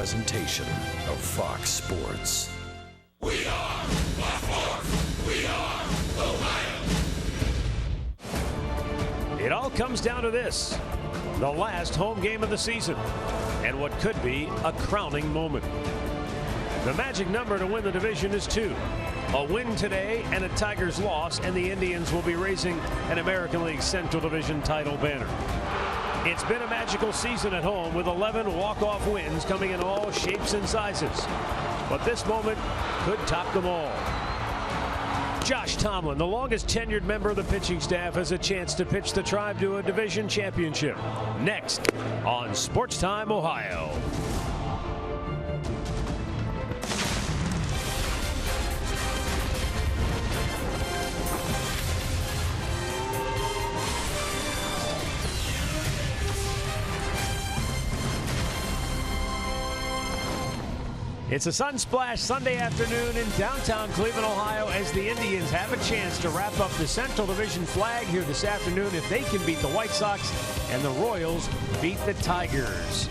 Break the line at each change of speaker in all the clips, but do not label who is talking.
presentation of Fox Sports.
We are Fox. We are Ohio.
It all comes down to this: the last home game of the season, and what could be a crowning moment. The magic number to win the division is 2. A win today and a Tigers loss, and the Indians will be raising an American League Central Division title banner. It's been a magical season at home with 11 walk-off wins coming in all shapes and sizes. But this moment could top them all. Josh Tomlin, the longest tenured member of the pitching staff, has a chance to pitch the Tribe to a division championship. Next on Sports Time Ohio. It's a sun-splashed Sunday afternoon in downtown Cleveland, Ohio, as the Indians have a chance to wrap up the Central Division flag here this afternoon if they can beat the White Sox and the Royals beat the Tigers.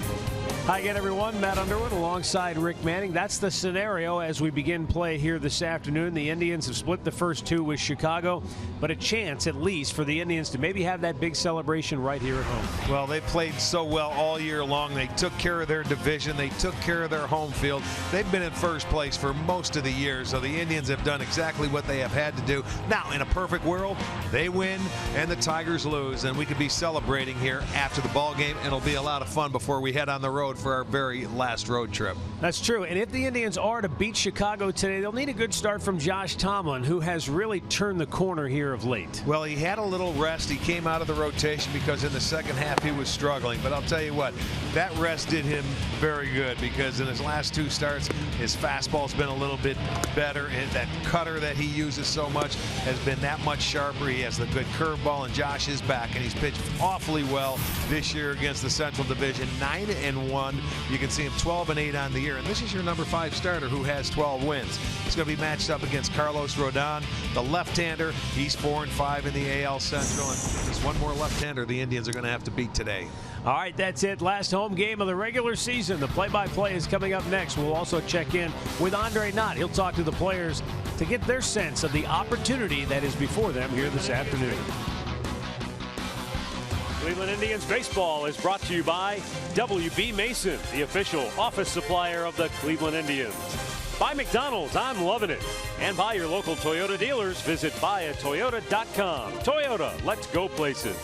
Hi again, everyone. Matt Underwood alongside Rick Manning. That's the scenario as we begin play here this afternoon. The Indians have split the first 2 with Chicago, but a chance at least for the Indians to maybe have that big celebration right here at home.
Well, they played so well all year long. They took care of their division. They took care of their home field. They've been in first place for most of the year, so the Indians have done exactly what they have had to do. Now, in a perfect world, they win and the Tigers lose, and we could be celebrating here after the ball game, and it'll be a lot of fun before we head on the road for our very last road trip.
That's true. And if the Indians are to beat Chicago today, they'll need a good start from Josh Tomlin, who has really turned the corner here of late.
Well, he had a little rest. He came out of the rotation because in the second half he was struggling. But I'll tell you what, that rest did him very good, because in his last 2 starts, his fastball's been a little bit better. And that cutter that he uses so much has been that much sharper. He has the good curveball, and Josh is back, and he's pitched awfully well this year against the Central Division. 9-1. You can see him 12-8 on the year, and this is your number 5 starter who has 12 wins. He's going to be matched up against Carlos Rodon, the left-hander. He's 4-5 in the AL Central, and there's one more left-hander the Indians are going to have to beat today.
All right, that's it. Last home game of the regular season. The play-by-play is coming up next. We'll also check in with Andre Knott. He'll talk to the players to get their sense of the opportunity that is before them here this afternoon. Cleveland Indians baseball is brought to you by W.B. Mason, the official office supplier of the Cleveland Indians. By McDonald's, I'm loving it. And by your local Toyota dealers, visit buyatoyota.com. Toyota, let's go places.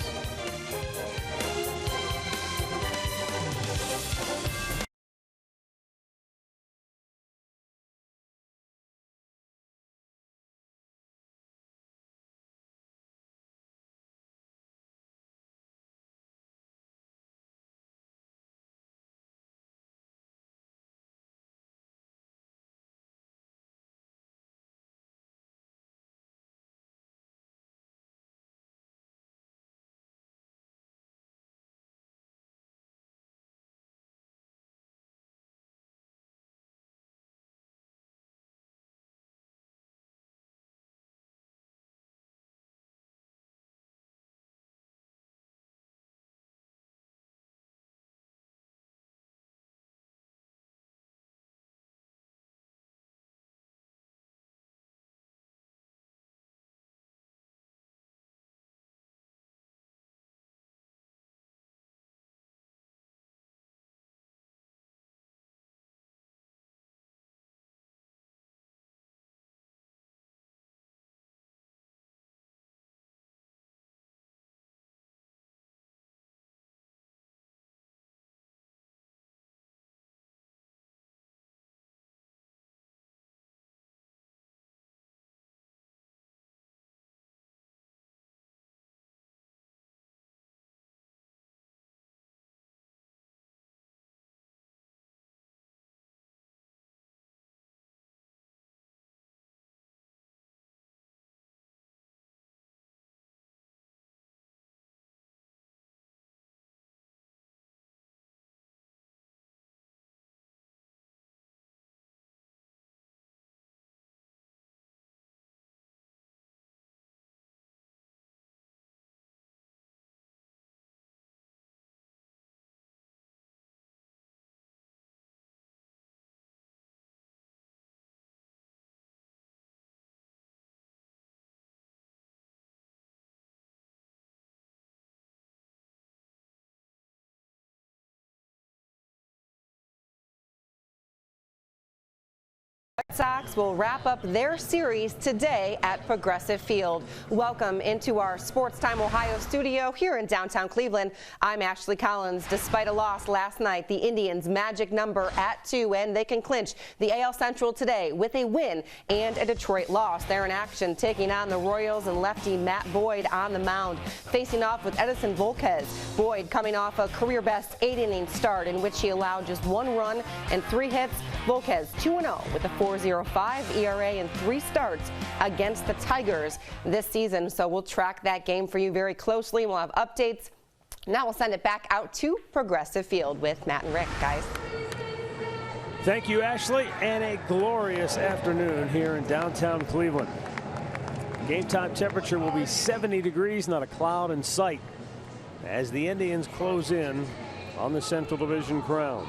Sox will wrap up their series today at Progressive Field. Welcome into our Sports Time Ohio studio here in downtown Cleveland. I'm Ashley Collins. Despite a loss last night, the Indians' magic number at 2, and they can clinch the AL Central today with a win and a Detroit loss. They're in action taking on the Royals and lefty Matt Boyd on the mound, facing off with Edinson Volquez. Boyd coming off a career-best 8-inning start in which he allowed just 1 run and 3 hits. Volquez 2-0 with a 4.05 ERA and 3 starts against the Tigers this season. So we'll track that game for you very closely. We'll have updates. Now we'll send it back out to Progressive Field with Matt and Rick, guys.
Thank you, Ashley, and a glorious afternoon here in downtown Cleveland. Game time temperature will be 70 degrees, not a cloud in sight, as the Indians close in on the Central Division crown.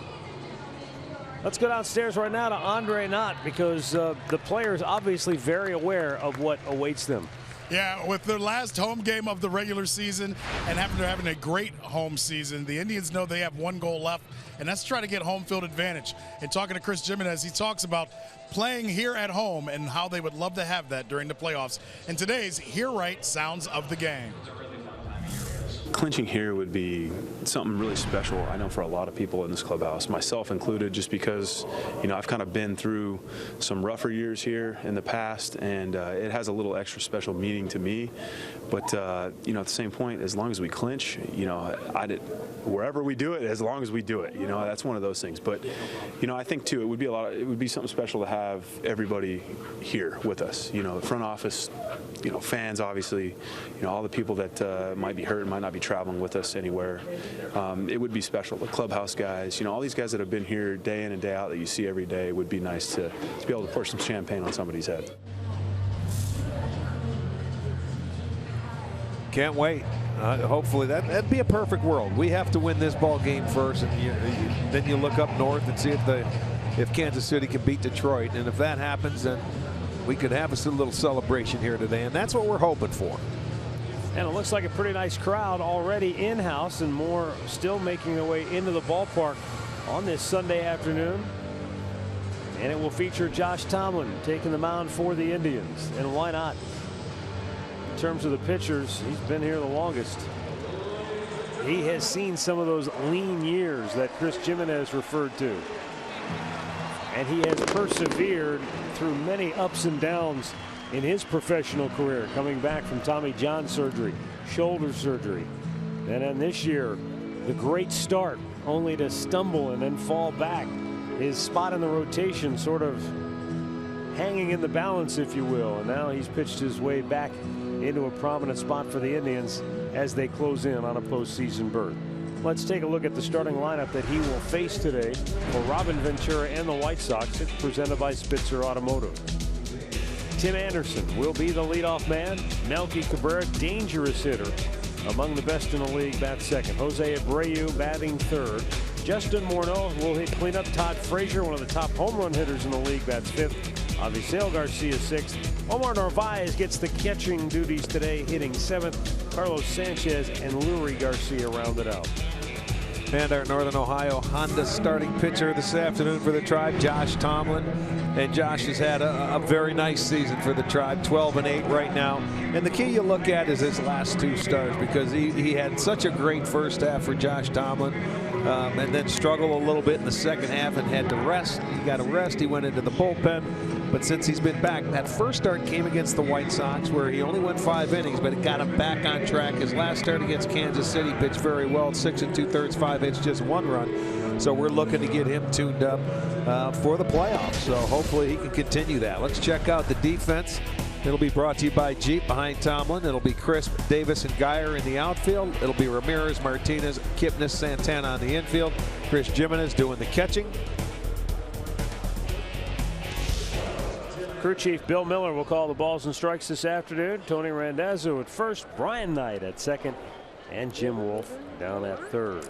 Let's go downstairs right now to Andre Knott, because the players obviously very aware of what awaits them.
Yeah, with their last home game of the regular season and after having a great home season, the Indians know they have 1 goal left, and that's try to get home field advantage. And talking to Chris Jimenez, he talks about playing here at home and how they would love to have that during the playoffs. And today's Hear Right sounds of the game.
Clinching here would be something really special, I know, for a lot of people in this clubhouse, myself included, just because, you know, I've kind of been through some rougher years here in the past, and it has a little extra special meaning to me. But, you know, at the same point, as long as we clinch, you know, wherever we do it, as long as we do it, you know, that's one of those things. But, you know, I think, too, it would be something special to have everybody here with us, you know, the front office, you know, fans, obviously, you know, all the people that might be hurt, might not be traveling with us anywhere. It would be special. The clubhouse guys, you know, all these guys that have been here day in and day out that you see every day, it would be nice to be able to pour some champagne on somebody's head.
Can't wait. Hopefully that'd be a perfect world. We have to win this ball game first, and then you look up north and see if Kansas City can beat Detroit. And if that happens, then we could have a little celebration here today, and that's what we're hoping for.
And it looks like a pretty nice crowd already in-house, and more still making their way into the ballpark on this Sunday afternoon. And it will feature Josh Tomlin taking the mound for the Indians. And why not? In terms of the pitchers, he's been here the longest. He has seen some of those lean years that Chris Jimenez referred to. And he has persevered through many ups and downs in his professional career, coming back from Tommy John surgery, shoulder surgery. And then this year, the great start, only to stumble and then fall back. His spot in the rotation sort of hanging in the balance, if you will. And now he's pitched his way back into a prominent spot for the Indians as they close in on a postseason berth. Let's take a look at the starting lineup that he will face today for Robin Ventura and the White Sox. It's presented by Spitzer Automotive. Tim Anderson will be the leadoff man. Melky Cabrera, dangerous hitter, among the best in the league, bats second. Jose Abreu batting third. Justin Morneau will hit cleanup. Todd Frazier, one of the top home run hitters in the league, bats fifth. Avisail Garcia sixth. Omar Narvaez gets the catching duties today, hitting seventh. Carlos Sanchez and Lurie Garcia rounded out.
And our Northern Ohio Honda starting pitcher this afternoon for the Tribe, Josh Tomlin. And Josh has had a very nice season for the Tribe, 12-8 right now. And the key you look at is his last 2 starts, because he had such a great first half for Josh Tomlin, and then struggled a little bit in the second half and had to rest. He got a rest. He went into the bullpen. But since he's been back, that first start came against the White Sox, where he only went 5 innings, but it got him back on track. His last start against Kansas City, pitched very well, 6 2/3, 5 hits, just 1 run. So we're looking to get him tuned up for the playoffs. So hopefully he can continue that. Let's check out the defense. It'll be brought to you by Jeep behind Tomlin. It'll be Crisp, Davis, and Geyer in the outfield. It'll be Ramirez, Martinez, Kipnis, Santana on the infield. Chris Jimenez doing the catching.
Crew Chief Bill Miller will call the balls and strikes this afternoon. Tony Randazzo at first, Brian Knight at second, and Jim Wolf down at third.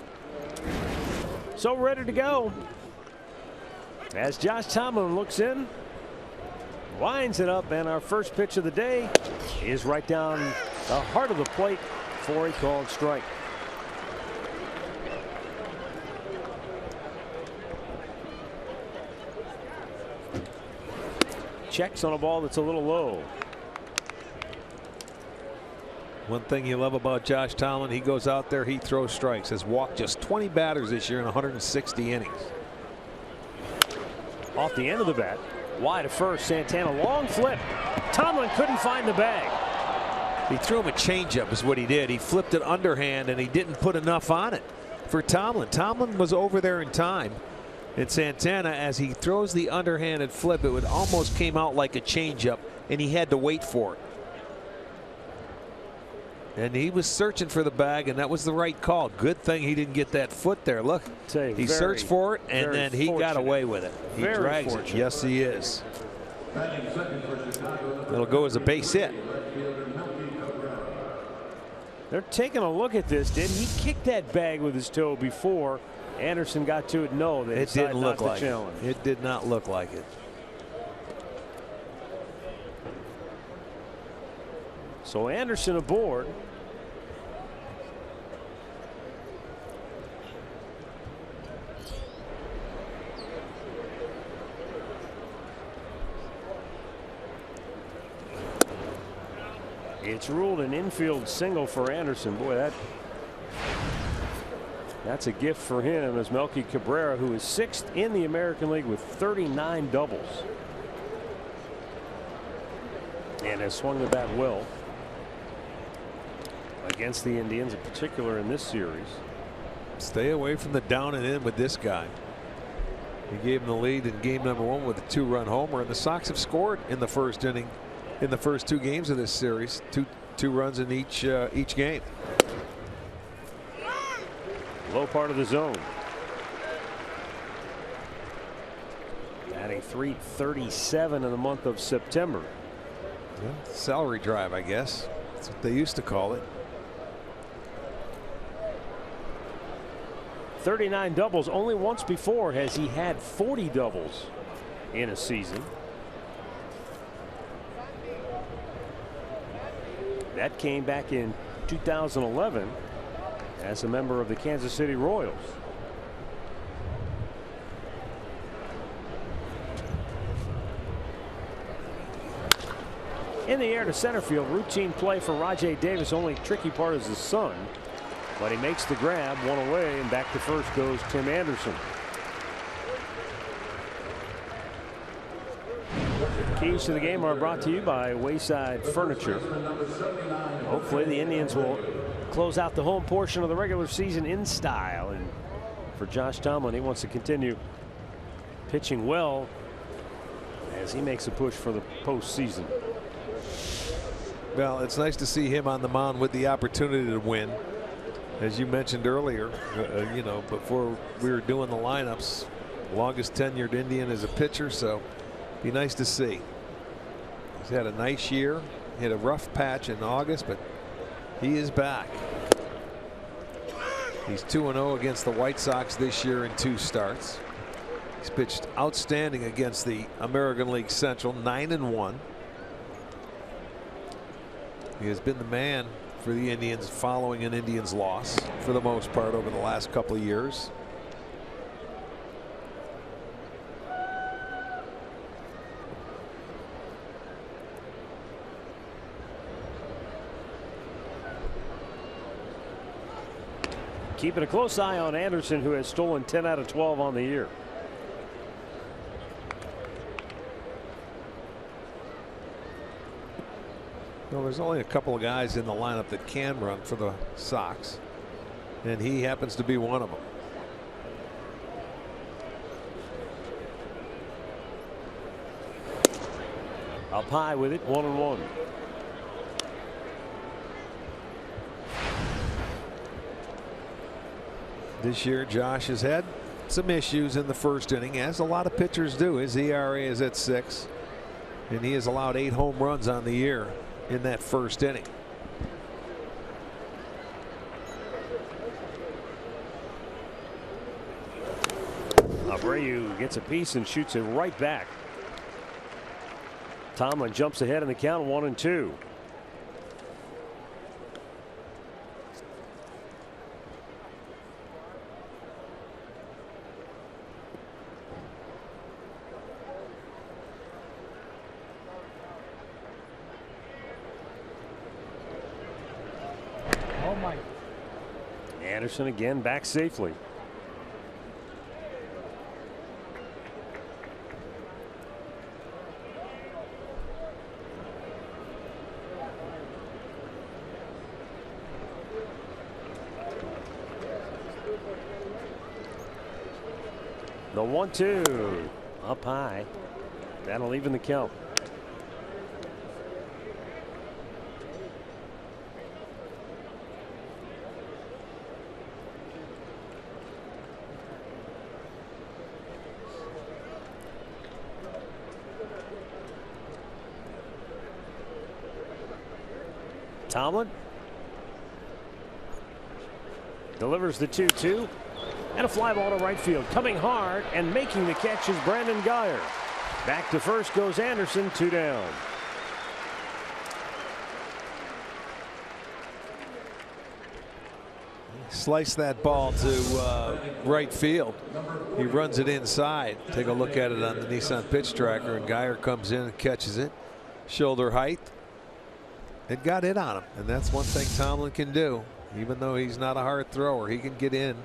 So ready to go as Josh Tomlin looks in, winds it up, and our first pitch of the day is right down the heart of the plate for a called strike. checks on a ball that's a little low.
One thing you love about Josh Tomlin, he goes out there, he throws strikes. Has walked just 20 batters this year in 160 innings.
Off the end of the bat, wide of first, Santana, long flip. Tomlin couldn't find the bag.
He threw him a changeup is what he did. He flipped it underhand and he didn't put enough on it for Tomlin. Tomlin was over there in time. And Santana, as he throws the underhanded flip, it would almost came out like a changeup and he had to wait for it. And he was searching for the bag, and that was the right call. Good thing he didn't get that foot there. Look, he searched for it, and then he got away with it. He drags it. Yes, he is. It'll go as a base hit.
They're taking a look at this. Did he kick that bag with his toe before Anderson got to it? No, they
it didn't look like
it.
It did not look like it.
So Anderson aboard. It's ruled an infield single for Anderson. Boy, that's a gift for him, as Melky Cabrera, who is 6th in the American League with 39 doubles, and has swung the bat well against the Indians, in particular in this series.
Stay away from the down and in with this guy. He gave him the lead in game number 1 with a 2-run homer, and the Sox have scored in the first inning in the first 2 games of this series. Two runs in each game.
Low part of the zone. Batting .337 in the month of September.
Yeah, salary drive, I guess. That's what they used to call it.
39 doubles. Only once before has he had 40 doubles in a season. That came back in 2011 as a member of the Kansas City Royals. In the air to center field, routine play for Rajay Davis. Only tricky part is the sun, but he makes the grab, one away, and back to first goes Tim Anderson. Keys to the game are brought to you by Wayside Furniture. Hopefully the Indians will close out the home portion of the regular season in style. And for Josh Tomlin, he wants to continue pitching well as he makes a push for the postseason.
Well, it's nice to see him on the mound with the opportunity to win. As you mentioned earlier, you know, before we were doing the lineups, longest tenured Indian as a pitcher, so be nice to see. He's had a nice year. He had a rough patch in August, but he is back. He's 2-0 against the White Sox this year in 2 starts. He's pitched outstanding against the American League Central, 9-1. He has been the man for the Indians following an Indians loss for the most part over the last couple of years.
Keeping a close eye on Anderson, who has stolen 10 out of 12 on the year.
Well, there's only a couple of guys in the lineup that can run for the Sox, and he happens to be one of them.
Up high with it, 1-1.
This year, Josh has had some issues in the first inning, as a lot of pitchers do. His ERA is at 6, and he has allowed 8 home runs on the year in that first inning.
Abreu gets a piece and shoots it right back. Tomlin jumps ahead in the count, 1-2. Anderson again back safely. The 1-2 up high. That'll even the count. Tomlin delivers the 2-2 and a fly ball to right field. Coming hard and making the catch is Brandon Guyer. Back to first goes Anderson, 2 down.
Slice that ball to right field. He runs it inside. Take a look at it on the Nissan pitch tracker, and Guyer comes in and catches it. Shoulder height. It got it on him, and that's one thing Tomlin can do. Even though he's not a hard thrower, he can get in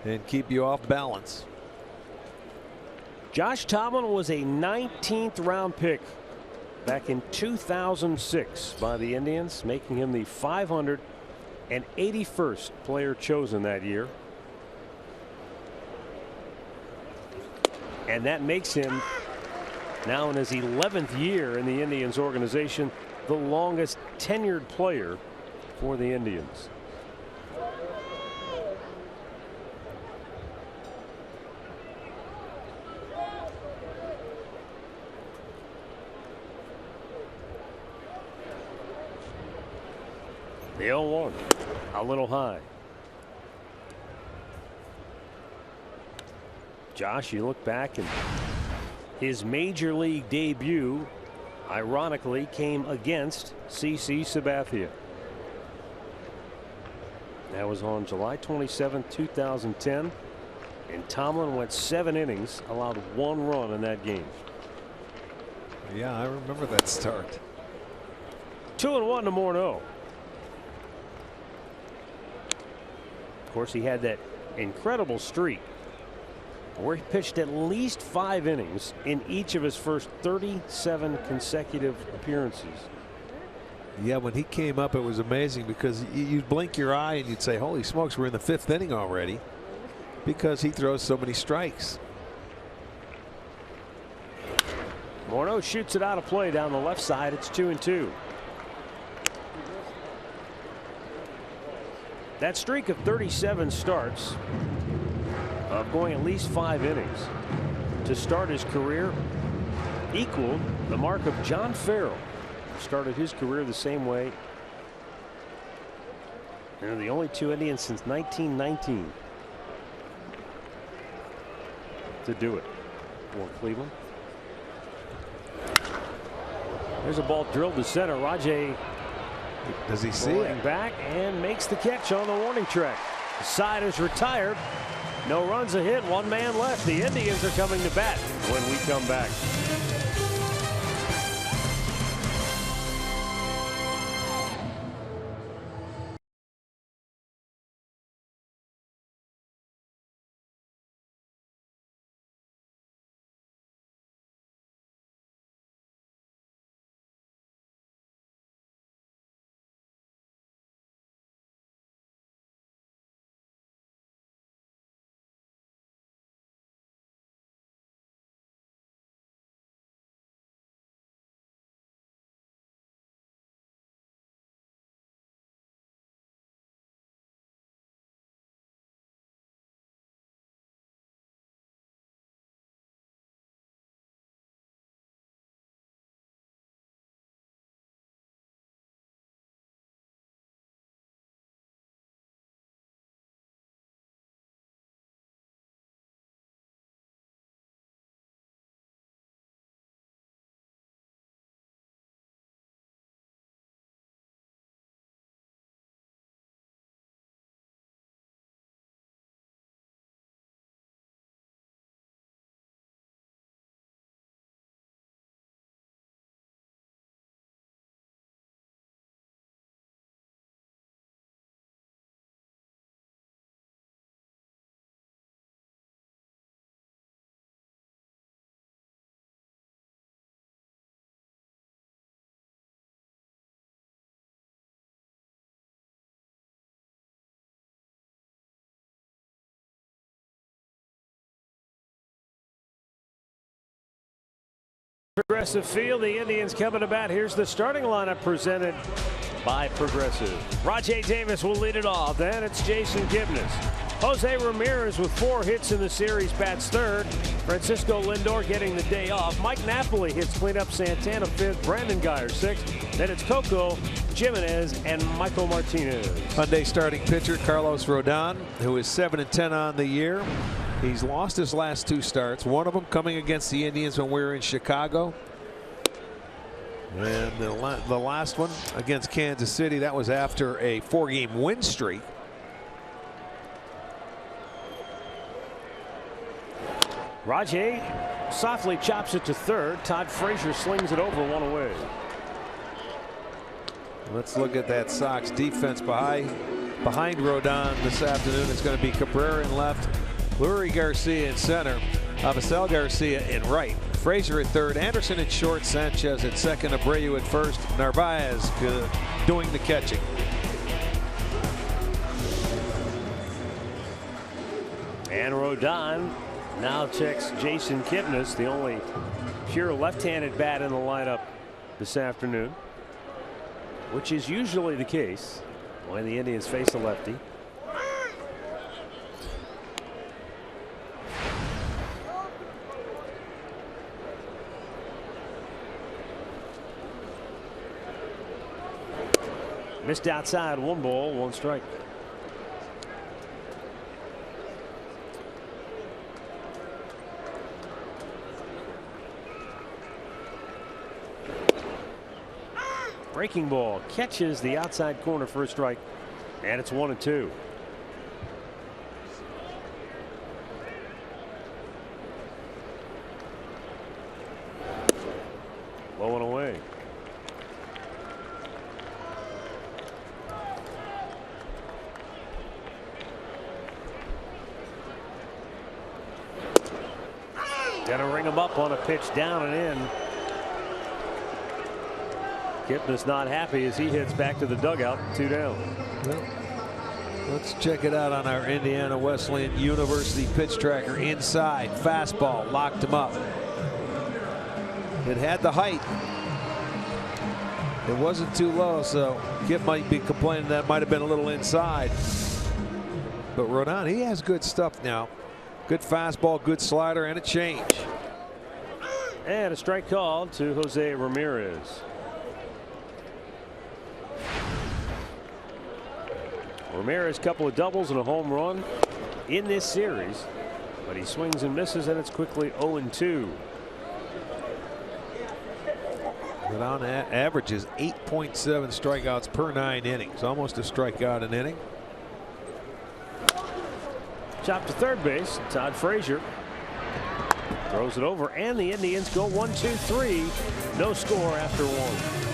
and keep you off balance.
Josh Tomlin was a 19th round pick back in 2006 by the Indians, making him the 581st player chosen that year. And that makes him, now in his 11th year in the Indians organization, the longest tenured player for the Indians. The 0-1, a little high. Josh, you look back, and his major league debut ironically came against CC Sabathia. That was on July 27, 2010, and Tomlin went 7 innings, allowed 1 run in that game.
Yeah, I remember that start.
2-1 to Morneau. Of course, he had that incredible streak where he pitched at least 5 innings in each of his first 37 consecutive appearances.
Yeah, when he came up, it was amazing because you'd blink your eye and you'd say, holy smokes, we're in the 5th inning already, because he throws so many strikes.
Morneau shoots it out of play down the left side. It's 2-2. That streak of 37 starts, of going at least 5 innings to start his career, equaled the mark of John Farrell, who started his career the same way. And they're the only 2 Indians since 1919 to do it for Cleveland. There's a ball drilled to center. Rajay,
does he see it?
Back and makes the catch on the warning track. The side is retired. No runs, a hit, 1 man left. The Indians are coming to bat when we come back. Progressive Field, the Indians coming to bat. Here's the starting lineup presented by Progressive. Rajai Davis will lead it off. Then it's Jason Kipnis. Jose Ramirez with 4 hits in the series bats third. Francisco Lindor getting the day off. Mike Napoli hits cleanup. Santana 5th. Brandon Guyer 6th. Then it's Coco, Jimenez, and Michael Martinez.
Monday starting pitcher Carlos Rodon, who is 7-10 on the year. He's lost his last 2 starts, one of them coming against the Indians when we were in Chicago. And the last one against Kansas City, that was after a 4-game win streak.
Rajai softly chops it to third. Todd Frazier slings it over, 1 away.
Let's look at that Sox defense behind Rodon this afternoon. It's going to be Cabrera in left, Lurie Garcia in center, Avisail Garcia in right, Frazier at third, Anderson at short, Sanchez at second, Abreu at first, Narvaez doing the catching.
And Rodon now checks Jason Kipnis, the only pure left-handed bat in the lineup this afternoon, which is usually the case when the Indians face a lefty. Missed outside, 1 ball, 1 strike. Breaking ball catches the outside corner for a strike, and it's 1-2. Low and away. Gonna ring him up on a pitch down and in. Kipnis not happy as he hits back to the dugout, 2 down.
Well, let's check it out on our Indiana Wesleyan University pitch tracker. Inside fastball, locked him up. It had the height. It wasn't too low, so Kip might be complaining that might have been a little inside. But Rodon, he has good stuff now. Good fastball, good slider, and a change.
And a strike called to Jose Ramirez. Ramirez, couple of doubles and a home run in this series, but he swings and misses, and it's quickly 0-2.
Rodon averages 8.7 strikeouts per 9 innings, almost a strikeout an inning.
Chop to third base. Todd Frazier throws it over, and the Indians go 1-2-3. No score after 1.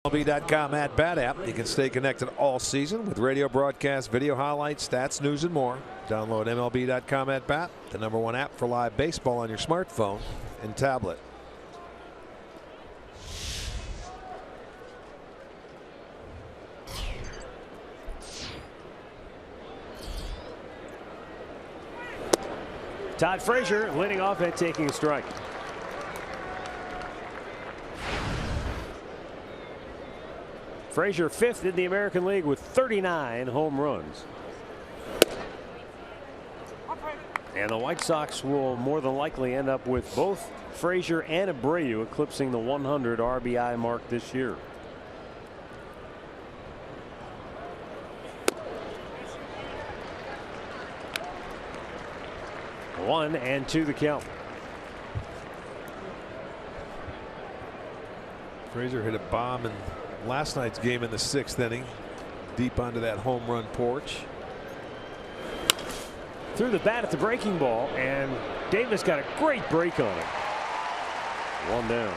MLB.com at Bat app. You can stay connected all season with radio broadcasts, video highlights, stats, news, and more. Download MLB.com at Bat, the #1 app for live baseball on your smartphone and tablet.
Todd Frazier leading off at taking a strike. Frazier 5th in the American League with 39 home runs. And the White Sox will more than likely end up with both Frazier and Abreu eclipsing the 100 RBI mark this year. One and two the count.
Frazier hit a bomb in last night's game in the 6th inning, deep onto that home run porch.
Threw the bat at the breaking ball, and Davis got a great break on it. One down.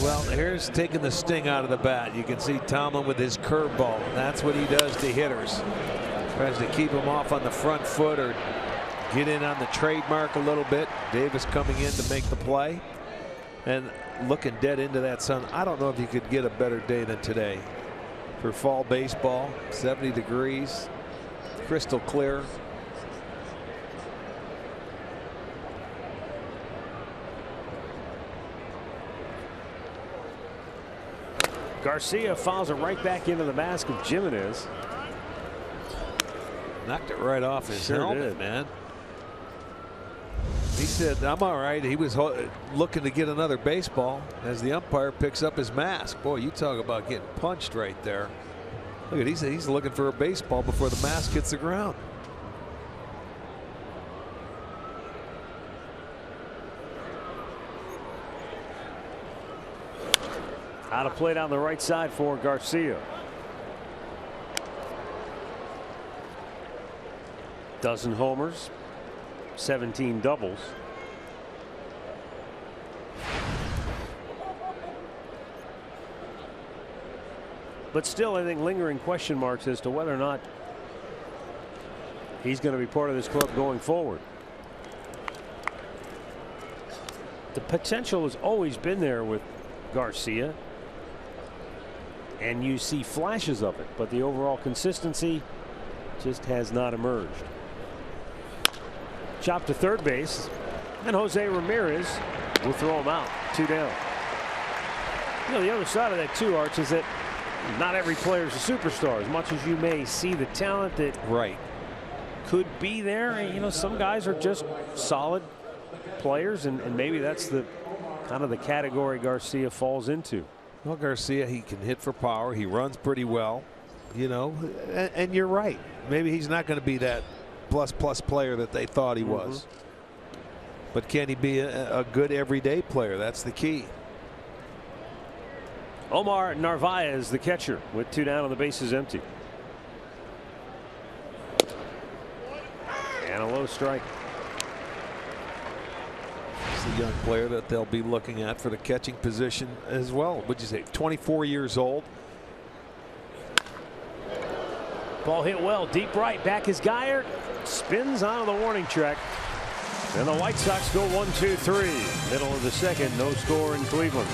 Well, here's taking the sting out of the bat. You can see Tomlin with his curveball. That's what he does to hitters. Tries to keep him off on the front foot or get in on the trademark a little bit. Davis coming in to make the play and looking dead into that sun. I don't know if you could get a better day than today for fall baseball. 70 degrees, crystal clear.
Garcia fouls it right back into the mask of Jimenez.
Knocked it right off his helmet, man. He said, I'm all right. He was looking to get another baseball as the umpire picks up his mask. Boy, you talk about getting punched right there. Look at, he said he's looking for a baseball before the mask hits the ground.
Out of play down the right side for Garcia. Dozen homers, 17 doubles. But still, I think lingering question marks as to whether or not he's going to be part of this club going forward. The potential has always been there with Garcia, and you see flashes of it, but the overall consistency just has not emerged. Chop to third base, and Jose Ramirez will throw him out. 2 down. You know, the other side of that too, Arch, is that not every player is a superstar. As much as you may see the talent that could be there, you know, some guys are just solid players, and maybe that's the kind of the category Garcia falls into.
Well, Garcia, he can hit for power. He runs pretty well, you know, and you're right. Maybe he's not going to be that plus player that they thought he was. But can he be a good everyday player? That's the key.
Omar Narvaez, the catcher, with 2 down on the bases empty. And a low strike.
The young player that they'll be looking at for the catching position as well. Would you say 24 years old?
Ball hit well deep right. Back is Geyer. Spins on the warning track. And the White Sox go 1-2-3. Middle of the 2nd. No score in Cleveland.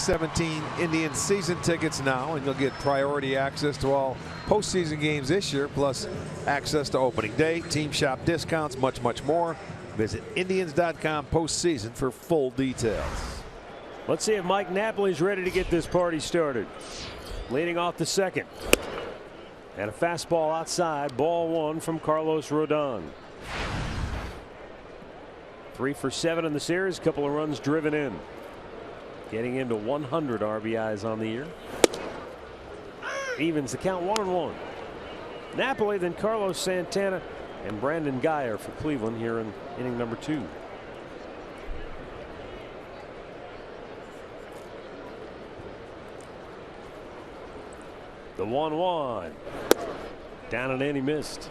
2017 Indians season tickets now, and you'll get priority access to all postseason games this year, plus access to opening day, team shop discounts, much more. Visit Indians.com postseason for full details.
Let's see if Mike Napoli's ready to get this party started. Leading off the second. And a fastball outside, ball one from Carlos Rodon. 3 for 7 in the series, couple of runs driven in. Getting into 100 RBIs on the year. Evens the count 1-1. Napoli, then Carlos Santana and Brandon Guyer for Cleveland here in inning number 2. The 1-1. Down and in, he missed.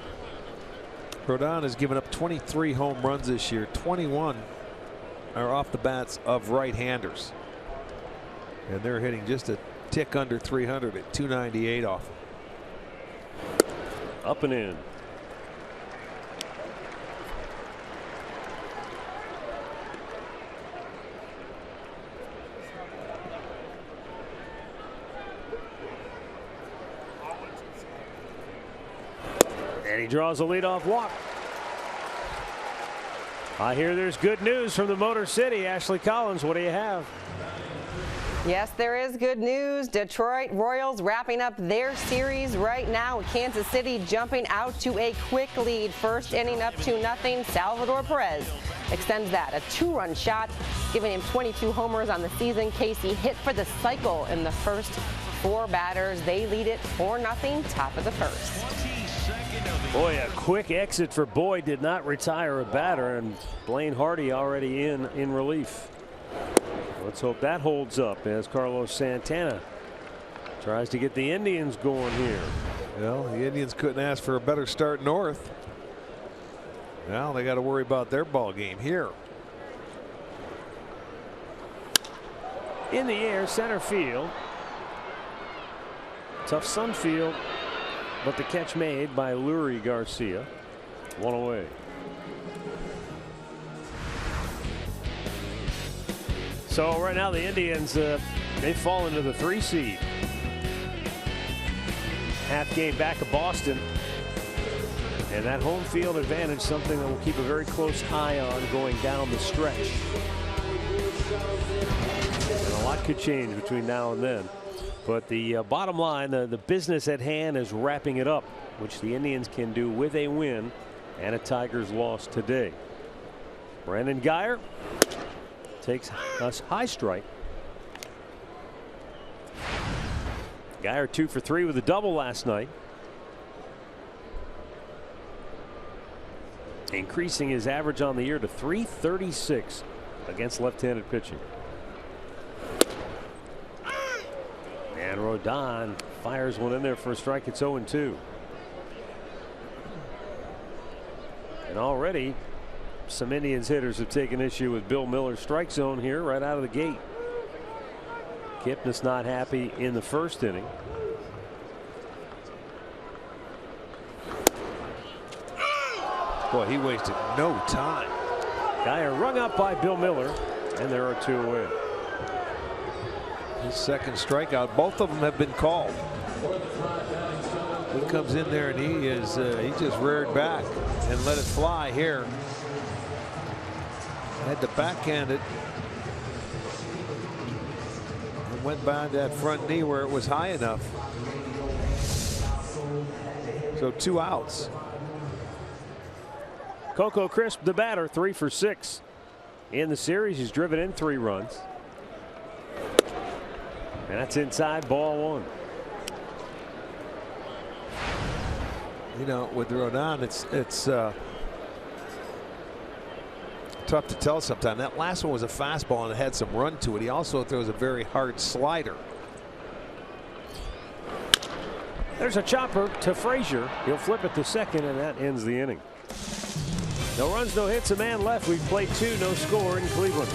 Rodon has given up 23 home runs this year. 21 are off the bats of right-handers. And they're hitting just a tick under 300 at 298 off.
Up and in. And he draws a leadoff walk. I hear there's good news from the Motor City. Ashley Collins, what do you have?
Yes, there is good news. Detroit Royals wrapping up their series right now. Kansas City jumping out to a quick lead. First inning up 2-0. Salvador Perez extends that. A 2-run shot, giving him 22 homers on the season. Casey hit for the cycle in the first 4 batters. They lead it 4-0, top of the first.
Boy, a quick exit for Boyd did not retire a batter, and Blaine Hardy already in relief. Let's hope that holds up as Carlos Santana tries to get the Indians going here.
Well, the Indians couldn't ask for a better start north. Now they got to worry about their ball game here.
In the air, center field. Tough sun field, but the catch made by Lurie Garcia. 1 away. So right now the Indians, they fall into the 3 seed. Half game back of Boston. And that home field advantage, something that we'll keep a very close eye on going down the stretch. And a lot could change between now and then. But the bottom line, the business at hand is wrapping it up, which the Indians can do with a win and a Tigers loss today. Brandon Guyer takes a high strike. Guyer 2 for 3 with a double last night. Increasing his average on the year to .336 against left-handed pitching. And Rodon fires one in there for a strike. It's 0-2. And already some Indians hitters have taken issue with Bill Miller's strike zone here right out of the gate. Kipnis not happy in the first inning.
Boy, he wasted no time.
Guyer rung up by Bill Miller, and there are 2 away.
His second strikeout. Both of them have been called. He comes in there and he just reared back and let it fly here. Had to backhand it. And went behind that front knee where it was high enough. So 2 outs.
Coco Crisp, the batter, 3 for 6 in the series. He's driven in 3 runs. And that's inside, ball 1.
You know, with Rodon, it's tough to tell sometimes. That last one was a fastball and it had some run to it. He also throws a very hard slider.
There's a chopper to Frazier. He'll flip it to second, and that ends the inning. No runs, no hits, a man left. We've played 2, no score in Cleveland.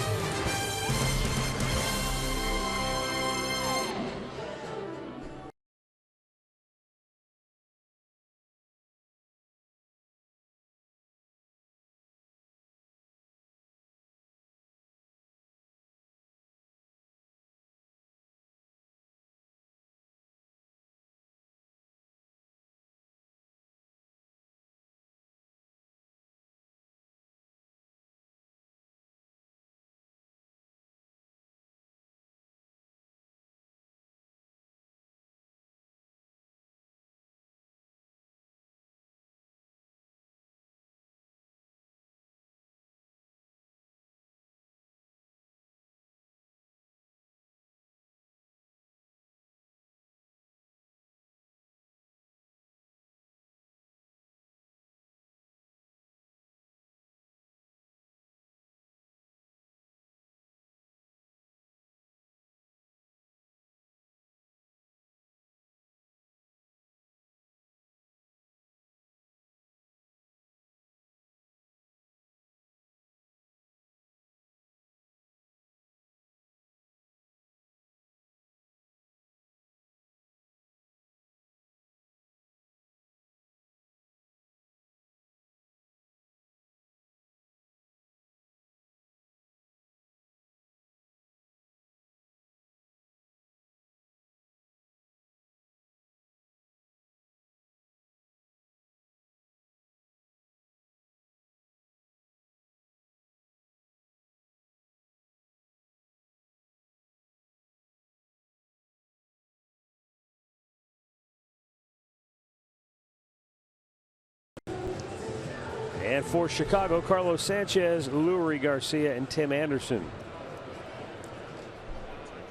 And for Chicago, Carlos Sanchez, Leury Garcia, and Tim Anderson.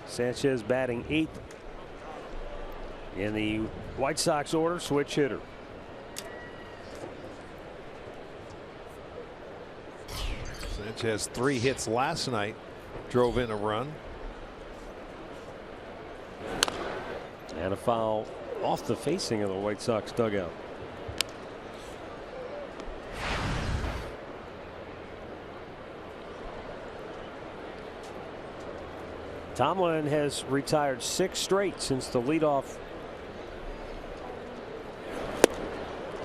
Sanchez batting 8th in the White Sox order, switch hitter.
Sanchez 3 hits last night, drove in a run.
And a foul off the facing of the White Sox dugout. Tomlin has retired 6 straight since the leadoff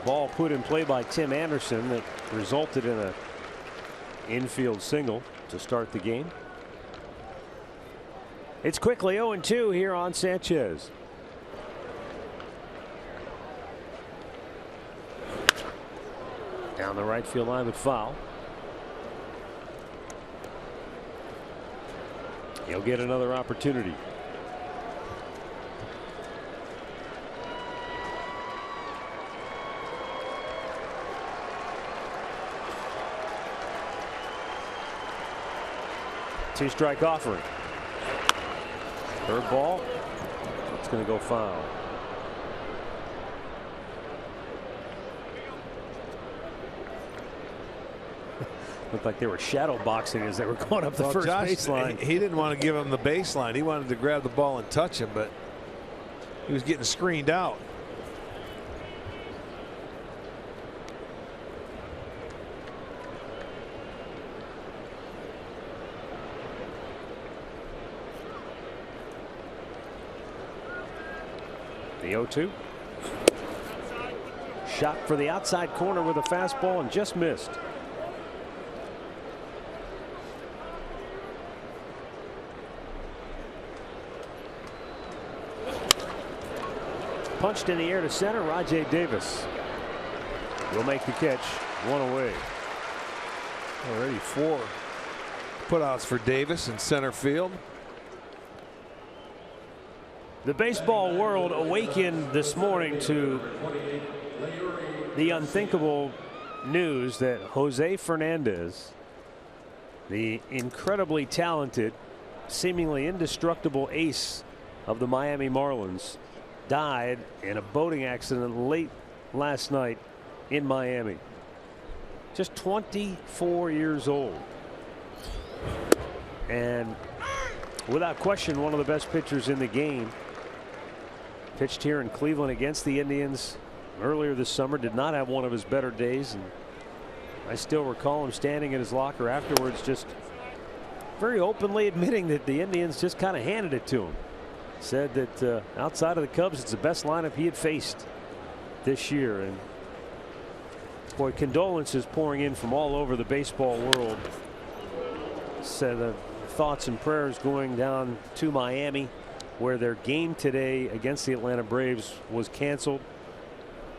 ball put in play by Tim Anderson that resulted in an infield single to start the game. It's quickly 0-2 here on Sanchez. Down the right field line, but foul. He'll get another opportunity. Two-strike offering. Third ball. It's going to go foul. Looked like they were shadow boxing as they were going up the first baseline.
He didn't want to give him the baseline. He wanted to grab the ball and touch him, but he was getting screened out.
The 0-2. Shot for the outside corner with a fastball and just missed. Punched in the air to center. Rajay Davis will make the catch. 1 away.
Already 4 putouts for Davis in center field.
The baseball world awakened this morning to the unthinkable news that Jose Fernandez, the incredibly talented, seemingly indestructible ace of the Miami Marlins, died in a boating accident late last night in Miami. Just 24 years old. And without question, one of the best pitchers in the game. Pitched here in Cleveland against the Indians earlier this summer. Did not have one of his better days. And I still recall him standing in his locker afterwards, just very openly admitting that the Indians just kind of handed it to him. Said that outside of the Cubs, it's the best lineup he had faced this year. And boy, condolences pouring in from all over the baseball world. Said thoughts and prayers going down to Miami, where their game today against the Atlanta Braves was canceled.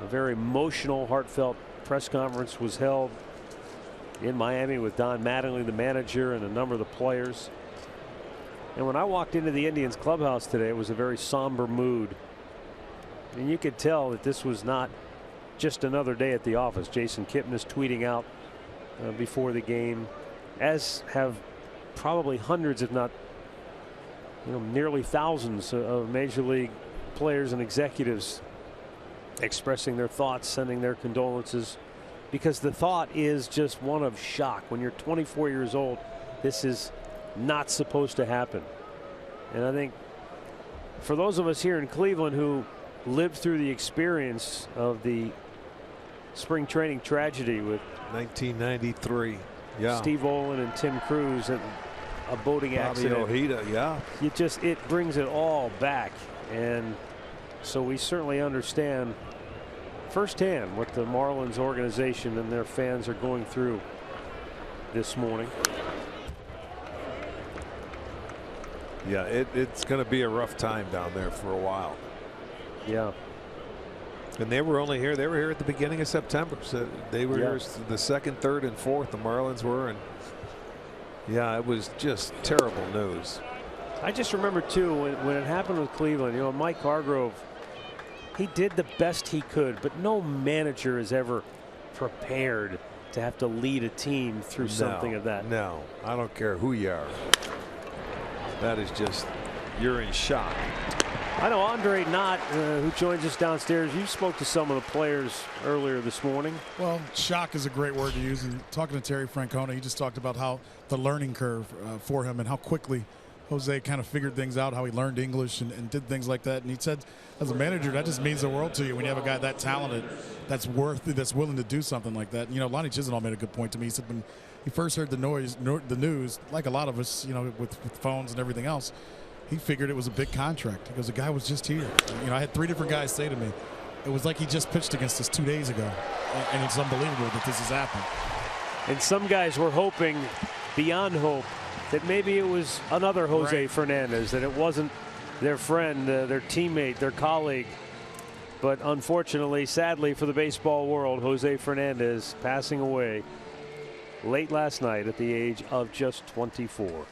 A very emotional, heartfelt press conference was held in Miami with Don Mattingly, the manager, and a number of the players. And when I walked into the Indians clubhouse today, it was a very somber mood. And you could tell that this was not just another day at the office. Jason Kipnis tweeting out before the game, as have probably hundreds, if not nearly thousands of major league players and executives expressing their thoughts, sending their condolences, because the thought is just one of shock. When you're 24 years old, this is not supposed to happen. And I think for those of us here in Cleveland who lived through the experience of the spring training tragedy with
1993, yeah,
Steve Olin and Tim Cruz and a boating accident.
Ojeda, yeah.
It brings it all back. And so we certainly understand firsthand what the Marlins organization and their fans are going through this morning.
Yeah, it's going to be a rough time down there for a while.
Yeah.
And they were only here. They were here at the beginning of September. So they were here the 2nd, 3rd, and 4th. The Marlins were. And yeah, it was just terrible news.
I just remember too when it happened with Cleveland, Mike Hargrove, he did the best he could, but no manager is ever prepared to have to lead a team through something of that.
No, I don't care who you are. That is just, you're in shock.
I know Andre Knott, who joins us downstairs, you spoke to some of the players earlier this morning.
Well, shock is a great word to use. And talking to Terry Francona, he just talked about how the learning curve for him and how quickly Jose kind of figured things out, how he learned English and did things like that. And he said, as a manager, that just means the world to you when you have a guy that talented, that's willing to do something like that. You know, Lonnie Chisenhall made a good point to me. He said when he first heard the news, like a lot of us, you know, with phones and everything else, he figured it was a big contract. He goes, the guy was just here. You know, I had 3 different guys say to me, it was like he just pitched against us 2 days ago. And it's unbelievable that this has happened.
And some guys were hoping beyond hope that maybe it was another Jose Fernandez, that it wasn't their friend, their teammate, their colleague. But unfortunately, sadly for the baseball world, Jose Fernandez passing away late last night at the age of just 24.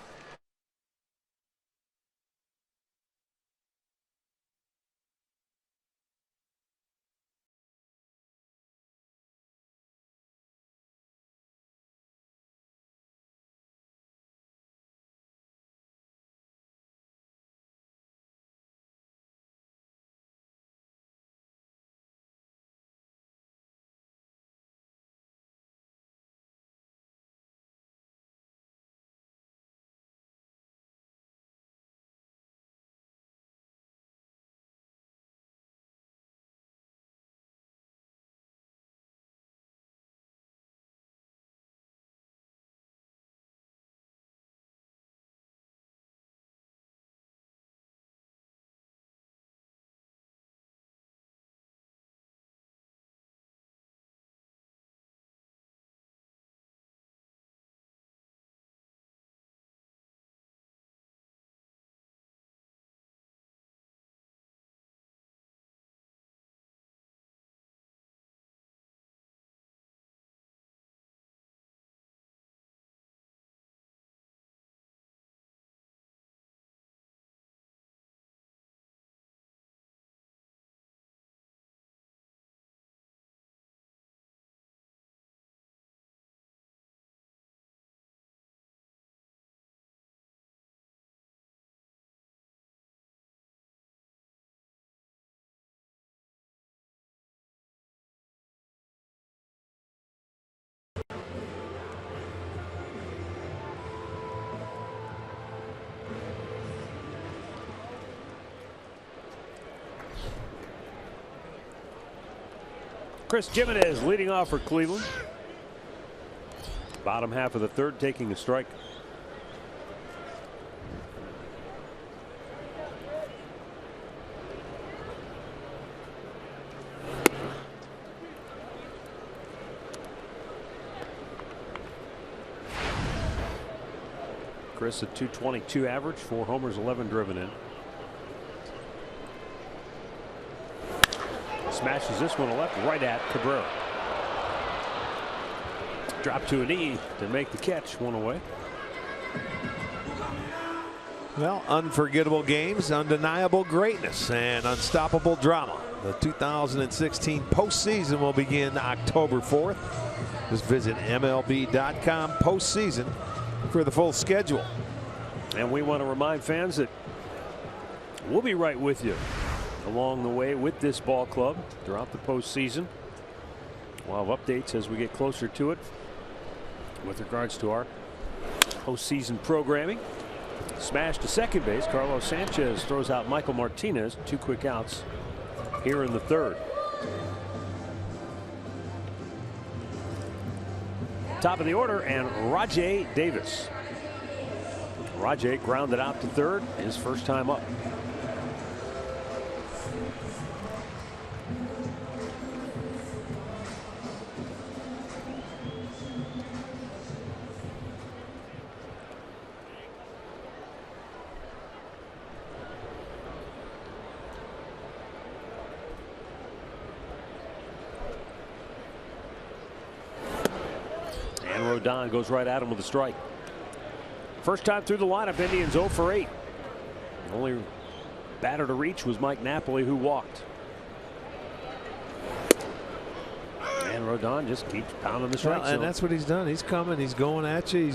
Chris Jimenez leading off for Cleveland. Bottom half of the third, taking a strike. Chris, a .222 average, 4 homers, 11 driven in. Smashes this one to left, right at Cabrera. Drop to a knee to make the catch, one away.
Well, unforgettable games, undeniable greatness, and unstoppable drama. The 2016 postseason will begin October 4th. Just visit MLB.com postseason for the full schedule.
And we want to remind fans that we'll be right with you along the way with this ball club throughout the postseason. We'll have updates as we get closer to it with regards to our postseason programming. Smash to second base. Carlos Sanchez throws out Michael Martinez. 2 quick outs here in the third. Top of the order, and Rajai Davis. Rajai grounded out to third, his first time up. Rodon goes right at him with a strike. First time through the lineup, Indians 0 for 8. The only batter to reach was Mike Napoli, who walked. And Rodon just keeps pounding the strike zone.
And that's what he's done. He's coming. He's going at you.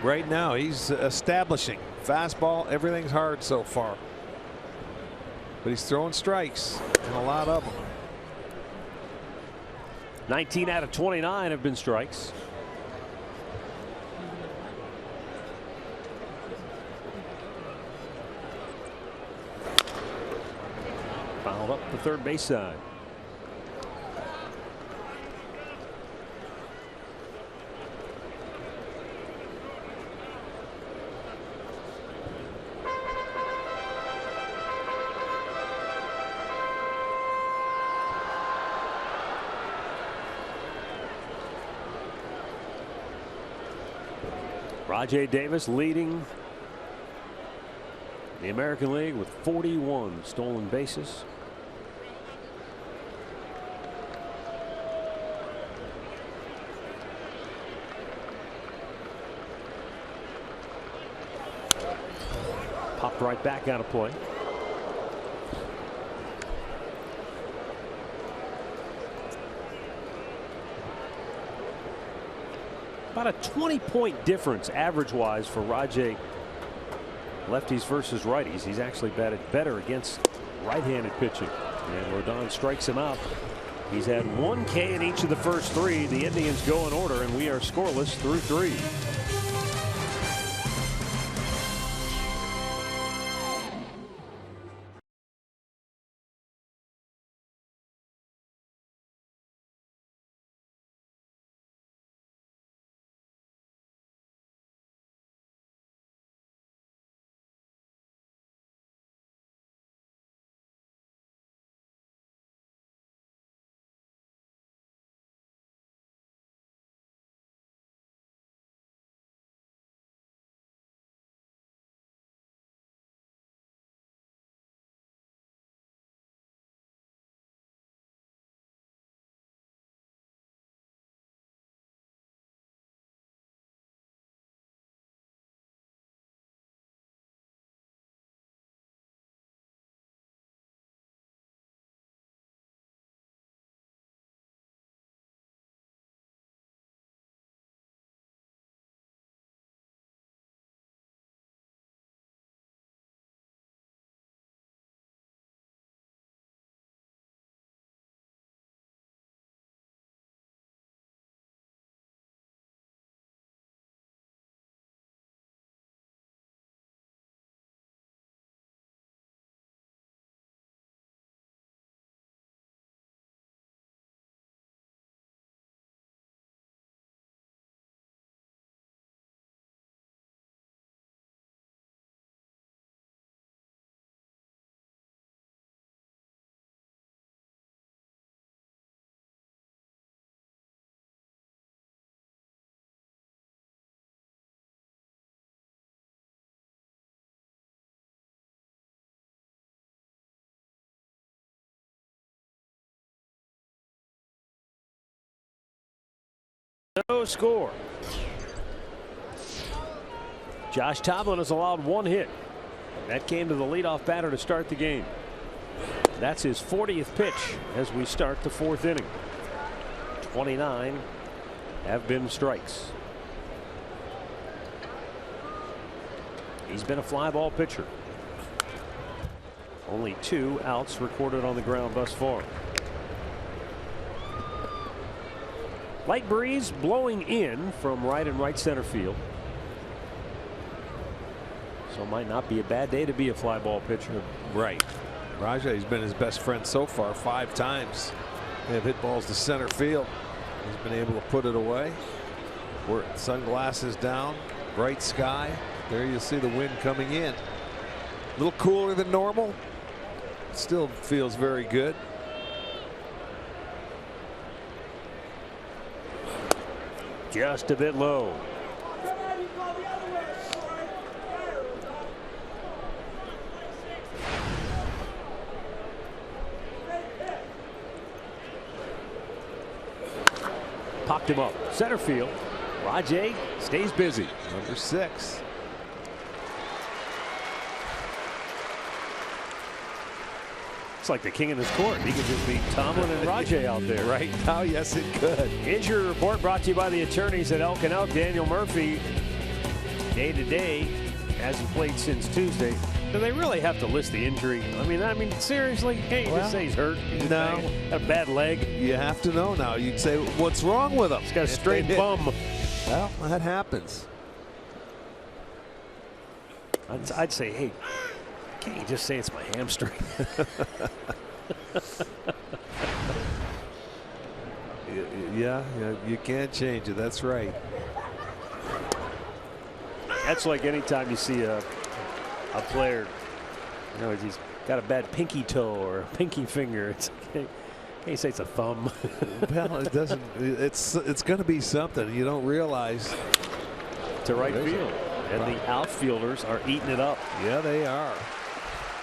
Right now, he's establishing. Fastball, everything's hard so far. But he's throwing strikes, and a lot of them.
19 out of 29 have been strikes. Fouled up the third base side. Rajai Davis leading the American League with 41 stolen bases. Popped right back out of play. About a 20-point difference average-wise for Rajai. Lefties versus righties. He's actually batted better against right-handed pitching. And Rodon strikes him out. He's had 1 K in each of the first 3. The Indians go in order, and we are scoreless through 3. No score. Josh Tomlin has allowed 1 hit. That came to the leadoff batter to start the game. That's his 40th pitch as we start the 4th inning. 29 have been strikes. He's been a fly ball pitcher. Only 2 outs recorded on the ground thus far. Light breeze blowing in from right and right center field. So it might not be a bad day to be a fly ball pitcher.
Right. Rajai's been his best friend so far. 5 times they have hit balls to center field. He's been able to put it away. Sunglasses down, bright sky. There you see the wind coming in. A little cooler than normal. Still feels very good.
Just a bit low. Popped him up. Center field. Rajai stays busy.
Number 6. It's
like the king in his court. He could just be Tomlin and Rajay out there.
Right now, yes, it could.
Injury report brought to you by the attorneys at Elk & Elk. Daniel Murphy, day to day, hasn't played since Tuesday. Do they really have to list the injury? I mean, seriously, can't you just say he's hurt?
No.
Got a bad leg.
You have to know now. You'd say, what's wrong with him?
He's got a straight bum.
Well, that happens.
I'd say, hey, can't you just say it's my hamstring?
Yeah, you can't change it. That's right.
That's like anytime you see a player, you know, he's got a bad pinky toe or a pinky finger. It's can't you say it's a thumb?
Well, it doesn't. It's going to be something you don't realize.
To right field, and the outfielders are eating it up.
Yeah, they are.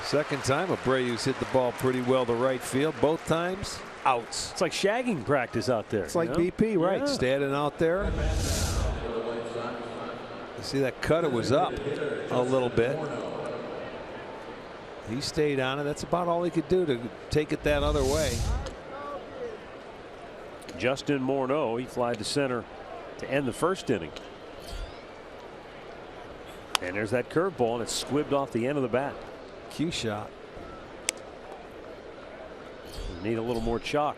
Second time Abreu's hit the ball pretty well to right field. Both times outs.
It's like shagging practice out there.
It's like BP, right? Yeah. Standing out there. You see that cutter was up a little bit. He stayed on it. That's about all he could do to take it that other way.
Justin Morneau, he flied to center to end the first inning. And there's that curveball, and it's squibbed off the end of the bat.
Cue shot.
Need a little more chalk.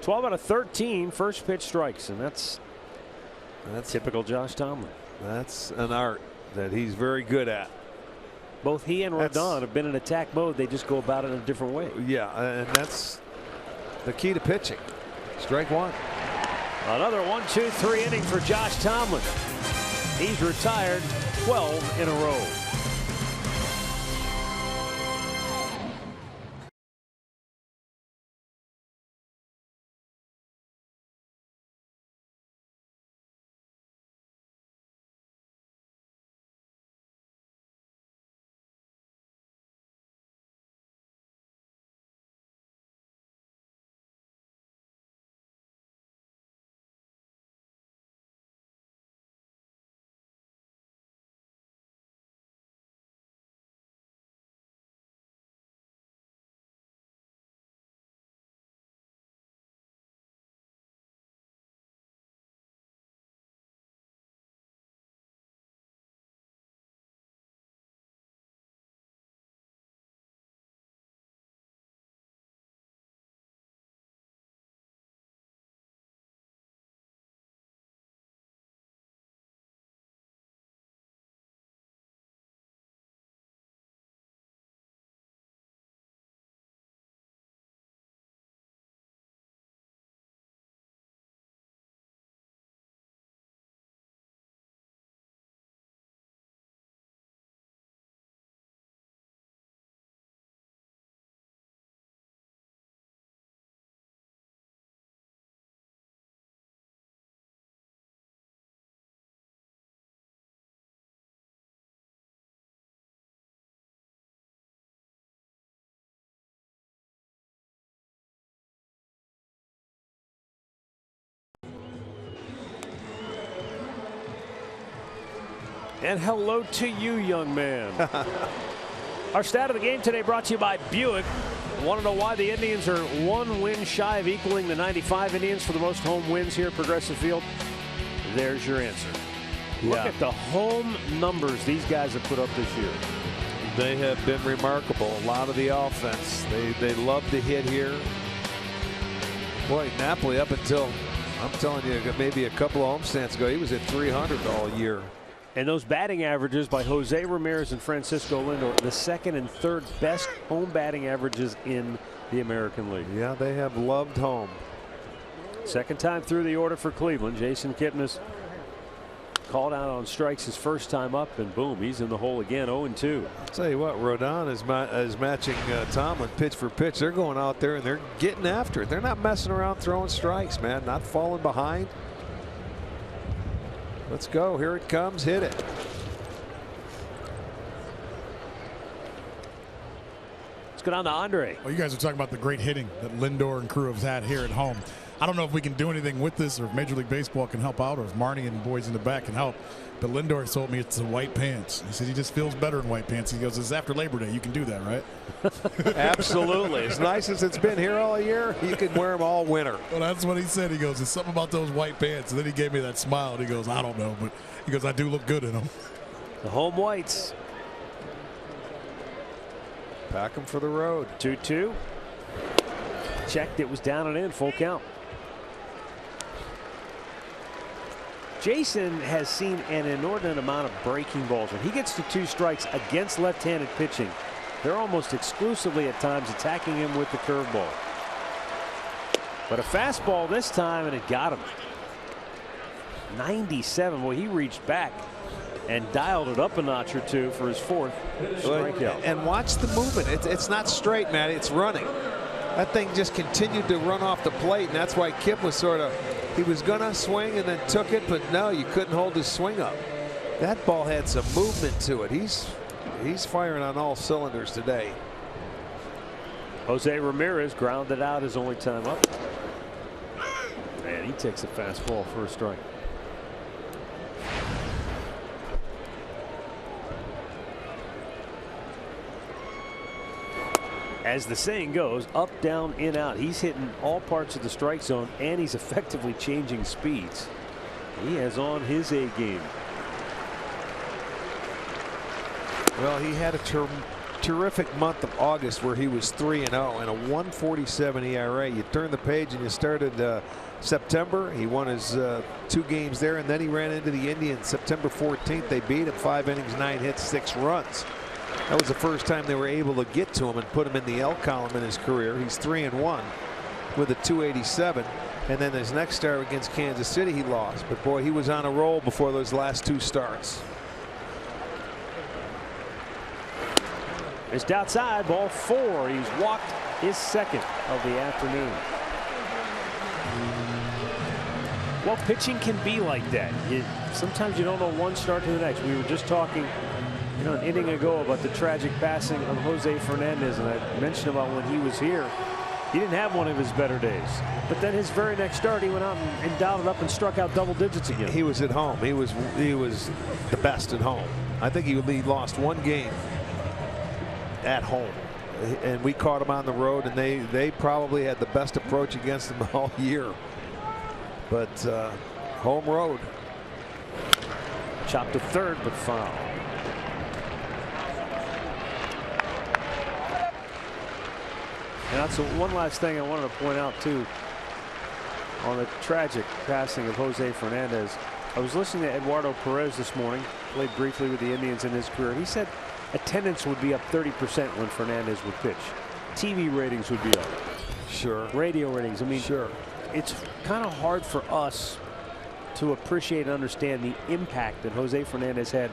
12 out of 13 first pitch strikes, and that's typical Josh Tomlin.
That's an art that he's very good at.
Both he and Rodon have been in attack mode. They just go about it in a different way.
Yeah, and that's the key to pitching. Strike one.
Another 1-2-3 inning for Josh Tomlin. He's retired 12 in a row. And hello to you, young man. Our stat of the game today brought to you by Buick. Want to know why the Indians are one win shy of equaling the 95 Indians for the most home wins here at Progressive Field? There's your answer. Yeah. Look at the home numbers these guys have put up this year.
They have been remarkable. A lot of the offense. They love to hit here. Boy, Napoli up until, I'm telling you, maybe a couple of homestands ago, he was at 300 all year.
And those batting averages by Jose Ramirez and Francisco Lindor, the second and third best home batting averages in the American League.
Yeah, they have loved home.
Second time through the order for Cleveland. Jason Kipnis called out on strikes his first time up, and boom, he's in the hole again, 0-2.
I'll tell you what, Rodon is matching Tomlin pitch for pitch. They're going out there and they're getting after it. They're not messing around throwing strikes, man, not falling behind. Let's go. Here it comes. Hit it.
Let's go down to Andre.
Well, you guys are talking about the great hitting that Lindor and crew have had here at home. I don't know if we can do anything with this, or if Major League Baseball can help out, or if Marnie and boys in the back can help. But Lindor told me it's the white pants. He said he just feels better in white pants. He goes, it's after Labor Day. You can do that, right?
Absolutely. As nice as it's been here all year, you can wear them all winter.
Well, that's what he said. He goes, it's something about those white pants. And then he gave me that smile, and he goes, I don't know. But he goes, I do look good in them.
The home whites.
Pack them for the road.
2-2. Checked. It was down and in. Full count. Jason has seen an inordinate amount of breaking balls. When he gets to 2 strikes against left-handed pitching, they're almost exclusively at times attacking him with the curveball. But a fastball this time, and it got him. 97. Well, he reached back and dialed it up a notch or two for his 4th strikeout.
And watch the movement. It's not straight, Matty. It's running. That thing just continued to run off the plate, and that's why Kim was sort of, he was going to swing and then took it, but no, you couldn't hold his swing up. That ball had some movement to it. He's firing on all cylinders today.
Jose Ramirez grounded out his only time up. And he takes a fastball for a strike. As the saying goes, up, down, in, out. He's hitting all parts of the strike zone, and he's effectively changing speeds. He has on his A game.
Well, he had a terrific month of August where he was 3-0 and a 1.47 ERA. You turn the page and you started September. He won his 2 games there, and then he ran into the Indians September 14th. They beat him 5 innings, 9 hits, 6 runs. That was the first time they were able to get to him and put him in the L column in his career. He's 3-1 with a 287. And then his next start against Kansas City, he lost. But boy, he was on a roll before those last 2 starts.
It's outside, ball 4. He's walked his 2nd of the afternoon. Well, pitching can be like that. Sometimes you don't know one start to the next. We were just talking an inning ago about the tragic passing of Jose Fernandez, and I mentioned about when he was here, he didn't have one of his better days. But then his very next start, he went out and dialed it up and struck out double digits again.
He was at home. He was the best at home. I think he lost 1 game at home, and we caught him on the road, and they probably had the best approach against him all year. But home road.
Chopped to third, but foul. And that's one last thing I wanted to point out too on the tragic passing of Jose Fernandez. I was listening to Eduardo Perez this morning, played briefly with the Indians in his career. He said attendance would be up 30% when Fernandez would pitch. TV ratings would be up.
Sure.
Radio ratings. I mean,
sure.
It's kind of hard for us to appreciate and understand the impact that Jose Fernandez had,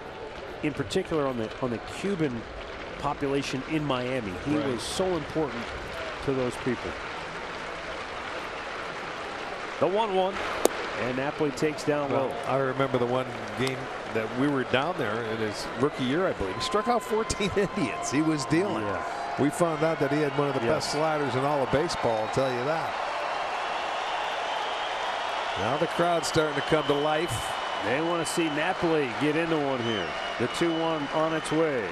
in particular on the Cuban population in Miami. He was so important to those people. The 1-1, and Napoli takes down low.
I remember the one game that we were down there in his rookie year, I believe. He struck out 14 Indians. He was dealing.
Yeah.
We found out that he had one of the best sliders in all of baseball, I'll tell you that. Now the crowd's starting to come to life.
They want to see Napoli get into one here. The 2-1 on its way.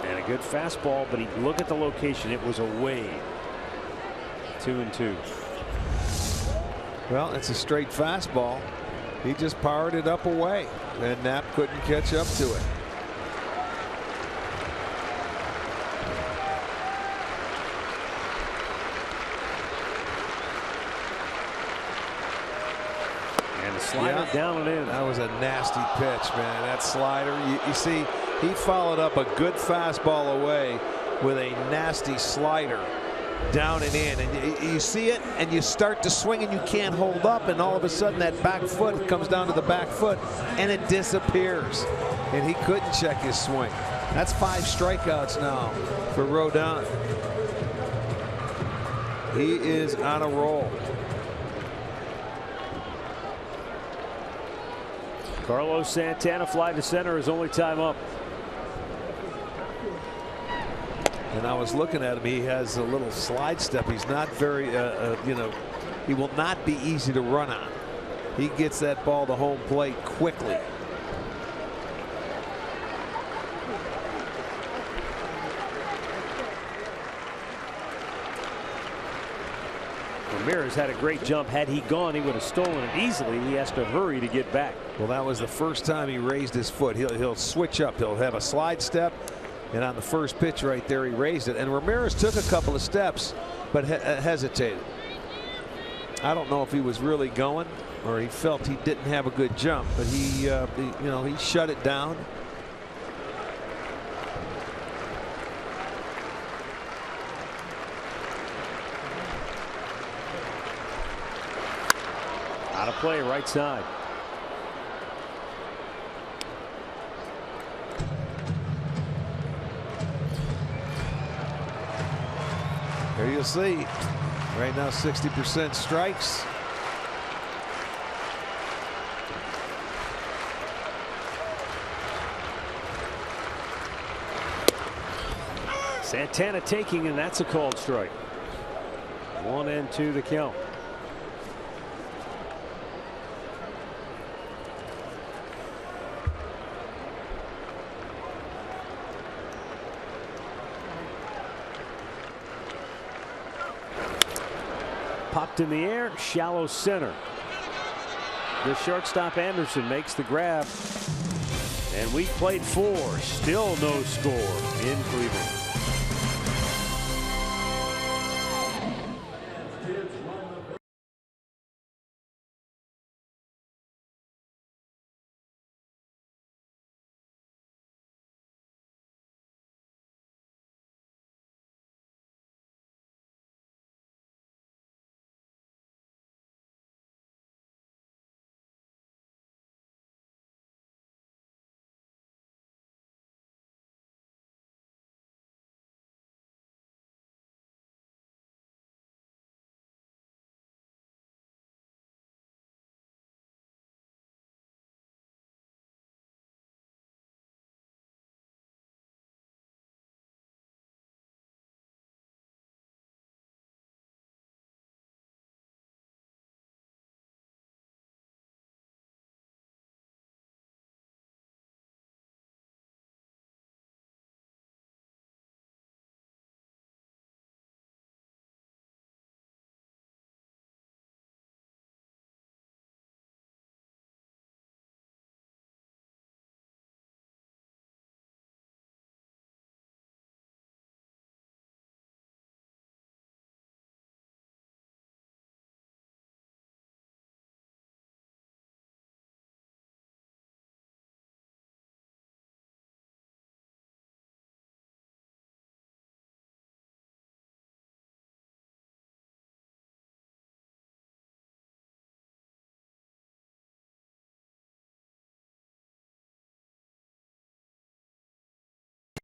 And a good fastball, but look at the location. It was away. 2-2.
Well, it's a straight fastball. He just powered it up away, and Knapp couldn't catch up to it.
And a slider down and in.
That was a nasty pitch, man. That slider. You see, he followed up a good fastball away with a nasty slider down and in, and you see it and you start to swing and you can't hold up, and all of a sudden that back foot comes down to the back foot and it disappears, and he couldn't check his swing. That's 5 strikeouts now for Rodon. He is on a roll.
Carlos Santana fly to center, his only time up.
And I was looking at him. He has a little slide step. He's not very, you know, he will not be easy to run on. He gets that ball to home plate quickly.
Ramirez had a great jump. Had he gone, he would have stolen it easily. He has to hurry to get back.
Well, that was the first time he raised his foot. He'll switch up. He'll have a slide step, and on the first pitch right there, he raised it. And Ramirez took a couple of steps, but hesitated. I don't know if he was really going or he felt he didn't have a good jump, but he you know, he shut it down.
Out of play, right side.
There you'll see. Right now, 60% strikes.
Santana taking, and that's a called strike. 1-2 the count. Popped in the air, shallow center. The shortstop Anderson makes the grab. And we played 4. Still no score in Cleveland.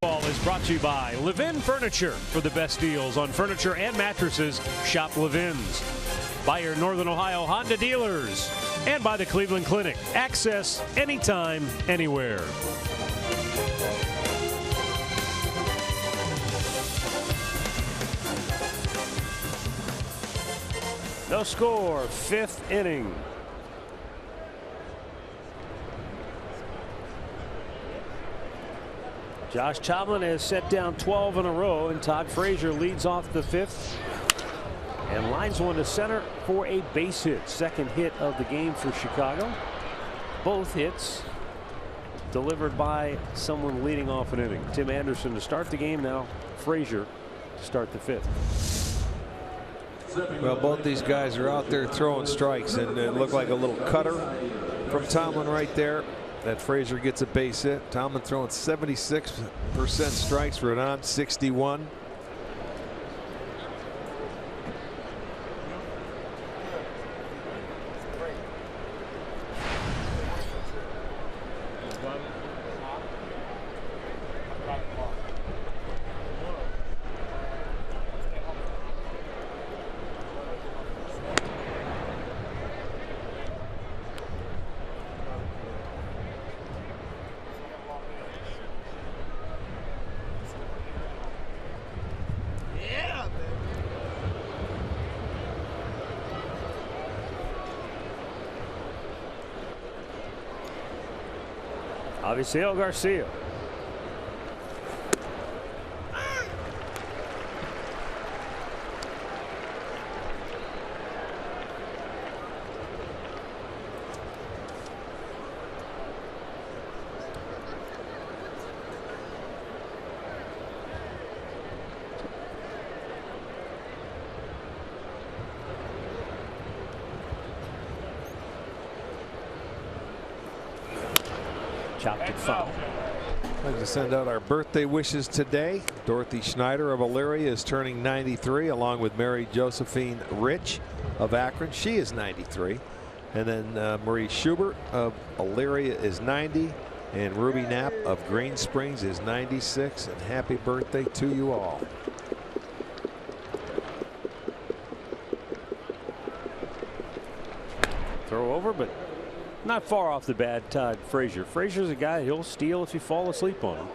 Ball is brought to you by Levin Furniture. For the best deals on furniture and mattresses, shop Levin's. By your Northern Ohio Honda dealers. And by the Cleveland Clinic. Access anytime, anywhere. No score, 5th inning. Josh Tomlin has set down 12 in a row, and Todd Frazier leads off the 5th and lines one to center for a base hit. Second hit of the game for Chicago. Both hits delivered by someone leading off an inning. Tim Anderson to start the game, now Frazier to start the 5th.
Well, both these guys are out there throwing strikes, and it looked like a little cutter from Tomlin right there. That Frazier gets a base hit. Tomlin throwing 76% strikes for an on 61.
Avisail Garcia. Chopped it foul.
I'd like to send out our birthday wishes today. Dorothy Schneider of Elyria is turning 93, along with Mary Josephine Rich of Akron. She is 93. And then Marie Schubert of Elyria is 90. And Ruby Knapp of Green Springs is 96. And happy birthday to you all.
Throw over, but not far off the bad Todd Frazier. Frazier's a guy, he'll steal if you fall asleep on him.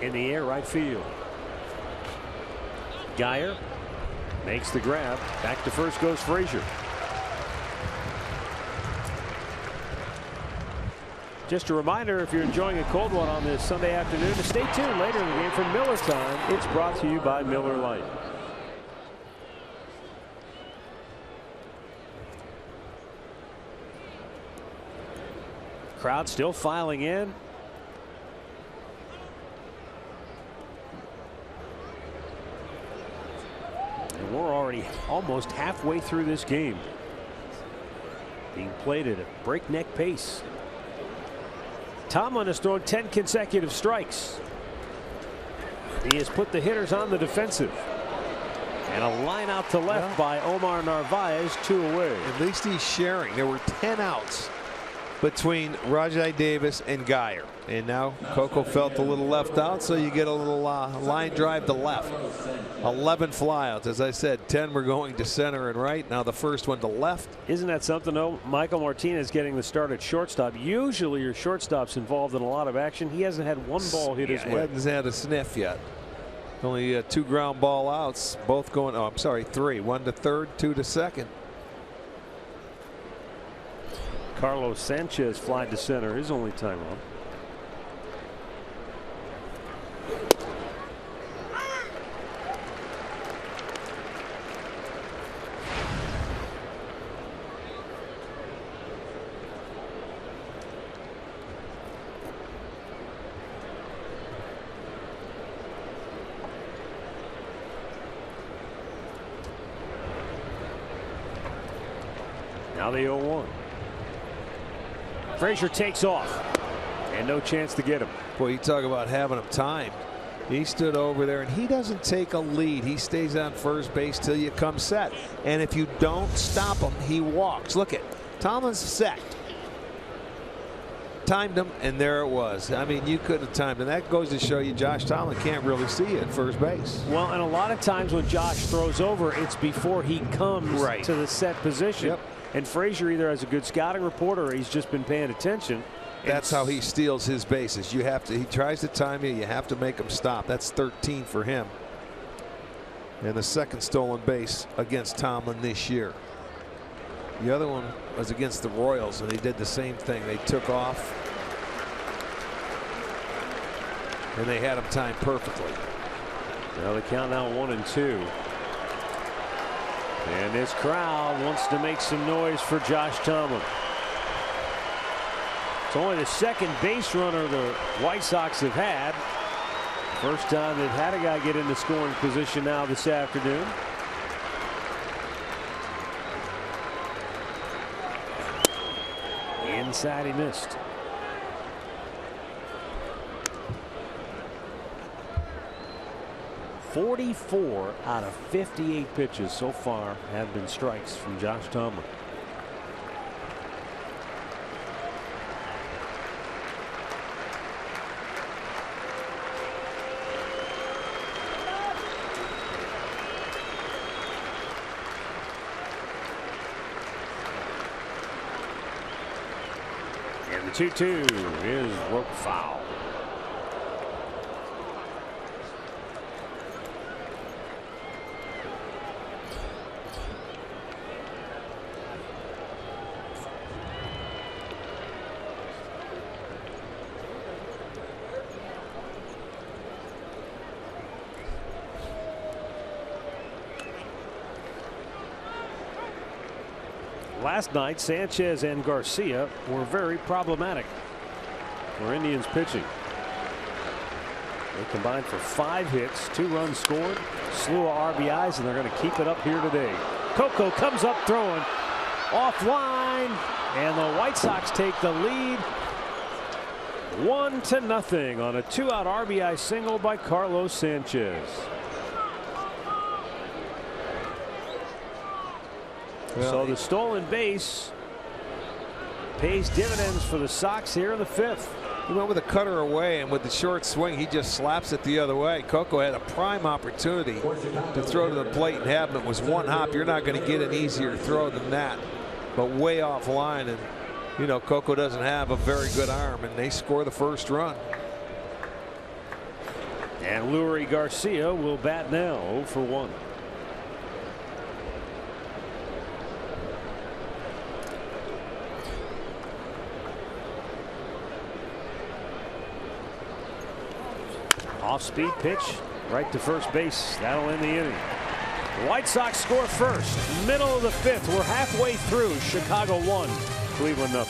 In the air, right field. Geyer makes the grab. Back to first goes Frazier. Just a reminder, if you're enjoying a cold one on this Sunday afternoon, to stay tuned later in the game for Miller Time. It's brought to you by Miller Lite. Crowd still filing in. And we're already almost halfway through this game. Being played at a breakneck pace. Tomlin has thrown 10 consecutive strikes. He has put the hitters on the defensive. And a line out to left by Omar Narvaez, 2 away.
At least he's sharing. There were 10 outs between Rajai Davis and Geyer. And now Coco felt a little left out, so you get a little line drive to left. 11 flyouts. As I said, 10 were going to center and right. Now the first one to left.
Isn't that something, though? Michael Martinez getting the start at shortstop. Usually your shortstop's involved in a lot of action. He hasn't had one ball hit his way.
He hasn't had a sniff yet. Only 2 ground ball outs, both going, oh, I'm sorry, 3. 1 to third, 2 to second.
Carlos Sanchez flied to center, his only time out. Now the 0-1. Frazier takes off and no chance to get him.
Boy, you talk about having him timed. He stood over there and he doesn't take a lead. He stays on first base till you come set. And if you don't stop him, he walks. Look at Tomlin's set. Timed him and there it was. I mean, you couldn't have timed him. That goes to show you Josh Tomlin can't really see you at first base.
Well, and a lot of times when Josh throws over, it's before he comes to the set position.
Yep.
And Frazier either has a good scouting report or he's just been paying attention.
That's how he steals his bases. You have to, he tries to time you. You have to make him stop. That's 13 for him. And the second stolen base against Tomlin this year. The other one was against the Royals and he did the same thing. They took off and they had him timed perfectly.
Now the count now 1-2. And this crowd wants to make some noise for Josh Tomlin. It's only the second base runner the White Sox have had. First time they've had a guy get into scoring position now this afternoon. Inside, he missed. .44 out of 58 pitches so far have been strikes from Josh Tomlin. And And the 2-2 is work foul. Last night, Sanchez and Garcia were very problematic for Indians pitching. They combined for 5 hits, 2 runs scored, slew of RBIs, and they're going to keep it up here today. Coco comes up throwing offline, and the White Sox take the lead 1-0 on a 2-out RBI single by Carlos Sanchez. Well, so the stolen base pays dividends for the Sox here in the 5th.
He went with a cutter away, and with the short swing, he just slaps it the other way. Coco had a prime opportunity to throw to the plate and have him. It was one hop. You're not going to get an easier throw than that, but way off line. And you know, Coco doesn't have a very good arm, and they score the first run.
And Lurie Garcia will bat now 0 for 1. Off-speed pitch right to first base. That'll end the inning. The White Sox score first. Middle of the 5th. We're halfway through. Chicago 1, Cleveland 0.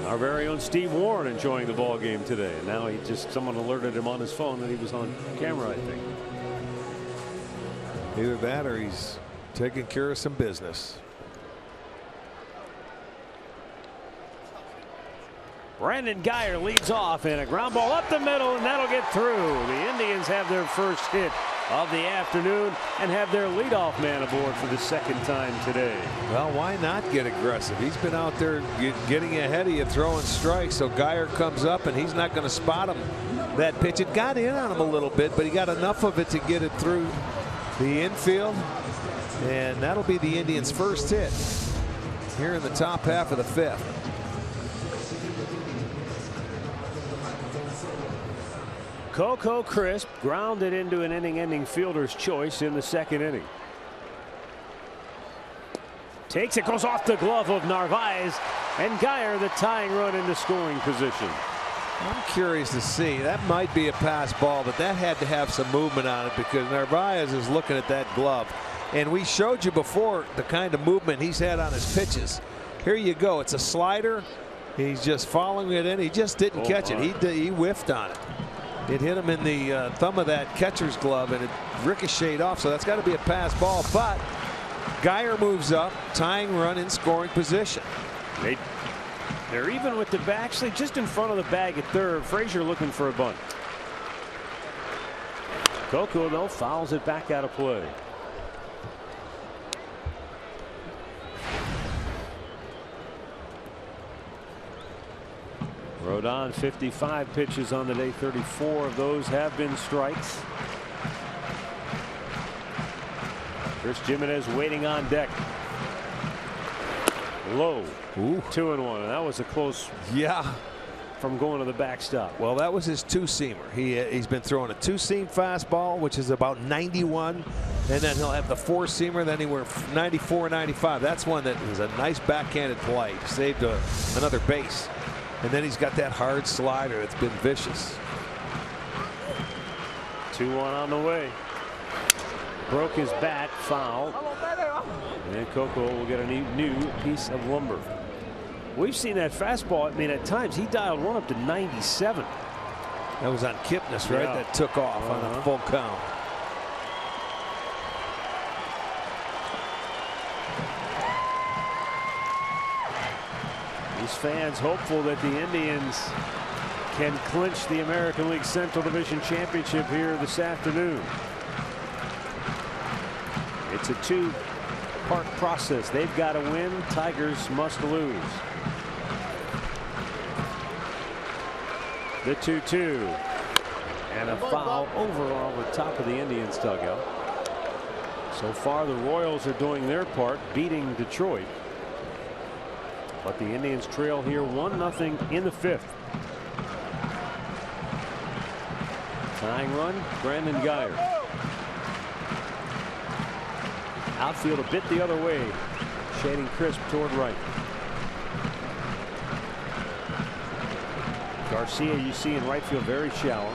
Our very own Steve Warren enjoying the ball game today. Now someone alerted him on his phone that he was on camera, I think.
Either that or he's taking care of some business.
Brandon Guyer leads off, and a ground ball up the middle, and that'll get through. The Indians have their first hit of the afternoon and have their leadoff man aboard for the 2nd time today.
Well, why not get aggressive? He's been out there getting ahead of you, throwing strikes. So Guyer comes up, and he's not going to spot him. That pitch, it got in on him a little bit, but he got enough of it to get it through the infield, and that'll be the Indians' first hit here in the top half of the 5th.
Coco Crisp grounded into an inning-ending fielder's choice in the 2nd inning. Takes it, goes off the glove of Narvaez, and Guyer the tying run into scoring position.
I'm curious to see. That might be a pass ball, but that had to have some movement on it because Narvaez is looking at that glove. And we showed you before the kind of movement he's had on his pitches. Here you go. It's a slider. He's just following it in. He just didn't catch it. He whiffed on it. It hit him in the thumb of that catcher's glove, and it ricocheted off. So that's got to be a pass ball. But Geyer moves up, tying run in scoring position.
They're even with the back, actually just in front of the bag at third. Frazier looking for a bunt. Coco, though, fouls it back out of play. Rodon 55 pitches on the day. 34 of those have been strikes. Chris Jimenez waiting on deck. Low.
Ooh.
2-1, and that was a close.
Yeah.
From going to the backstop.
Well, that was his two-seamer. He's been throwing a two-seam fastball, which is about 91, and then he'll have the four-seamer, then anywhere 94, 95. That's one that is a nice backhanded play. Saved another base. And then he's got that hard slider that's been vicious.
2-1 on the way. Broke his bat, foul. And Coco will get a new piece of lumber. We've seen that fastball. I mean, at times he dialed one up to 97.
That was on Kipnis, right?
Yeah.
That took off on a full count.
These fans hopeful that the Indians can clinch the American League Central Division Championship here this afternoon. It's a two-part process. They've got to win. Tigers must lose. The 2-2. And a foul over on the top of the Indians dugout. So far, the Royals are doing their part, beating Detroit. But the Indians trail here 1-0 in the fifth. Tying run, Brandon Geyer. Outfield a bit the other way, shading crisp toward right. Garcia, you see in right field, very shallow.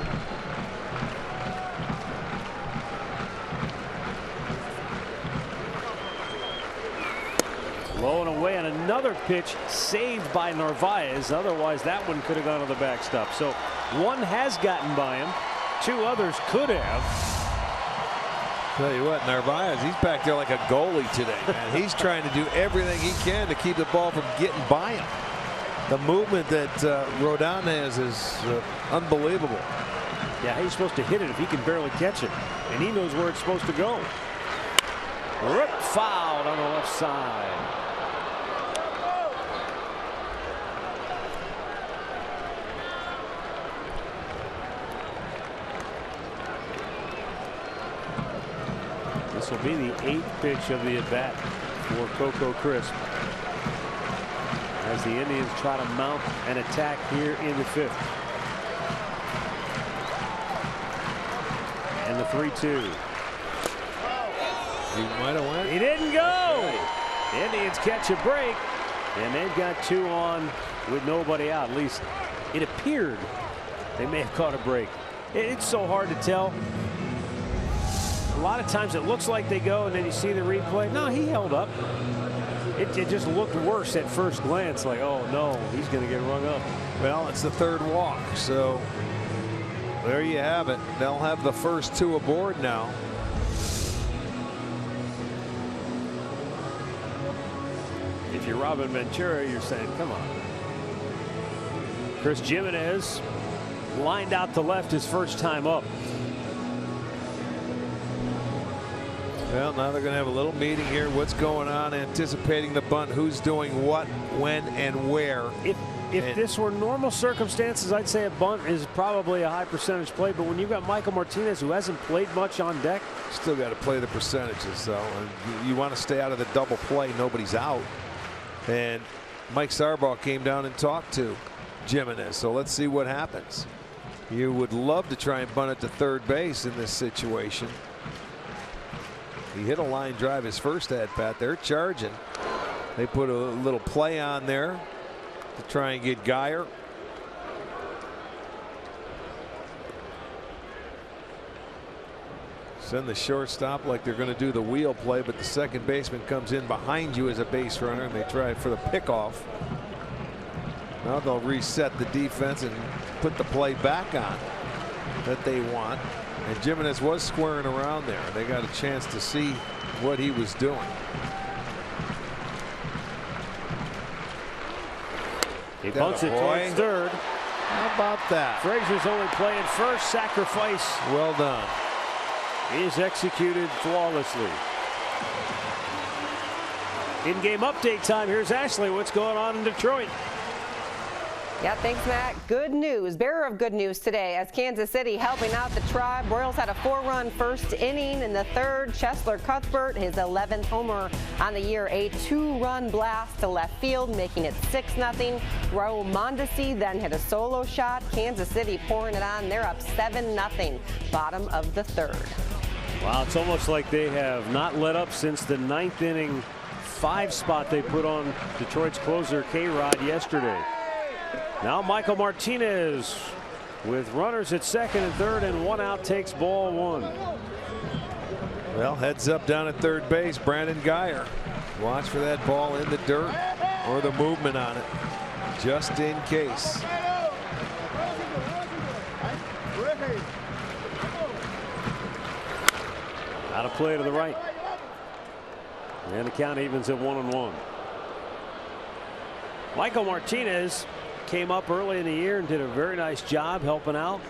Low and away, and another pitch saved by Narvaez. Otherwise, that one could have gone to the backstop. So one has gotten by him. Two others could have.
Tell you what, Narvaez, he's back there like a goalie today, man. He's trying to do everything he can to keep the ball from getting by him. The movement that Rodon has is unbelievable.
Yeah, he's supposed to hit it if he can barely catch it, and he knows where it's supposed to go. Rip fouled on the left side. This will be the 8th pitch of the at-bat for Coco Crisp, as the Indians try to mount an attack here in the 5th. And the 3-2.
He might have went.
He didn't go. The Indians catch a break, and they've got 2 on with nobody out. At least it appeared they may have caught a break. It's so hard to tell. A lot of times it looks like they go, and then you see the replay. No, he held up. It just looked worse at first glance, like, oh no, he's going to get rung up.
Well, it's the 3rd walk, so there you have it. They'll have the first 2 aboard now.
If you're Robin Ventura, you're saying, come on. Chris Jimenez lined out to left his first time up.
Well, now they're going to have a little meeting here. What's going on? Anticipating the bunt. Who's doing what, when, and where.
If this were normal circumstances, I'd say a bunt is probably a high percentage play. But when you've got Michael Martinez, who hasn't played much on deck,
still got to play the percentages, though. And you want to stay out of the double play. Nobody's out. And Mike Sarbaugh came down and talked to Jimenez. So let's see what happens. You would love to try and bunt it to third base in this situation. He hit a line drive his first at bat. They're charging. They put a little play on there to try and get Geyer. Send the shortstop like they're going to do the wheel play, but the second baseman comes in behind you as a base runner, and they try for the pickoff. Now they'll reset the defense and put the play back on. that they want. And Jimenez was squaring around there. They got a chance to see what he was doing.
He bunts it towards third.
How about that?
Frazier's only playing first. Sacrifice.
Well done.
Is executed flawlessly. In-game update time. Here's Ashley. What's going on in Detroit?
Yeah, thanks, Matt. Good news, bearer of good news today as Kansas City helping out the Tribe. Royals had a 4-run first inning in the third. Cheslor Cuthbert, his 11th homer on the year, a 2-run blast to left field, making it 6-0. Raul Mondesi then hit a solo shot. Kansas City pouring it on. They're up 7-0, bottom of the third.
Wow, it's almost like they have not let up since the 9th inning 5 spot they put on Detroit's closer K-Rod yesterday. Now Michael Martinez with runners at second and third and 1 out takes ball 1.
Well, heads up down at third base, Brandon Guyer. Watch for that ball in the dirt or the movement on it, just in case.
Out of play to the right. And the count evens at 1-1. Michael Martinez came up early in the year and did a very nice job helping out.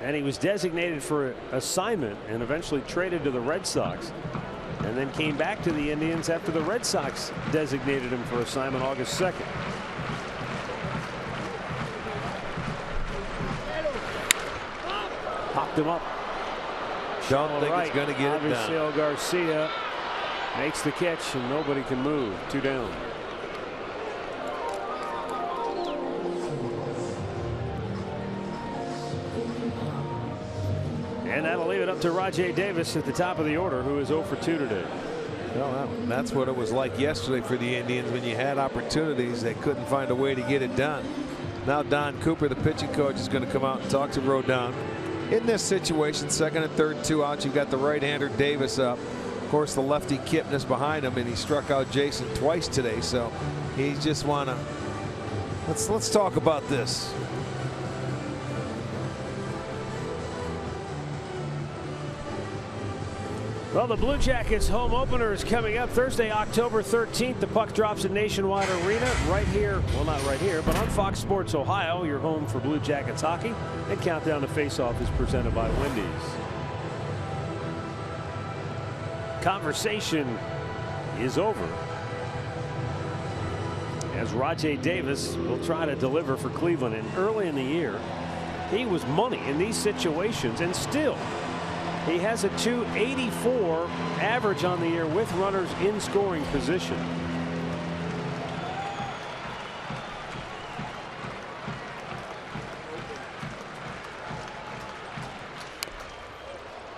And he was designated for assignment and eventually traded to the Red Sox. And then came back to the Indians after the Red Sox designated him for assignment August 2nd. Popped him up.
Don't think it's going to get it done.
Avisail Garcia makes the catch and nobody can move. 2 down. And that'll leave it up to Rajai Davis at the top of the order, who is 0 for 2 today.
Well, that's what it was like yesterday for the Indians. When you had opportunities, they couldn't find a way to get it done. Now Don Cooper, the pitching coach, is going to come out and talk to Rodon. In this situation, second and third, 2 outs, you've got the right-hander Davis up. Of course, the lefty Kipnis behind him, and he struck out Jason twice today. So he just want to let's talk about this.
Well, the Blue Jackets home opener is coming up Thursday, October 13th. The puck drops at Nationwide Arena right here. Well, not right here, but on Fox Sports Ohio, your home for Blue Jackets hockey. And Countdown to Face-Off is presented by Wendy's. Conversation is over as Rajai Davis will try to deliver for Cleveland. And early in the year, he was money in these situations, and still he has a .284 average on the year with runners in scoring position.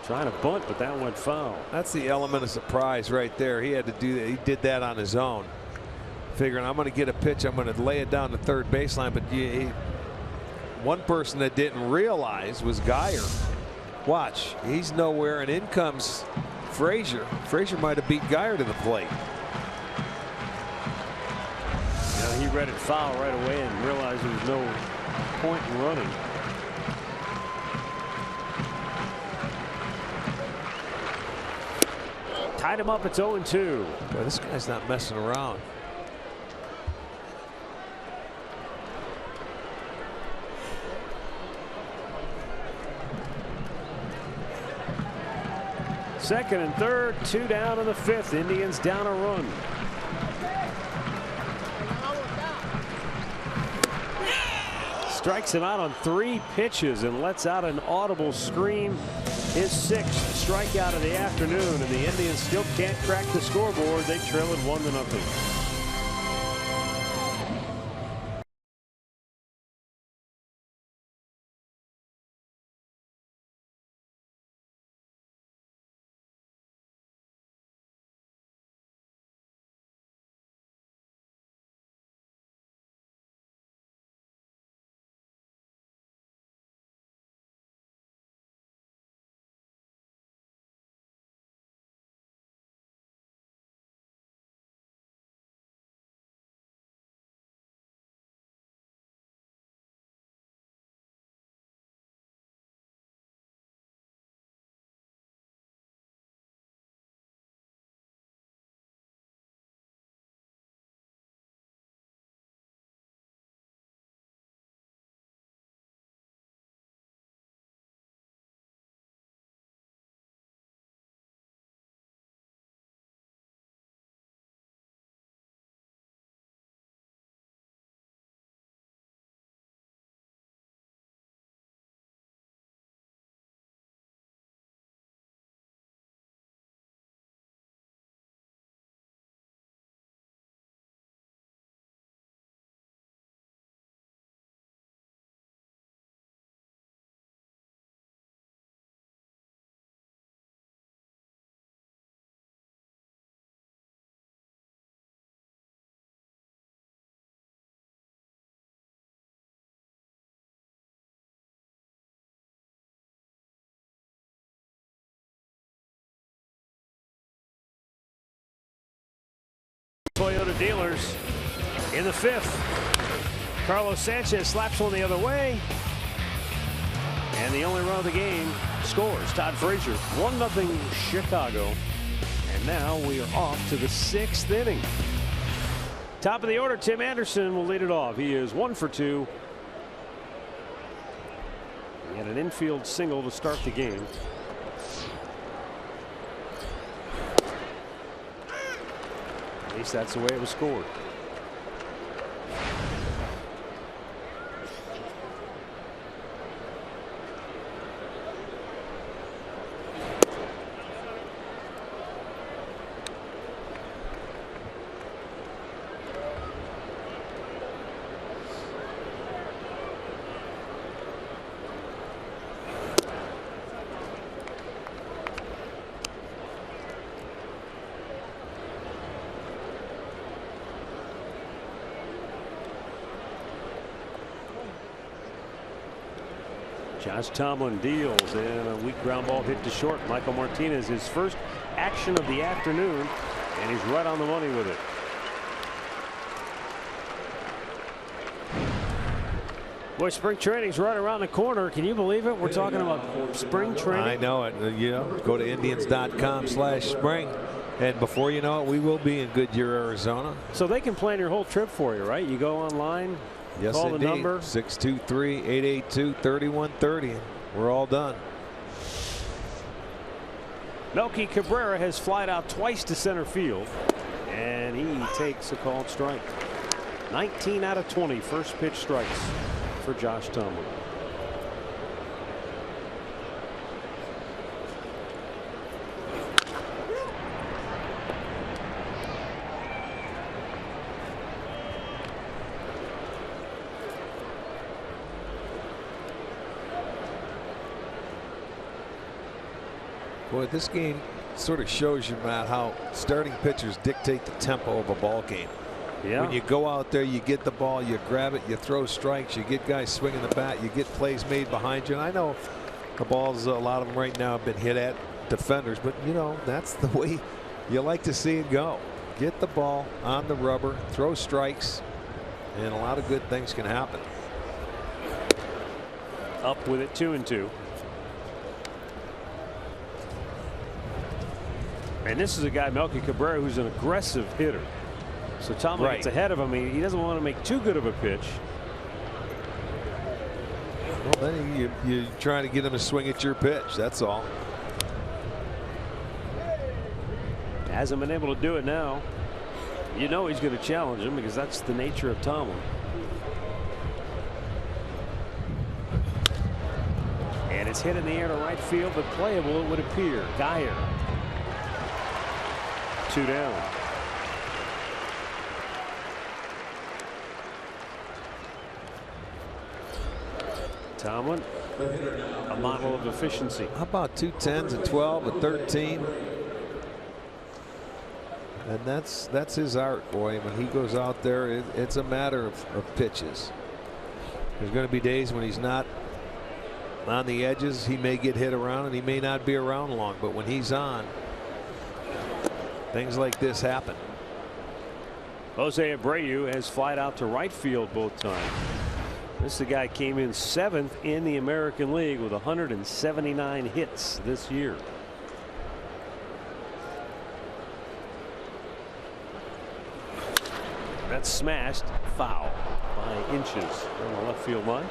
Trying to bunt, but that went foul.
That's the element of surprise right there. He had to do that. He did that on his own, figuring I'm going to get a pitch, I'm going to lay it down the third baseline. But one person that didn't realize was Guyer. Watch, he's nowhere, and in comes Frazier. Frazier might have beat Guyer to the plate.
You know, he read it foul right away and realized there was no point in running. Tied him up. It's 0-2.
Boy, this guy's not messing around.
Second and third, 2 down in the 5th. Indians down a run. Strikes him out on 3 pitches and lets out an audible scream. His 6th strikeout of the afternoon, and the Indians still can't crack the scoreboard. They trail it 1-0. Toyota dealers in the 5th. Carlos Sanchez slaps one the other way. And the only run of the game scores. Todd Frazier, 1-0 Chicago. And now we are off to the 6th inning. Top of the order, Tim Anderson will lead it off. He is 1 for 2. He had an infield single to start the game. At least that's the way it was scored. Josh Tomlin deals and a weak ground ball hit to short. Michael Martinez, his first action of the afternoon, and he's right on the money with it. Boy, spring training's right around the corner. Can you believe it? We're talking about spring training.
I know it. You know, go to Indians.com/spring. And before you know it, we will be in Goodyear, Arizona.
So they can plan your whole trip for you, right? You go online.
Yes,
call
indeed.
the number
623-882-3130. We're all done.
Melky Cabrera has flied out twice to center field, and he takes a called strike. 19 out of 20 first pitch strikes for Josh Tomlin.
Boy, this game sort of shows you, Matt, how starting pitchers dictate the tempo of a ball game.
Yeah.
When you go out there, you get the ball, you grab it, you throw strikes, you get guys swinging the bat, you get plays made behind you. And I know the balls, a lot of them right now have been hit at defenders, but you know, that's the way you like to see it go. Get the ball on the rubber, throw strikes, and a lot of good things can happen.
Up with it, 2-2. And this is a guy, Melky Cabrera, who's an aggressive hitter. So Tomlin gets ahead of him. He doesn't want to make too good of a pitch.
Well, then you're trying to get him to swing at your pitch. That's all.
Hasn't been able to do it now. You know he's going to challenge him because that's the nature of Tomlin. And it's hit in the air to right field, but playable, it would appear. Geyer. 2 down. Tomlin, a model of efficiency.
How about 2 10s, a 12, a 13? And that's his art, boy. When he goes out there, it's a matter of pitches. There's going to be days when he's not on the edges. He may get hit around and he may not be around long, but when he's on, things like this happen.
Jose Abreu has flied out to right field both times. This is the guy came in 7th in the American League with 179 hits this year. That's smashed foul by inches on the left field line.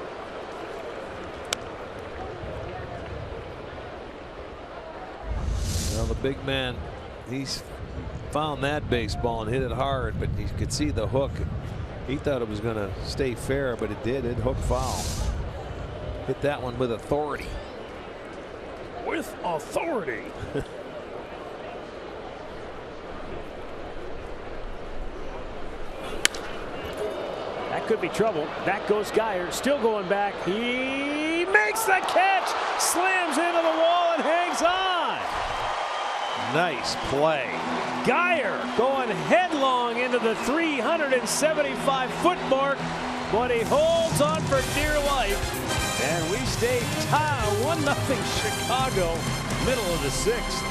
Well, the big man, he's found that baseball and hit it hard, but you could see the hook. He thought it was going to stay fair, but it did. It hooked foul. Hit that one with authority.
With authority. That could be trouble. Back goes Geyer, still going back. He makes the catch, slams into the wall and hangs on.
Nice play.
Geyer going headlong into the 375-foot mark, but he holds on for dear life. And we stay tied 1-0 Chicago, middle of the 6th.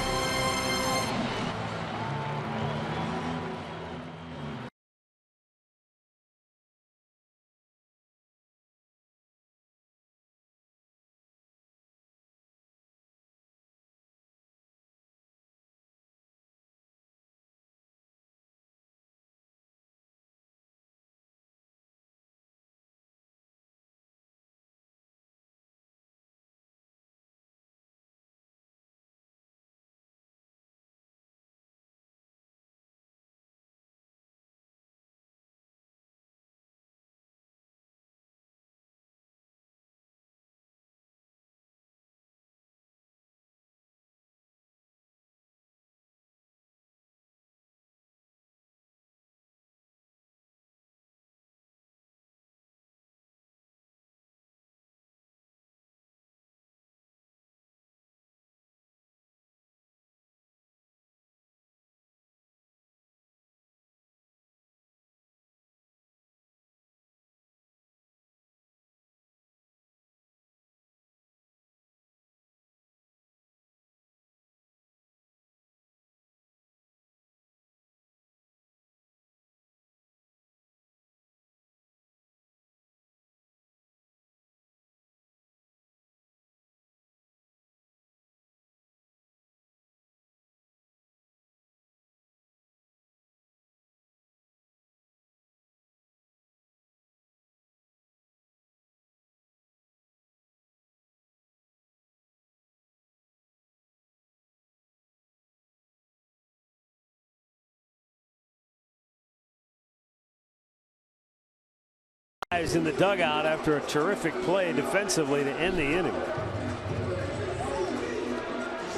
Guys in the dugout after a terrific play defensively to end the inning.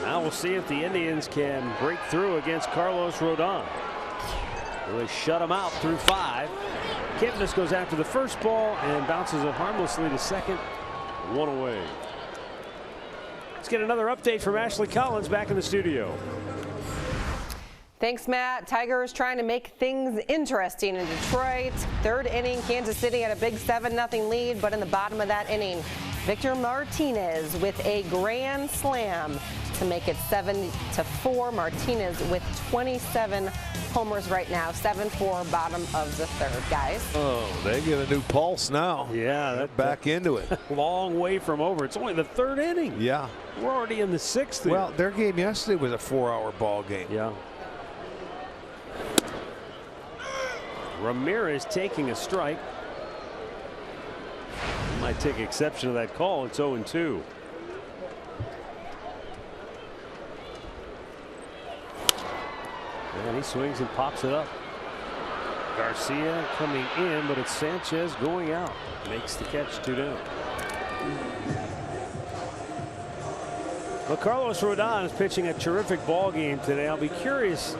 Now we'll see if the Indians can break through against Carlos Rodon. They shut him out through 5. Kipnis goes after the first ball and bounces it harmlessly to second. 1 away. Let's get another update from Ashley Collins back in the studio.
Thanks, Matt. Tigers trying to make things interesting in Detroit. 3rd inning, Kansas City had a big 7-0 lead, but in the bottom of that inning, Victor Martinez with a grand slam to make it 7-4. Martinez with 27 homers right now. 7-4, bottom of the 3rd, guys.
Oh, they get a new pulse now.
Yeah,
they're back into it.
Long way from over. It's only the 3rd inning.
Yeah.
We're already in the 6th.
Well, their game yesterday was a 4-hour ball game.
Yeah. Ramirez taking a strike. Might take exception to that call. It's 0-2. And he swings and pops it up. Garcia coming in, but it's Sanchez going out. Makes the catch, 2 down. Well, Carlos Rodon is pitching a terrific ball game today. I'll be curious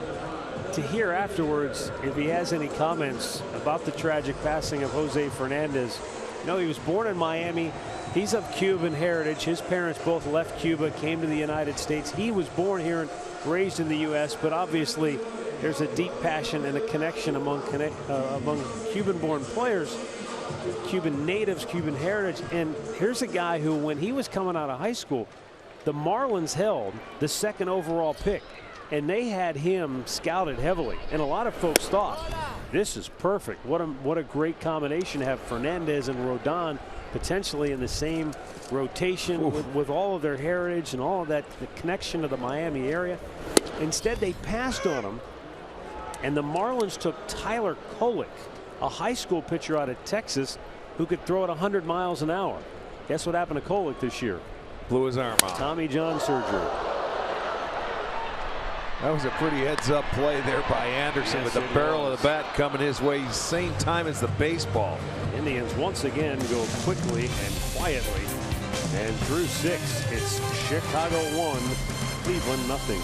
to hear afterwards if he has any comments about the tragic passing of Jose Fernandez. You know, he was born in Miami. He's of Cuban heritage. His parents both left Cuba, came to the United States. He was born here and raised in the U.S., but obviously there's a deep passion and a connection among Cuban-born players, Cuban natives, Cuban heritage. And here's a guy who, when he was coming out of high school, the Marlins held the 2nd overall pick, and they had him scouted heavily. And a lot of folks thought, this is perfect. What a great combination to have Fernandez and Rodon potentially in the same rotation with all of their heritage and all of that, the connection to the Miami area. Instead, they passed on him, and the Marlins took Tyler Kolek, a high school pitcher out of Texas who could throw it 100 miles an hour. Guess what happened to Kolek this year?
Blew his arm out.
Tommy John surgery.
That was a pretty heads-up play there by Anderson, with the barrel of the bat coming his way, same time as the baseball.
Indians once again go quickly and quietly, and through 6, it's Chicago 1, Cleveland 0.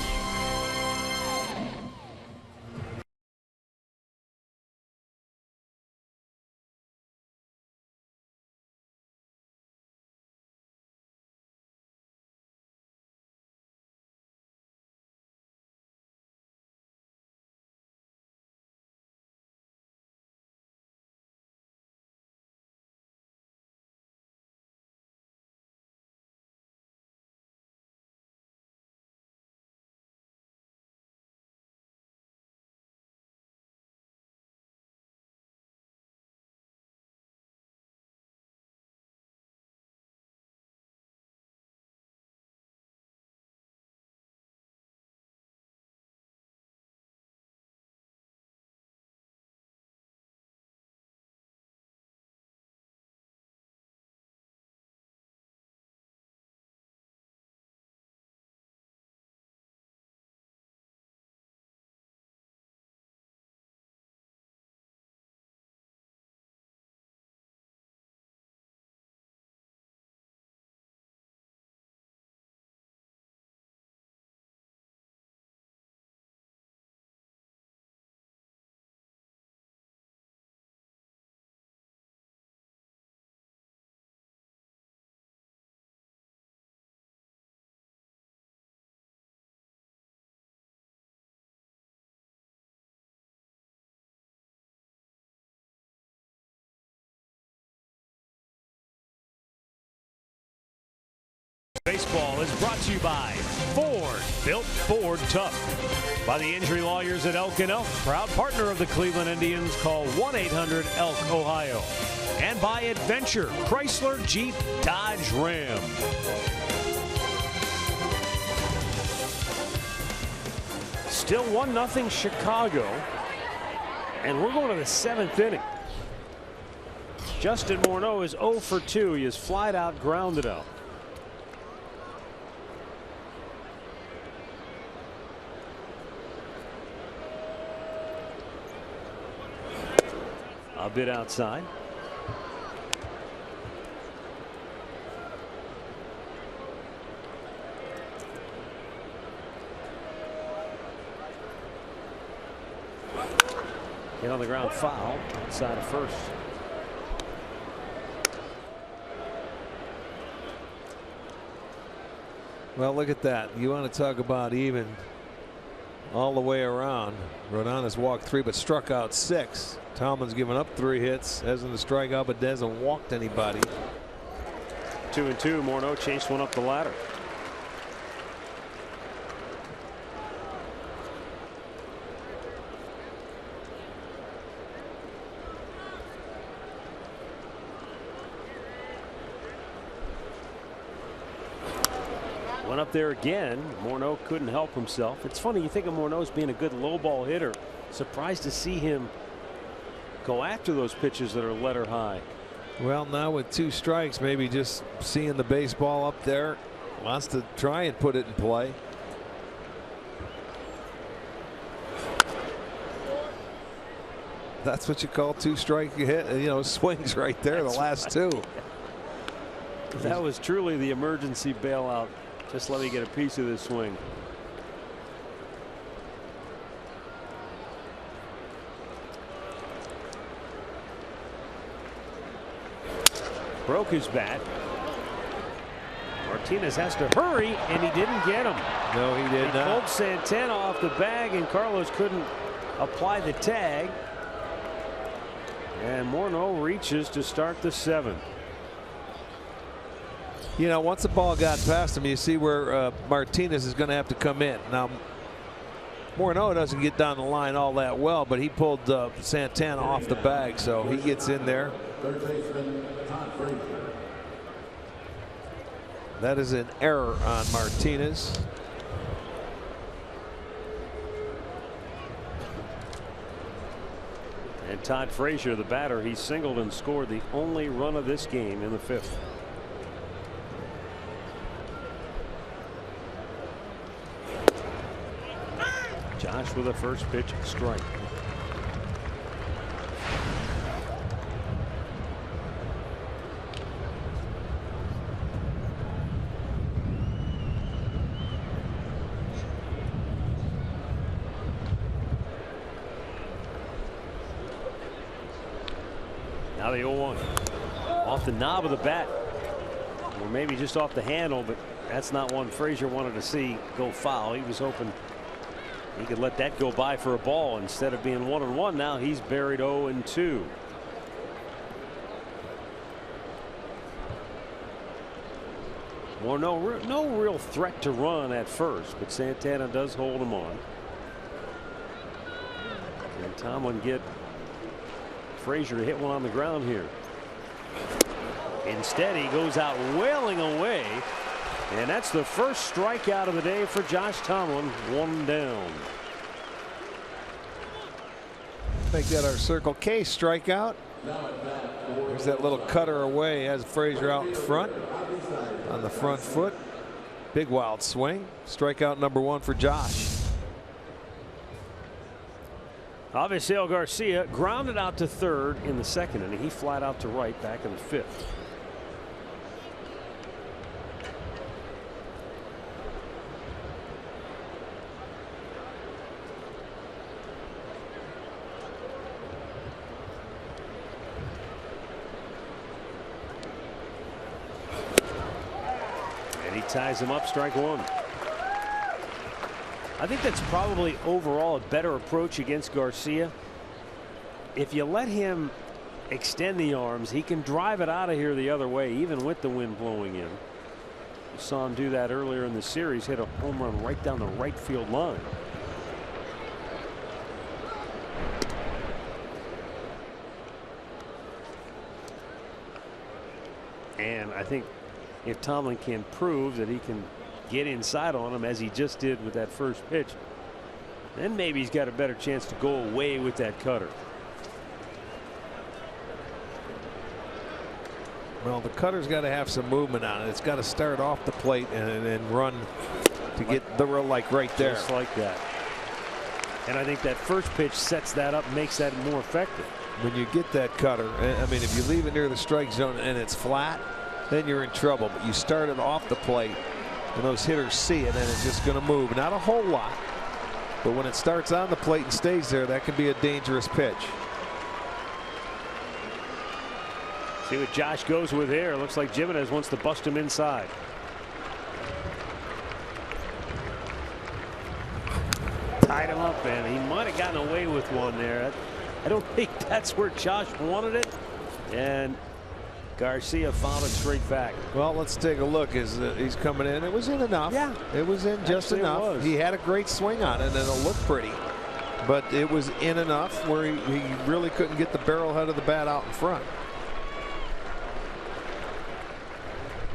Baseball is brought to you by Ford, built Ford tough. By the injury lawyers at Elk & Elk, proud partner of the Cleveland Indians. Call 1-800-ELK, Ohio. And by Adventure, Chrysler, Jeep, Dodge, Ram. Still 1-0 Chicago. And we're going to the 7th inning. Justin Morneau is 0 for 2. He is flied out, grounded out. A bit outside. Hit on the ground, foul inside of first.
Well, look at that. You want to talk about even all the way around. Rodon has walked 3 but struck out 6. Tomlin's given up 3 hits, hasn't a strikeout, but hasn't walked anybody.
2-2. Morneau chased one up the ladder. Went up there again. Morneau couldn't help himself. It's funny, you think of Morneau as being a good low ball hitter. Surprised to see him go after those pitches that are letter high.
Well, now with 2 strikes, maybe just seeing the baseball up there, wants to try and put it in play. That's what you call 2 strike hit, swings right there. The last 2.
That was truly the emergency bailout. Just let me get a piece of this swing. Broke his bat. Martinez has to hurry, and he didn't get him.
No, he did not.
Pulled Santana off the bag, and Carlos couldn't apply the tag. And Morneau reaches to start the 7th.
Once the ball got past him, you see where Martinez is going to have to come in. Now, Morneau doesn't get down the line all that well, but he pulled Santana off the bag, so he gets in there. That is an error on Martinez.
And Todd Frazier, the batter, he singled and scored the only run of this game in the 5th. Josh with a first pitch strike. Now the 0-1. Off the knob of the bat. Or maybe just off the handle, but that's not one Frazier wanted to see go foul. He was hoping he could let that go by for a ball instead of being 1-1. Now he's buried 0-2. Well, no real threat to run at first, but Santana does hold him on. And Tomlin get Frazier to hit one on the ground here. Instead, he goes out wailing away. And that's the first strikeout of the day for Josh Tomlin. 1 down.
Make that our Circle K strikeout. There's that little cutter away. Has Frazier out in front on the front foot. Big wild swing. Strikeout number 1 for Josh.
Avisail Garcia grounded out to 3rd in the 2nd inning. He flied out to right back in the 5th. Ties him up, strike 1. I think that's probably overall a better approach against Garcia. If you let him extend the arms, he can drive it out of here the other way, even with the wind blowing in. We saw him do that earlier in the series, hit a home run right down the right field line. And I think if Tomlin can prove that he can get inside on him as he just did with that first pitch, then maybe he's got a better chance to go away with that cutter.
Well, the cutter's got to have some movement on it. It's got to start off the plate and then run to get the real, like right there.
Just like that. And I think that first pitch sets that up, makes that more effective.
When you get that cutter, I mean, if you leave it near the strike zone and it's flat, then you're in trouble. But you start it off the plate and those hitters see it, and it's just going to move. Not a whole lot, But when it starts on the plate and stays there, that can be a dangerous pitch.
See what Josh goes with here. Looks like Jimenez wants to bust him inside. Tied him up, and he might have gotten away with one there. I don't think that's where Josh wanted it, and Garcia fouled it straight back.
Well, let's take a look as he's coming in. It was in enough.
Yeah,
it was in just enough. He had a great swing on it, and it'll look pretty, but it was in enough where he really couldn't get the barrel head of the bat out in front.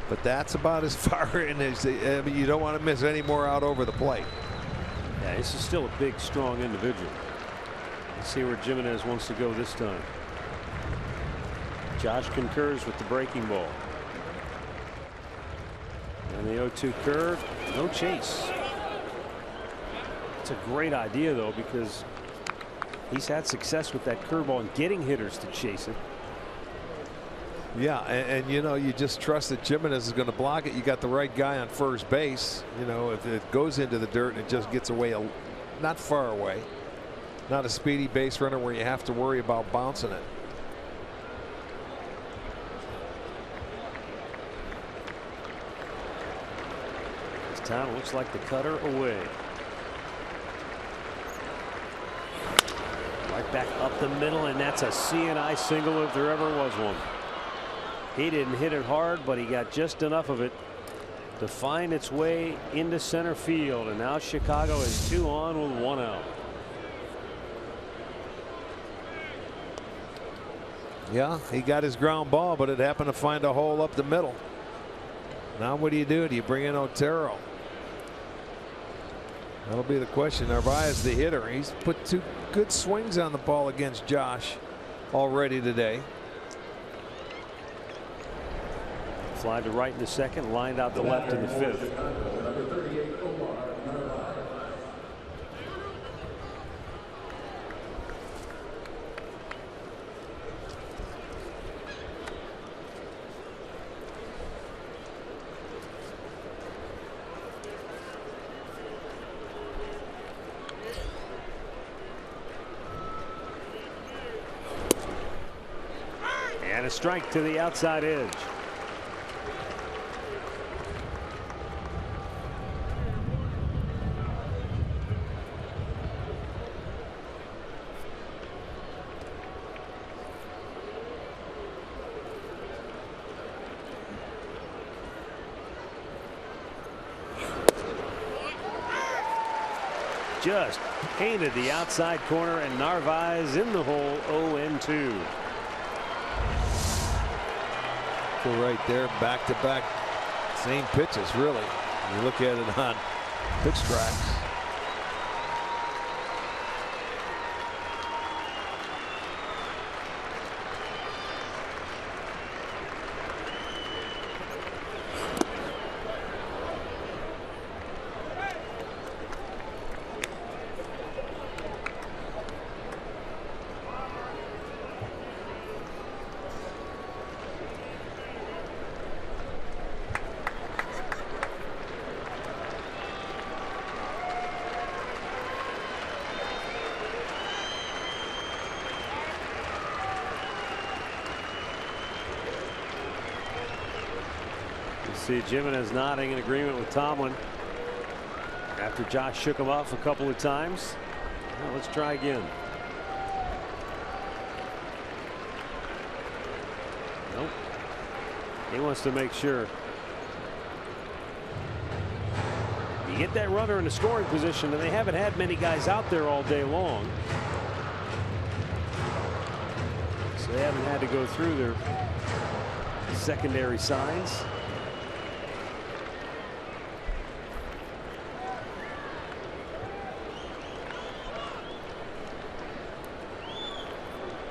But that's about as far in as I mean, you don't want to miss any more out over the plate.
Yeah, this is still a big, strong individual. Let's see where Jimenez wants to go this time. Josh concurs with the breaking ball. And the 0-2 curve, no chase. It's a great idea, though, because he's had success with that curveball and getting hitters to chase it.
Yeah, and you know, you just trust that Jimenez is going to block it. You got the right guy on first base. You know, if it goes into the dirt and it just gets away, not far away, not a speedy base runner where you have to worry about bouncing it.
This time it looks like the cutter away. Right back up the middle, and that's a CNI single if there ever was one. He didn't hit it hard, but he got just enough of it to find its way into center field. And now Chicago is 2 on with 1 out.
Yeah, he got his ground ball, but it happened to find a hole up the middle. Now what do you do? Do you bring in Otero? That'll be the question. Narvaez, the hitter, he's put 2 good swings on the ball against Josh already today.
Fly to right in the second, lined out to left in the 5th. And a strike to the outside edge. Just painted the outside corner, and Narvaez in the hole. 0-2.
So right there, back to back, same pitches really. You look at it on pitch tracks.
See Jimenez nodding in agreement with Tomlin after Josh shook him off a couple of times. Well, let's try again. Nope. He wants to make sure. You get that runner in the scoring position, and they haven't had many guys out there all day long, so they haven't had to go through their secondary signs.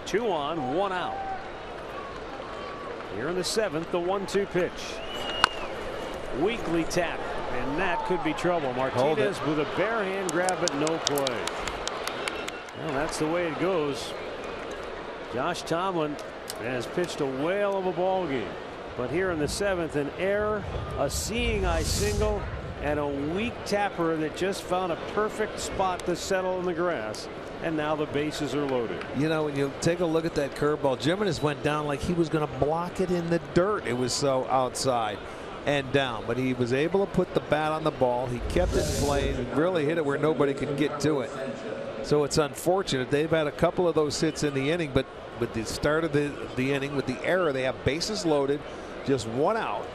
Two on, 1 out. Here in the 7th, the 1-2 pitch. Weakly tap, and that could be trouble. Martinez with a bare hand grab, but no play. Well, that's the way it goes. Josh Tomlin has pitched a whale of a ball game, but here in the 7th, an error, a seeing eye single, and a weak tapper that just found a perfect spot to settle in the grass. And now the bases are loaded.
You know, when you take a look at that curveball, Jimenez went down like he was going to block it in the dirt. It was so outside and down, but he was able to put the bat on the ball. He kept it in play and really hit it where nobody could get to it. So it's unfortunate. They've had a couple of those hits in the inning, but with the start of the inning, with the error, they have bases loaded, just one out.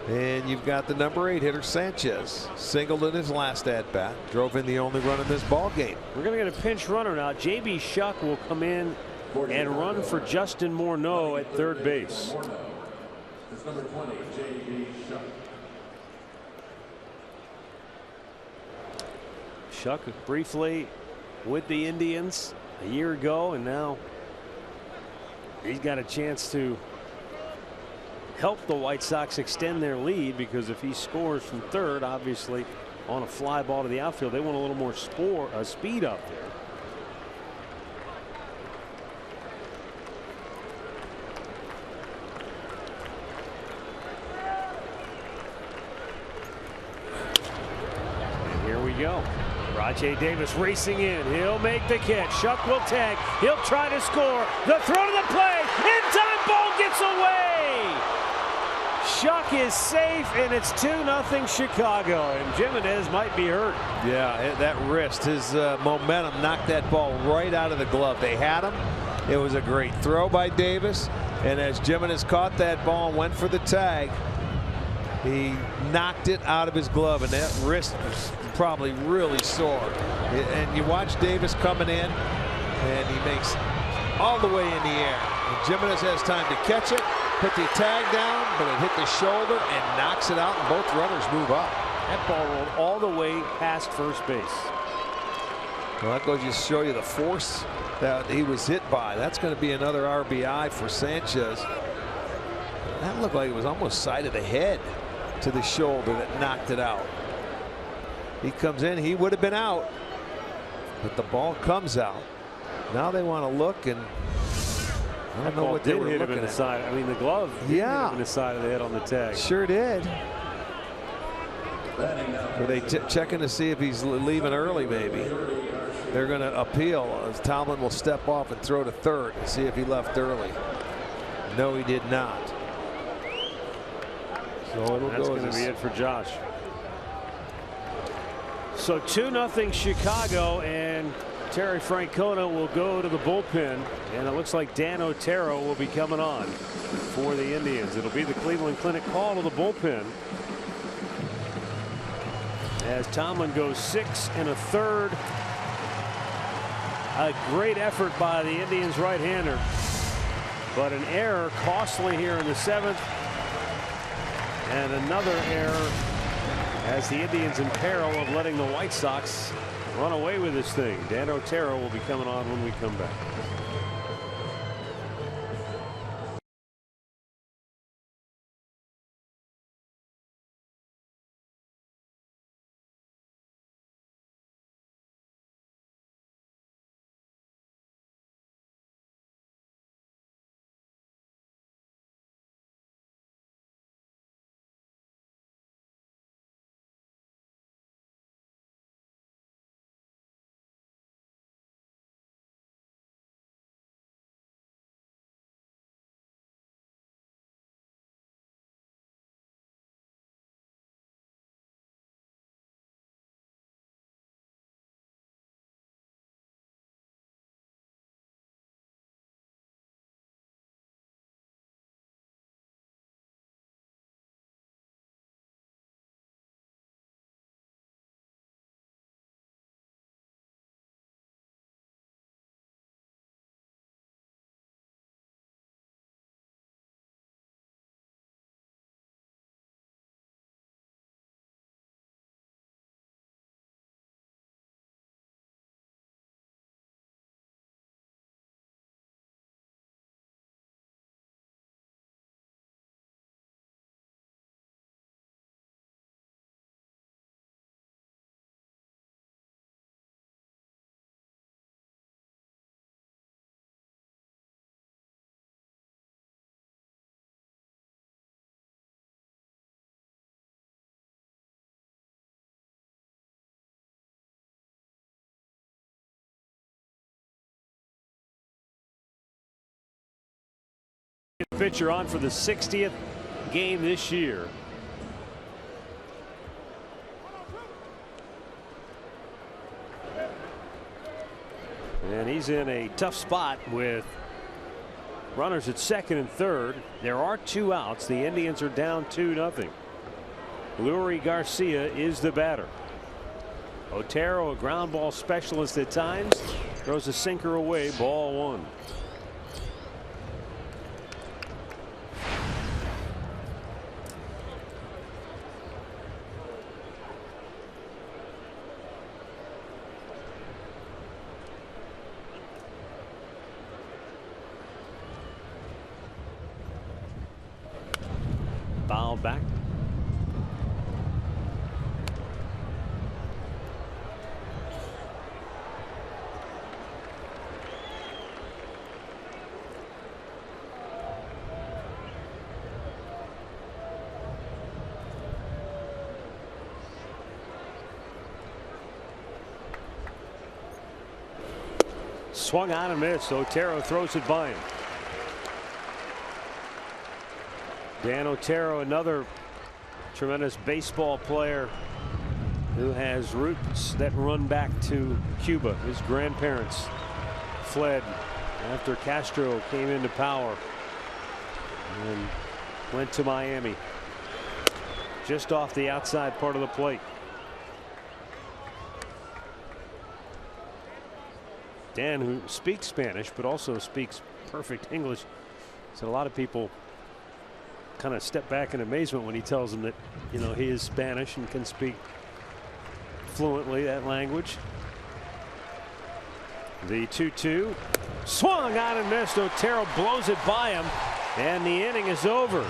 And you've got the number 8 hitter Sanchez, singled in his last at bat, drove in the only run in this ball game.
We're going to get a pinch runner now. J.B. Shuck will come in and run for Justin Morneau at third base.
It's number 20, J.B. Shuck.
Shuck briefly with the Indians a year ago, and now he's got a chance to help the White Sox extend their lead, because if he scores from third, obviously on a fly ball to the outfield, they want a little more speed up there. And here we go. Rajai Davis racing in. He'll make the catch. Shuck will tag. He'll try to score. The throw to the plate. In time, ball gets away. Shuck is safe, and it's 2-0 Chicago, and Jimenez might be hurt.
Yeah, that wrist, his momentum knocked that ball right out of the glove. They had him. It was a great throw by Davis, and as Jimenez caught that ball and went for the tag, he knocked it out of his glove, and that wrist was probably really sore. And you watch Davis coming in, and he makes all the way in the air. And Jimenez has time to catch it, put the tag down, but it hit the shoulder and knocks it out, and both runners move up.
That ball rolled all the way past first base.
Well, that goes to show you the force that he was hit by. That's going to be another RBI for Sanchez. That looked like it was almost side of the head to the shoulder that knocked it out. He comes in, he would have been out, but the ball comes out. Now they want to look, and I don't know what they were looking at.
I mean, the glove hit him in the side of the head on the tag.
Sure did. Were they checking to see if he's leaving early? Maybe they're going to appeal. Tomlin will step off and throw to third and see if he left early. No, he did not. So
that's going to be it for Josh. So 2-0 Chicago, and Terry Francona will go to the bullpen, and it looks like Dan Otero will be coming on for the Indians. It'll be the Cleveland Clinic call to the bullpen as Tomlin goes 6 1/3. A great effort by the Indians right-hander, but an error costly here in the 7th, and another error as the Indians in peril of letting the White Sox run away with this thing. Dan Otero will be coming on when we come back. Pitcher on for the 60th game this year. And he's in a tough spot with runners at second and third. There are 2 outs. The Indians are down 2-0. Lurie Garcia is the batter. Otero, a ground ball specialist at times, throws a sinker away, ball 1. Foul back. Swung on and missed. Otero throws it by him. Dan Otero, another tremendous baseball player who has roots that run back to Cuba. His grandparents fled after Castro came into power and went to Miami. Just off the outside part of the plate. Dan, who speaks Spanish but also speaks perfect English, said a lot of people kind of step back in amazement when he tells them that, you know, he is Spanish and can speak fluently that language. The 2-2 swung on and missed. Otero blows it by him, and the inning is over.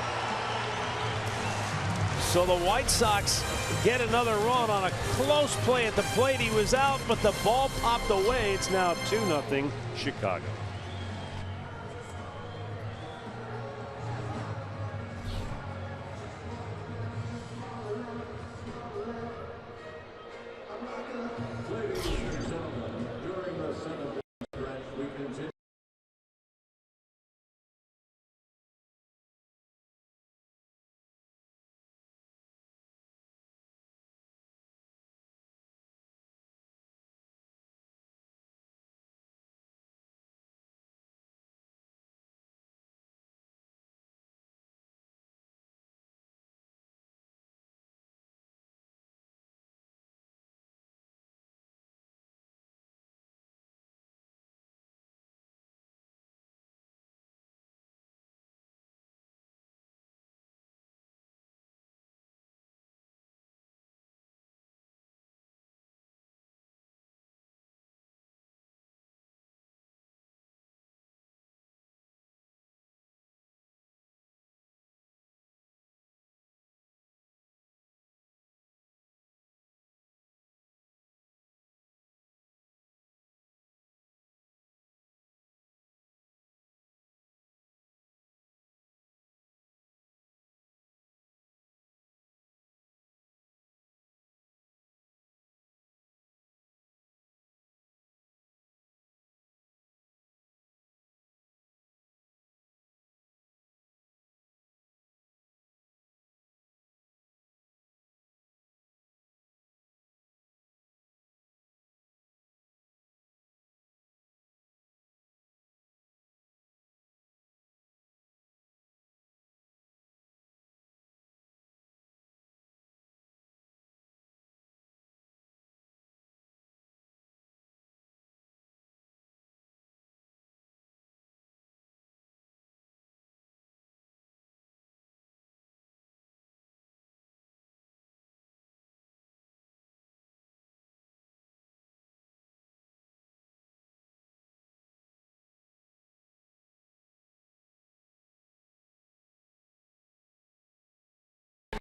So the White Sox get another run on a close play at the plate. He was out, but the ball popped away. It's now 2-0 Chicago.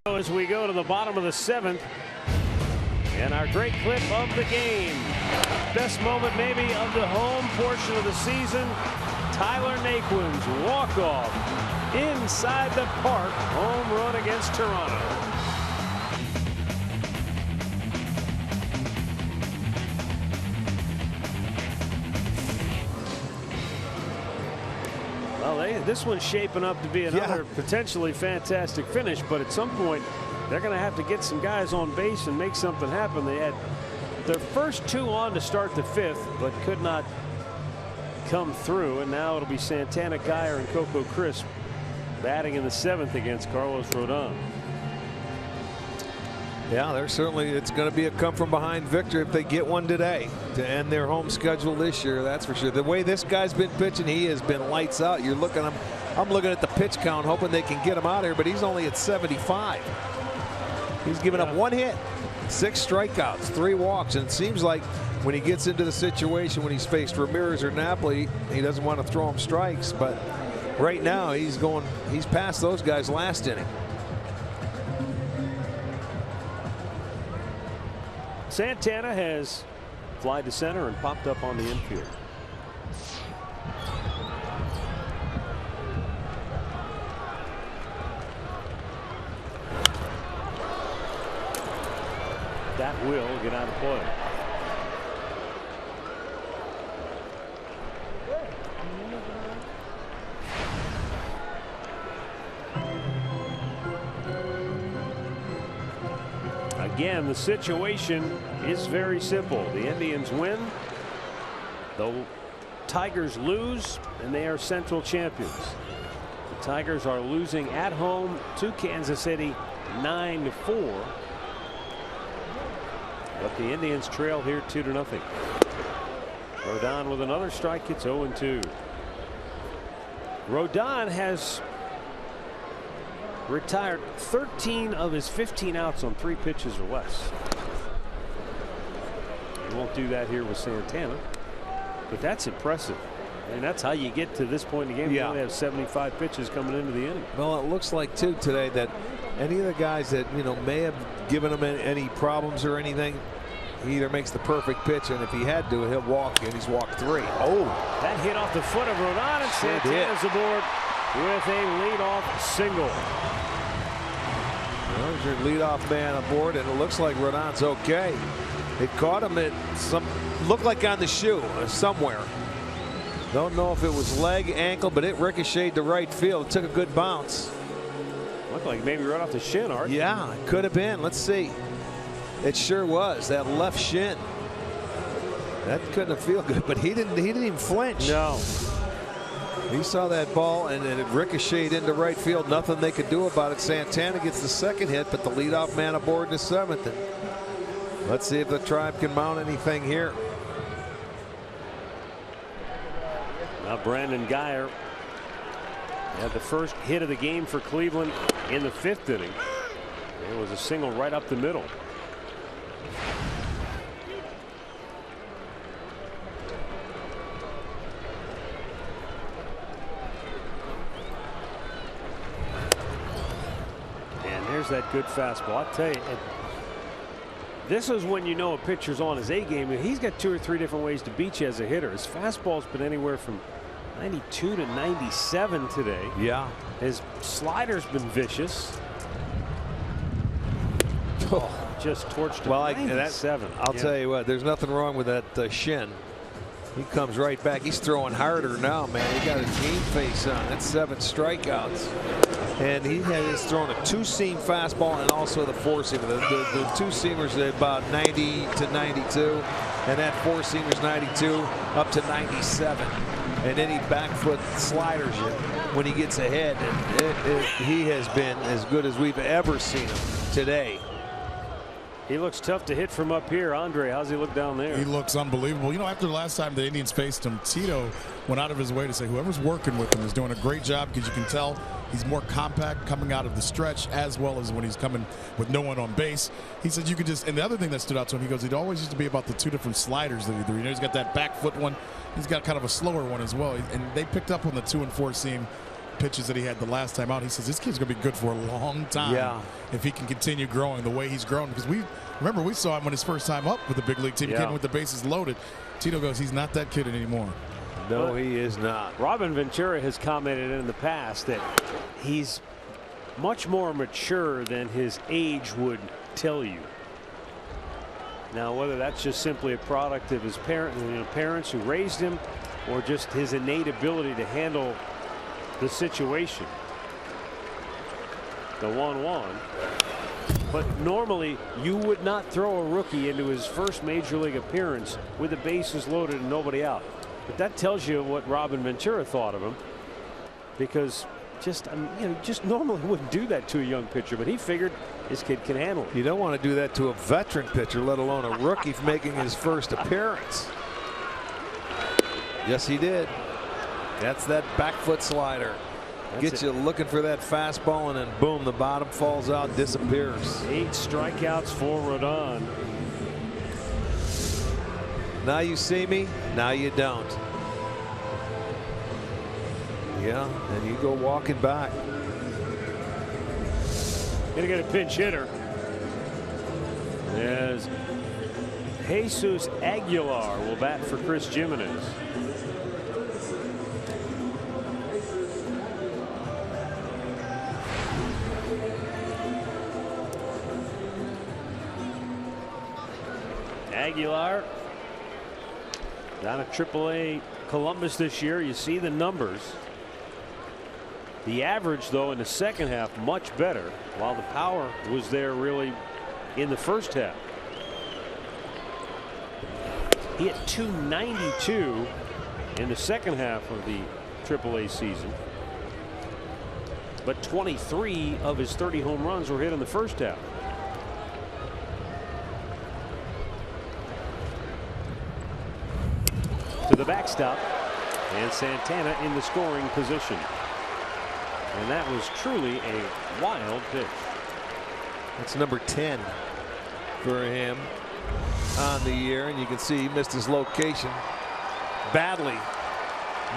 As we go to the bottom of the 7th, and our great clip of the game, best moment maybe of the home portion of the season, Tyler Naquin's walk-off inside the park home run against Toronto. Well, they this one's shaping up to be another potentially fantastic finish, but at some point they're going to have to get some guys on base and make something happen. They had their first 2 on to start the 5th, but could not come through, and now it'll be Santana, Geyer, and Coco Crisp batting in the 7th against Carlos Rodon.
Yeah, they're certainly, it's going to be a come from behind victory if they get one today to end their home schedule this year. That's for sure. The way this guy's been pitching, he has been lights out. You're looking at him. I'm looking at the pitch count, hoping they can get him out here, but he's only at 75. He's given up 1 hit, 6 strikeouts, 3 walks, and it seems like when he gets into the situation when he's faced Ramirez or Napoli, he doesn't want to throw him strikes, but right now he's past those guys last inning.
Santana has flied to center and popped up on the infield. That will get out of play. Again, the situation is very simple. The Indians win, the Tigers lose, and they are Central champions. The Tigers are losing at home to Kansas City 9-4. But the Indians trail here 2-0. Rodon with another strike. It's 0-2. Rodon has retired 13 of his 15 outs on 3 pitches or less. He won't do that here with Santana, but that's impressive. And that's how you get to this point in the game. You only have 75 pitches coming into the inning.
Well, it looks like too today that any of the guys that may have given him any problems or anything, he either makes the perfect pitch, and if he had to, he'll walk, and he's walked 3. Oh,
that hit off the foot of Rodon, and Santana's aboard with a leadoff single.
There's your leadoff man aboard, and it looks like Rodon's okay. It caught him at looked like on the shoe somewhere. Don't know if it was leg, ankle, but it ricocheted to right field. It took a good bounce.
Looked like maybe right off the shin, Art.
Yeah, it could have been. Let's see. It sure was. That left shin. That couldn't have felt good, but he didn't even flinch.
No.
He saw that ball, and it ricocheted into right field. Nothing they could do about it. Santana gets the 2nd hit, but the leadoff man aboard in the 7th. And let's see if the Tribe can mount anything here.
Now Brandon Geyer had the first hit of the game for Cleveland in the 5th inning. It was a single right up the middle. There's that good fastball. I tell you, this is when you know a pitcher's on his A game. He's got 2 or 3 different ways to beat you as a hitter. His fastball's been anywhere from 92 to 97 today.
Yeah.
His slider's been vicious. Oh, just torched him.
Well,
97.
I'll tell you what, there's nothing wrong with that shin. He comes right back. He's throwing harder now, man. He got his game face on. That's 7 strikeouts. And he has thrown a 2-seam fastball and also the 4-seamer. The 2-seamer's about 90 to 92, and that 4-seamer's 92 up to 97. And then he back foot sliders you when he gets ahead. And he has been as good as we've ever seen him today.
He looks tough to hit from up here. Andre, how's he look down there?
He looks unbelievable. After the last time the Indians faced him, Tito went out of his way to say whoever's working with him is doing a great job, because you can tell he's more compact coming out of the stretch as well as when he's coming with no one on base. He said you could just, and the other thing that stood out to him, he goes, it always used to be about the 2 different sliders that he threw. He's got that back foot one. He's got kind of a slower one as well. And they picked up on the 2- and 4-seam pitches that he had the last time out. He says this kid's going to be good for a long time if he can continue growing the way he's grown. Because we saw him when his first time up with the big league team. He came in with the bases loaded. Tito goes, he's not that kid anymore.
No, he is not.
Robin Ventura has commented in the past that he's much more mature than his age would tell you. Now, whether that's just simply a product of his parents who raised him, or just his innate ability to handle the situation. The 1-1. But normally you would not throw a rookie into his first major league appearance with the bases loaded and nobody out. But that tells you what Robin Ventura thought of him, because just just normally wouldn't do that to a young pitcher, but he figured his kid can handle it.
You don't want to do that to a veteran pitcher, let alone a rookie making his first appearance. Yes, he did. That's that back foot slider. Gets you looking for that fastball, and then boom, the bottom falls out, disappears.
8 strikeouts for Rodon.
Now you see me, now you don't. Yeah, and you go walking back.
Gonna get a pinch hitter. As Jesus Aguilar will bat for Chris Jimenez. Aguilar down at AAA Columbus this year. You see the numbers. The average, though, in the second half much better, while the power was there really in the first half. He hit .292 in the second half of the AAA season, but 23 of his 30 home runs were hit in the first half. To the backstop, and Santana in the scoring position. And that was truly a wild pitch.
That's number 10 for him on the year, and you can see he missed his location badly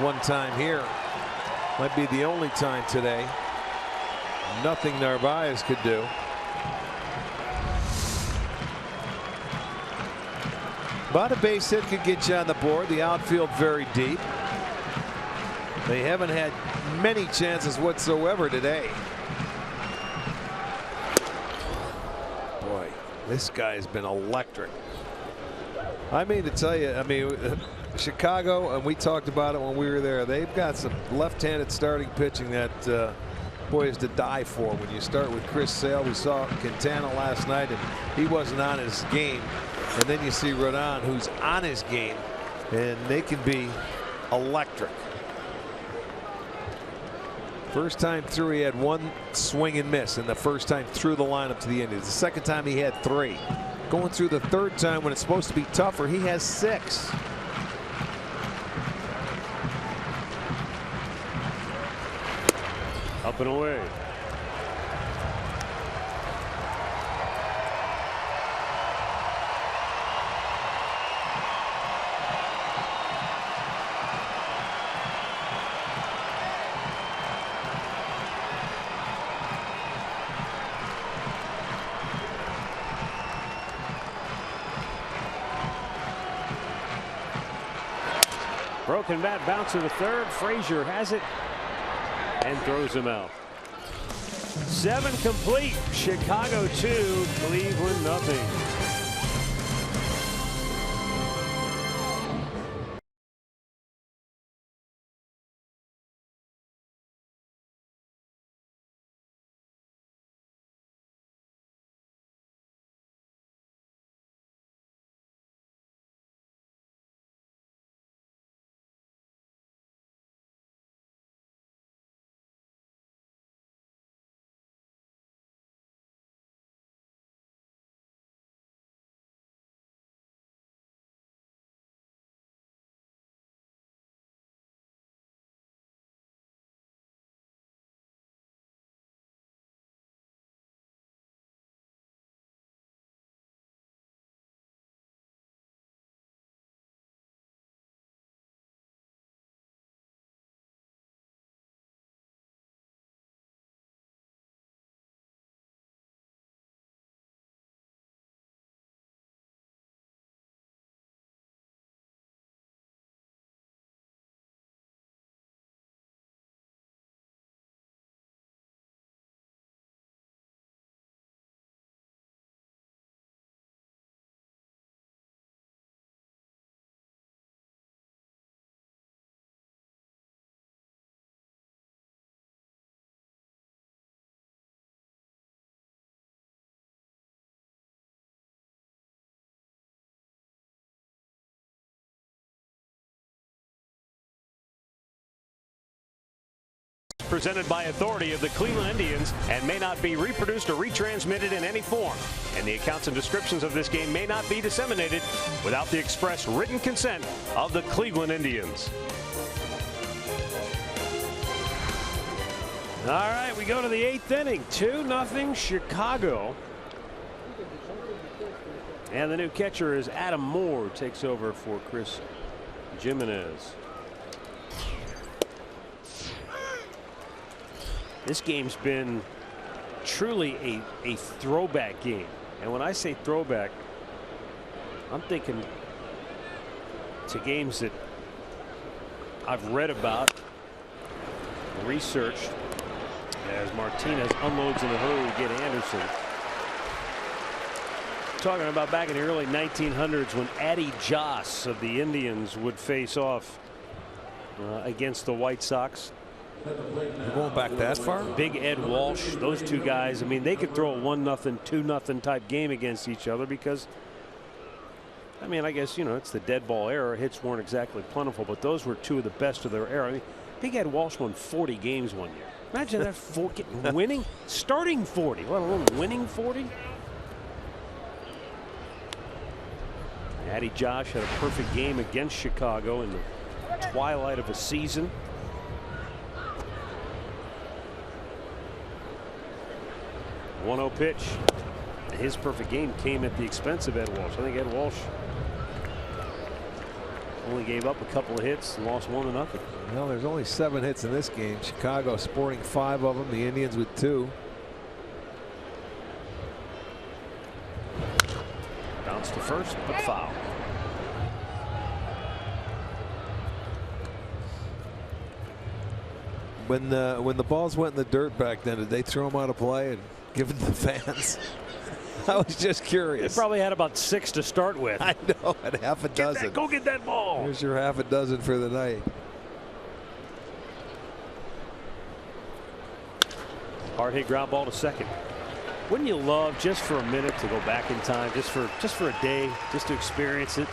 one time here. Might be the only time today. Nothing Narvaez could do. But a base hit could get you on the board. The outfield very deep. They haven't had many chances whatsoever today. Boy, this guy has been electric. I mean to tell you, Chicago, and we talked about it when we were there, they've got some left-handed starting pitching that boy is to die for. When you start with Chris Sale, we saw Quintana last night and he wasn't on his game, and then you see Rodon, who's on his game, and they can be electric. First time through, he had 1 swing and miss, and the first time through the lineup to the Indians. The second time he had 3. Going through the third time when it's supposed to be tougher, he has 6.
Up and away. Broken bat bounce to the third. Frazier has it and throws him out. 7 complete. Chicago 2, Cleveland nothing. presented by authority of the Cleveland Indians and may not be reproduced or retransmitted in any form. And the accounts and descriptions of this game may not be disseminated without the express written consent of the Cleveland Indians. All right, we go to the 8th inning. 2-0 Chicago. And the new catcher is Adam Moore, takes over for Chris Jimenez. This game's been truly a throwback game. And when I say throwback, I'm thinking to games that I've read about, researched, as Martinez unloads in a hurry to get Anderson. Talking about back in the early 1900s when Addie Joss of the Indians would face off against the White Sox.
We're going back that far?
Big Ed Walsh, those two guys, I mean, they could throw a 1-0, 2-0 type game against each other because, I mean, I guess, you know, it's the dead ball era. Hits weren't exactly plentiful, but those were two of the best of their era. I mean, Big Ed Walsh won 40 games one year. Imagine that, winning, starting 40, let alone winning 40. Addie Josh had a perfect game against Chicago in the twilight of a season. One-0 pitch. His perfect game came at the expense of Ed Walsh. I think Ed Walsh only gave up a couple of hits and lost 1-0.
Well, there's only 7 hits in this game. Chicago sporting 5 of them. The Indians with 2.
Bounce to first, but foul.
When the balls went in the dirt back then, did they throw them out of play and give it to the fans? I was just curious.
They probably had about 6 to start with.
I know, at half a dozen.
Go get that ball.
Here's your half a dozen for the night.
Hard hit ground ball to second. Wouldn't you love just for a minute to go back in time, just for a day, just to experience it?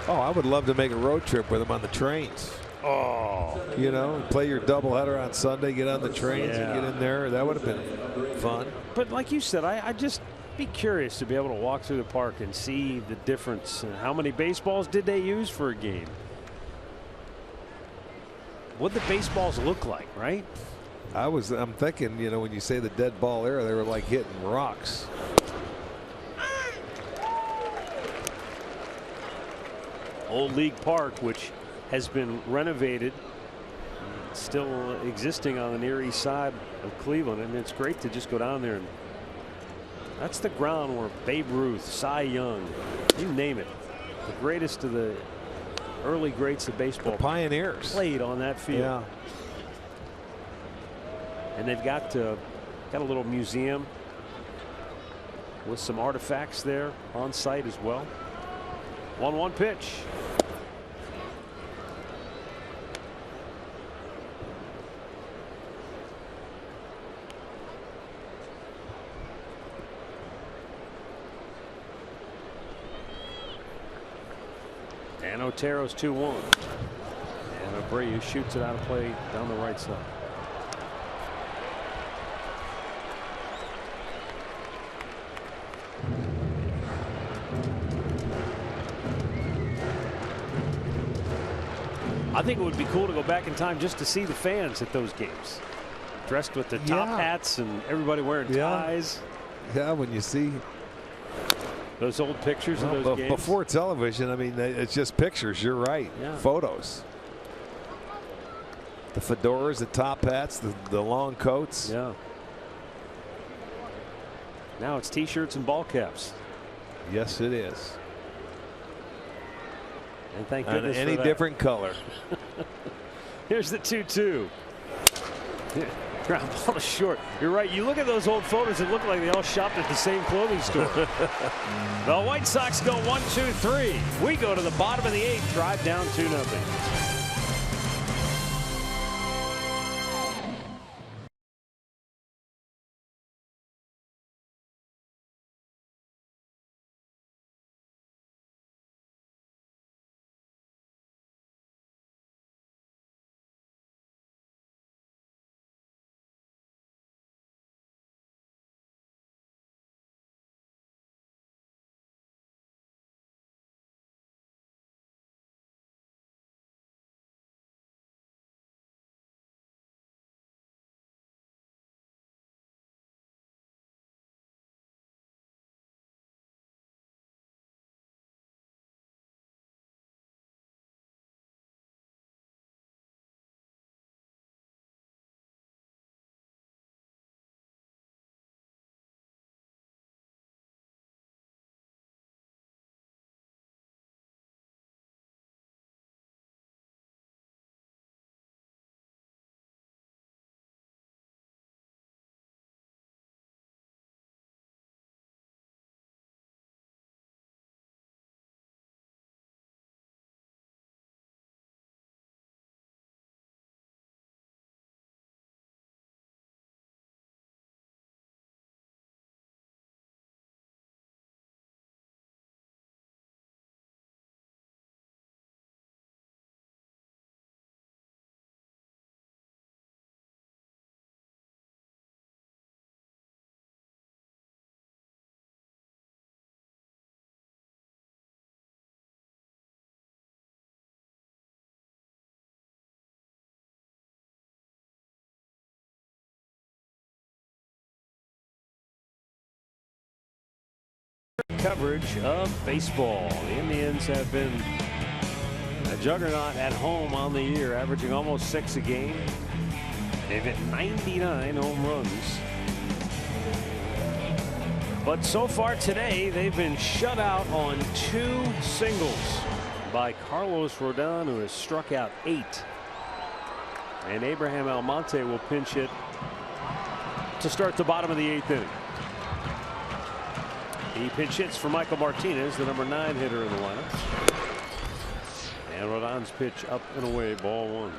Oh, I would love to make a road trip with them on the trains.
Oh,
you know, play your doubleheader on Sunday, get on the trains and get in there. That would have been fun.
But like you said, I'd just be curious to be able to walk through the park and see the difference. How many baseballs did they use for a game? What the baseballs look like, right?
I'm thinking, you know, when you say the dead ball era, they were like hitting rocks.
Old League Park, which has been renovated, still existing on the Near East Side of Cleveland, and it's great to just go down there, and that's the ground where Babe Ruth, Cy Young, you name it, the greatest of the early greats of baseball,
the pioneers,
played on that field.
Yeah.
And they've got a little museum with some artifacts there on site as well. 1-1 pitch. And Otero's 2-1. And Abreu shoots it out of play down the right side. I think it would be cool to go back in time just to see the fans at those games, dressed with the top hats and everybody wearing ties.
Yeah, when you see
those old pictures of those games.
Before television, I mean, it's just pictures. You're right.
Yeah.
Photos. The fedoras, the top hats, the long coats.
Yeah. Now it's T-shirts and ball caps.
Yes, it is.
And thank goodness
any
for that.
different color.
Here's the 2-2. Ground ball to short. You're right. You look at those old photos, it looked like they all shopped at the same clothing store. The White Sox go 1-2-3. We go to the bottom of the 8th, drive down 2-0. coverage of baseball. The Indians have been a juggernaut at home on the year, averaging almost 6 a game. They've hit 99 home runs. But so far today, they've been shut out on 2 singles by Carlos Rodon, who has struck out 8. And Abraham Almonte will pinch hit to start the bottom of the 8th inning. He pinch hits for Michael Martinez, the number 9 hitter in the lineup. And Rodon's pitch up and away, ball 1.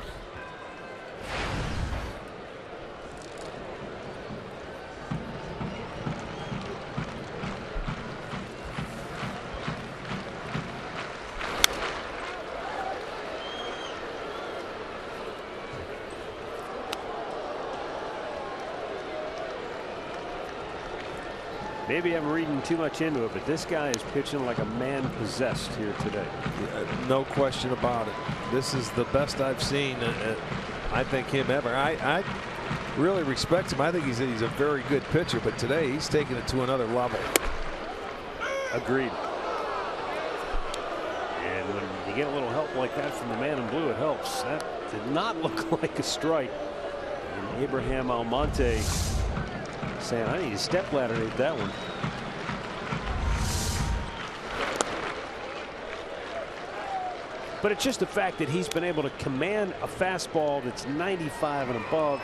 Maybe I'm reading too much into it, but this guy is pitching like a man possessed here today.
No question about it. This is the best I've seen, I think, him ever. I really respect him. I think he's a very good pitcher, but today he's taking it to another level.
Agreed. And when you get a little help like that from the man in blue, it helps. That did not look like a strike. And Abraham Almonte saying, I need a step ladder to hit that one. But it's just the fact that he's been able to command a fastball that's 95 and above,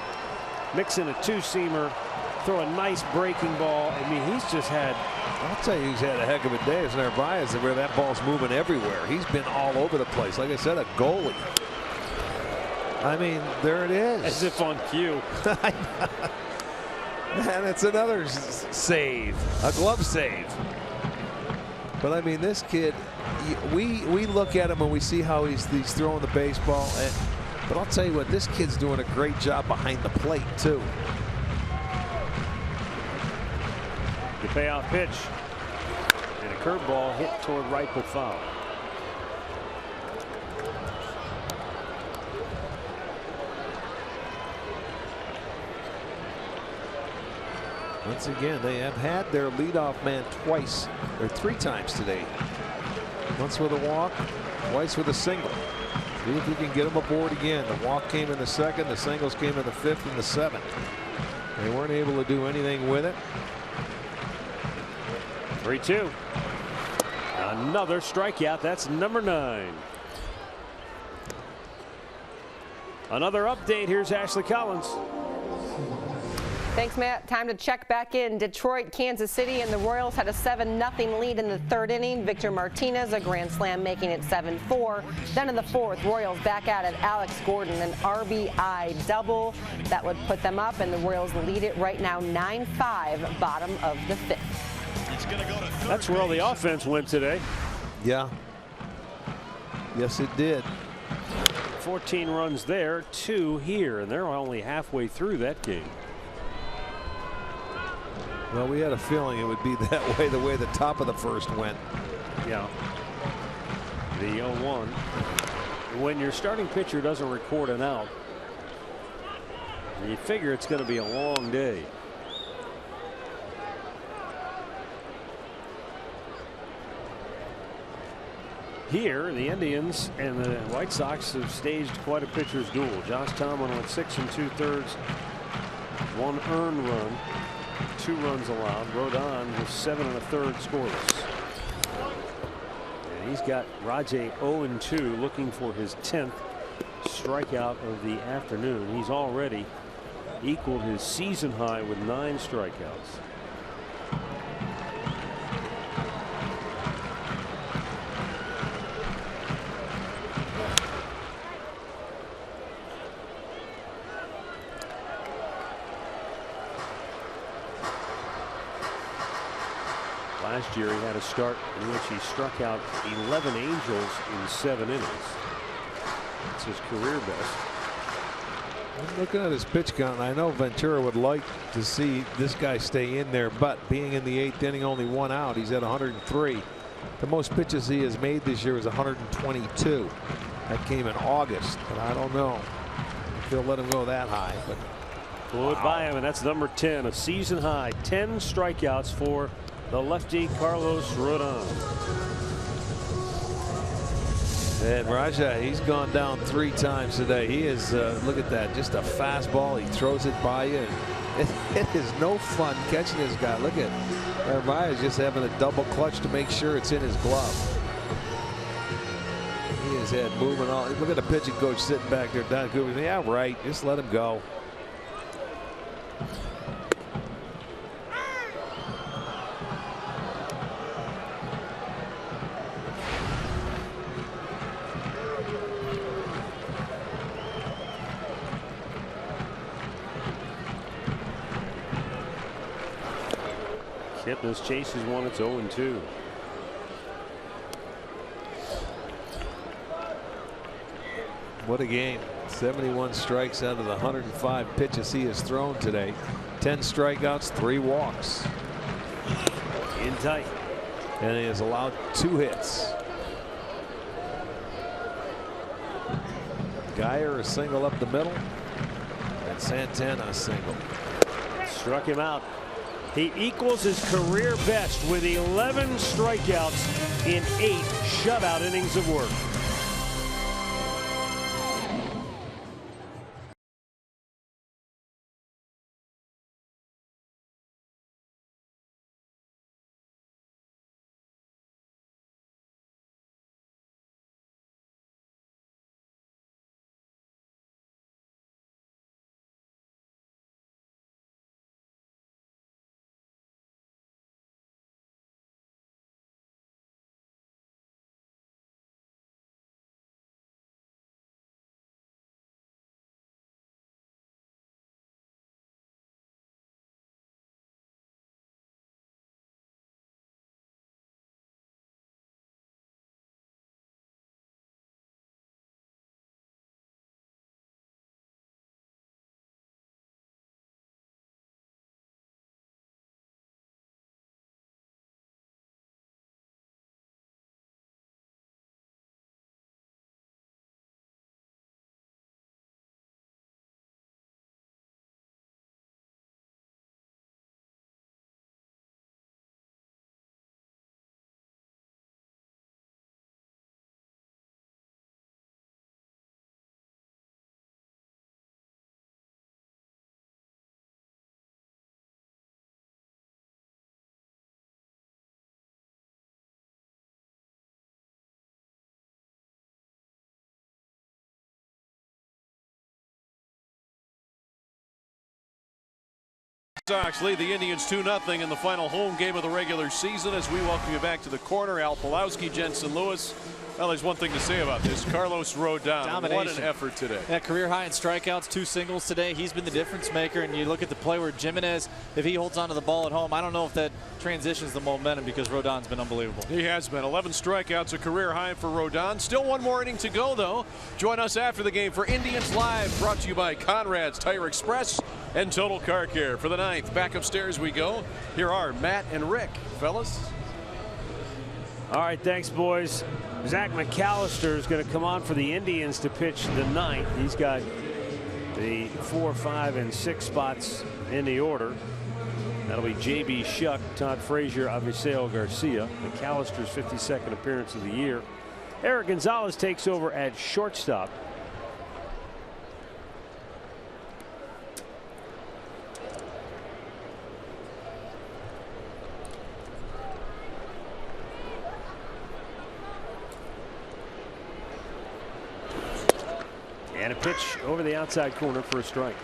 mix in a 2-seamer, throw a nice breaking ball. I mean, he's just had.
I'll tell you, he's had a heck of a day as Narvaez, where that ball's moving everywhere. He's been all over the place. Like I said, a goalie. I mean, there it is.
As if on cue.
And it's another save, a glove save. But I mean, this kid, we look at him and we see how he's throwing the baseball. But I'll tell you what, this kid's doing a great job behind the plate too.
The payoff pitch and a curveball hit toward right but foul.
Once again, they have had their leadoff man twice, or 3 times today. Once with a walk, twice with a single. See if you can get them aboard again. The walk came in the 2nd, the singles came in the 5th and the 7th. They weren't able to do anything with it.
3-2. Another strikeout. That's number 9. Another update. Here's Ashley Collins.
Thanks, Matt. Time to check back in. Detroit, Kansas City, and the Royals had a 7-0 lead in the 3rd inning. Victor Martinez, a grand slam, making it 7-4. Then in the 4th, Royals back at it. Alex Gordon, an RBI double. That would put them up, and the Royals lead it right now 9-5, bottom of the 5th.
That's where all the offense went today.
Yeah. Yes, it did.
14 runs there, 2 here, and they're only halfway through that game.
Well, we had a feeling it would be that way, the way the top of the 1st went.
Yeah. The 0-1. When your starting pitcher doesn't record an out, you figure it's going to be a long day. Here, the Indians and the White Sox have staged quite a pitcher's duel. Josh Tomlin with 6 2/3, 1 earned run. 2 runs allowed. Rodon with 7 1/3 scoreless. And he's got Rajay 0-2, looking for his 10th strikeout of the afternoon. He's already equaled his season high with 9 strikeouts. Last year he had a start in which he struck out 11 Angels in 7 innings. It's his career best.
I'm looking at his pitch count, and I know Ventura would like to see this guy stay in there, but being in the 8th inning, only 1 out, he's at 103. The most pitches he has made this year is 122. That came in August, but I don't know if they'll let him go that high. But
blew it by him, and that's number 10, a season high. 10 strikeouts for the lefty Carlos Rodon.
And Raja, he's gone down 3 times today. He is, look at that, just a fastball. He throws it by you. It is no fun catching this guy. Look at Raja's just having a double clutch to make sure it's in his glove. He has had moving on. Look at the pitching coach sitting back there. Don Cooper. Yeah, right. Just let him go.
Kipnis chases one. It's 0-2.
What a game. 71 strikes out of the 105 pitches he has thrown today. 10 strikeouts, 3 walks.
In tight.
And he has allowed 2 hits. Geyer a single up the middle. And Santana a single.
Struck him out. He equals his career best with 11 strikeouts in 8 shutout innings of work.
Sox lead the Indians 2-0 in the final home game of the regular season. As we welcome you back to the corner, Al Pulowski, Jensen Lewis. Well, there's one thing to say about this. Carlos Rodon,
Domination.
what an effort today.
Yeah, career high in strikeouts, 2 singles today. He's been the difference maker. And you look at the play where Jimenez, if he holds onto the ball at home, I don't know if that transitions the momentum because Rodon's been unbelievable.
He has been. 11 strikeouts, a career high for Rodon. Still one more inning to go, though. Join us after the game for Indians Live, brought to you by Conrad's Tire Express and Total Car Care. For the 9th, back upstairs we go. Here are Matt and Rick. Fellas.
All right, thanks, boys. Zach McAllister is going to come on for the Indians to pitch the 9th. He's got the 4, 5, and 6 spots in the order. That'll be J.B. Shuck, Todd Frazier, Aviseo Garcia. McAllister's 52nd appearance of the year. Eric Gonzalez takes over at shortstop. And a pitch over the outside corner for a strike.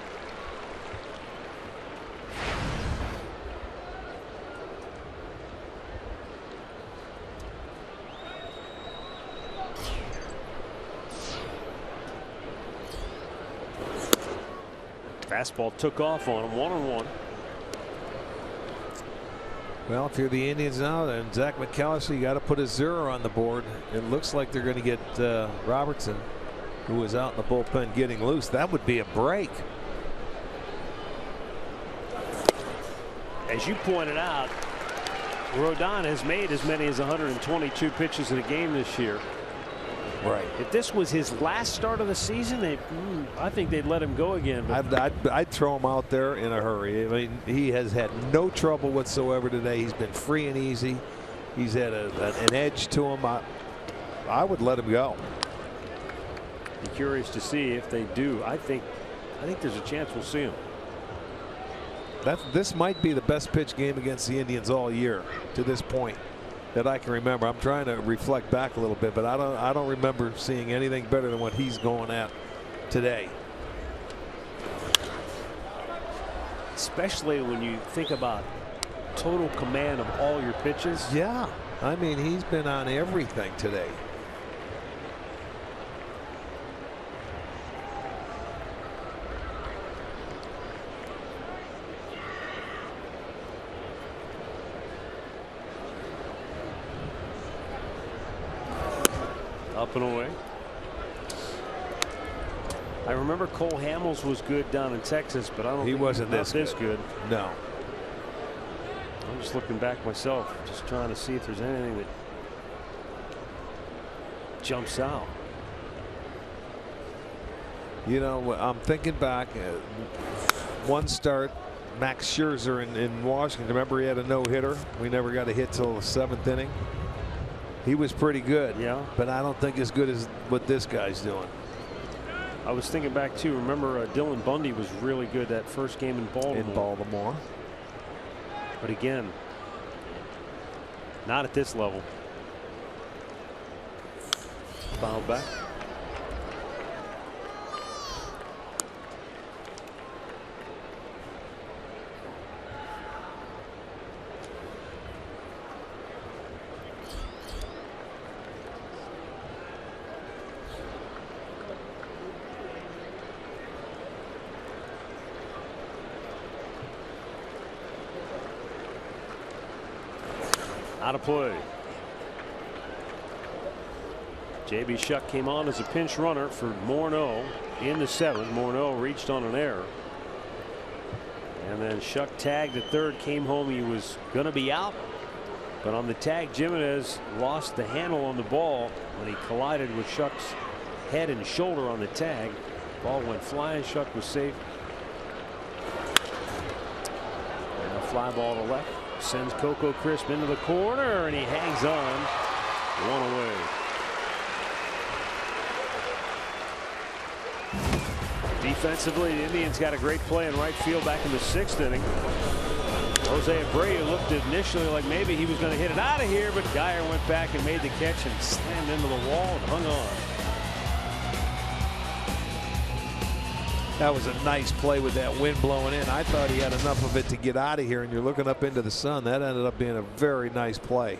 Fastball took off on him, 1-1.
Well, if you're the Indians now, then Zach McAllister, you got to put a 0 on the board. It looks like they're going to get Robertson, who was out in the bullpen getting loose. That would be a break.
As you pointed out, Rodon has made as many as 122 pitches in a game this year.
Right.
If this was his last start of the season, I think they'd let him go again.
I'd throw him out there in a hurry. I mean, he has had no trouble whatsoever today. He's been free and easy. He's had an edge to him. I would let him go.
Be curious to see if they do. I think there's a chance we'll see him.
This might be the best pitch game against the Indians all year to this point that I can remember. I'm trying to reflect back a little bit, but I don't remember seeing anything better than what he's going at today.
Especially when you think about total command of all your pitches.
Yeah, I mean, he's been on everything today.
Up and away. I remember Cole Hamels was good down in Texas, but I don't think
he wasn't this
good.
No.
I'm just looking back myself, just trying to see if there's anything that jumps out.
You know, I'm thinking back. One start, Max Scherzer in Washington. Remember, he had a no-hitter. We never got a hit till the 7th inning. He was pretty good.
Yeah.
But I don't think as good as what this guy's doing.
I was thinking back too. Remember, Dylan Bundy was really good that first game in Baltimore. But again, not at this level. Foul back. Out of play. J.B. Shuck came on as a pinch runner for Morneau in the 7th. Morneau reached on an error. And then Shuck tagged at third, came home. He was going to be out. But on the tag, Jimenez lost the handle on the ball when he collided with Shuck's head and shoulder on the tag. Ball went flying. Shuck was safe. And a fly ball to left. Sends Coco Crisp into the corner, and he hangs on. One away. Defensively, the Indians got a great play in right field back in the 6th inning. Jose Abreu looked initially like maybe he was going to hit it out of here, but Geyer went back and made the catch and slammed into the wall and hung on.
That was a nice play with that wind blowing in. I thought he had enough of it to get out of here, and you're looking up into the sun. That ended up being a very nice play.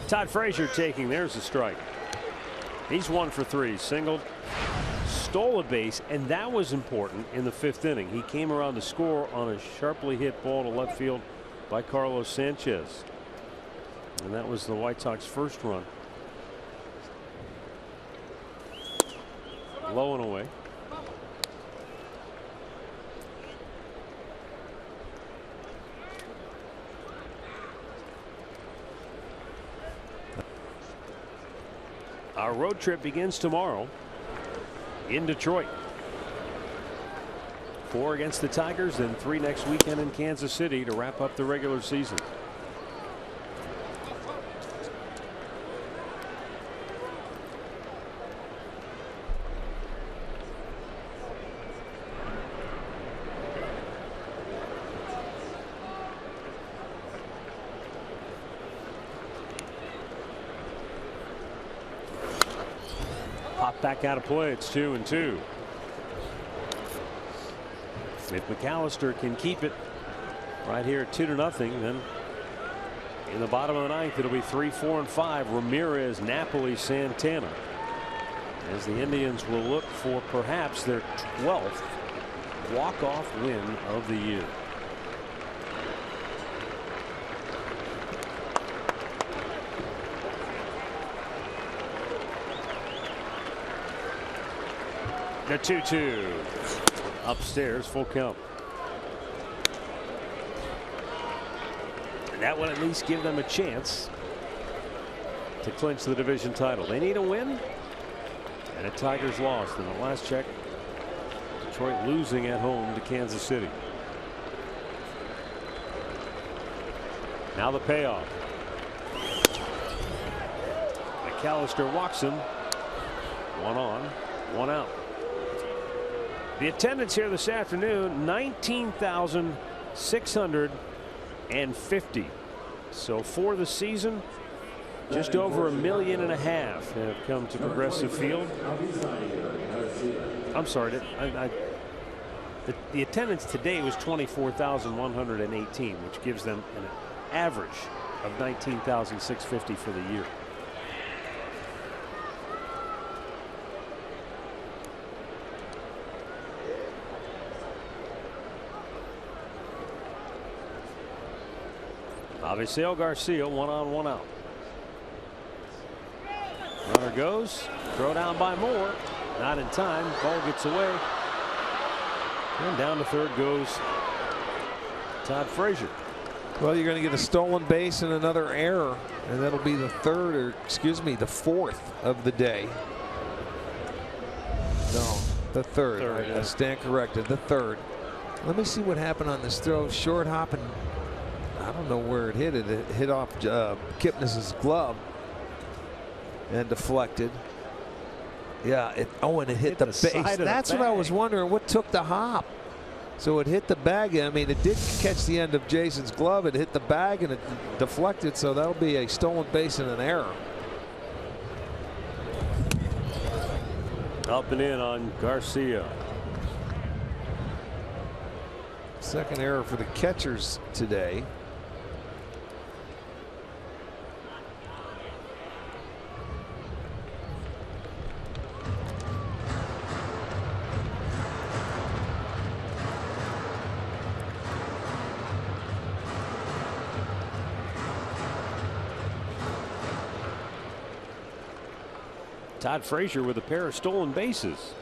Todd Frazier taking. There's a strike. He's 1 for 3. Singled, stole a base, and that was important in the 5th inning. He came around to score on a sharply hit ball to left field by Carlos Sanchez. And that was the White Sox first run. Low and away. Our road trip begins tomorrow in Detroit. 4 against the Tigers, then 3 next weekend in Kansas City to wrap up the regular season. Back out of play. It's 2-2. If McAllister can keep it right here at 2-0, then in the bottom of the 9th it'll be 3, 4, and 5. Ramirez, Napoli, Santana, as the Indians will look for perhaps their 12th walk-off win of the year. The 2-2 upstairs, full count. And that will at least give them a chance to clinch the division title. They need a win and a Tigers loss. In the last check, Detroit losing at home to Kansas City. Now the payoff. McAllister walks him. 1 on, 1 out. The attendance here this afternoon, 19,650. So for the season, just over 1.5 million have come to Progressive Field. I'm sorry, the attendance today was 24,118, which gives them an average of 19,650 for the year. Avisail Garcia, 1 on, 1 out. Runner goes, throw down by Moore, not in time. Ball gets away, and down to third goes Todd Frazier.
Well, you're going to get a stolen base and another error, and that'll be the the fourth of the day. No, the third. I stand corrected. The third. Let me see what happened on this throw. Short hopping. I don't know where it hit. It hit off Kipnis's glove and deflected. Yeah. And it hit the base. That's what I was wondering. What took the hop? So it hit the bag. I mean, it did catch the end of Jason's glove. It hit the bag and it deflected. So that'll be a stolen base and an error.
Up and in on Garcia.
Second error for the catchers today.
Todd Frazier with a pair of stolen bases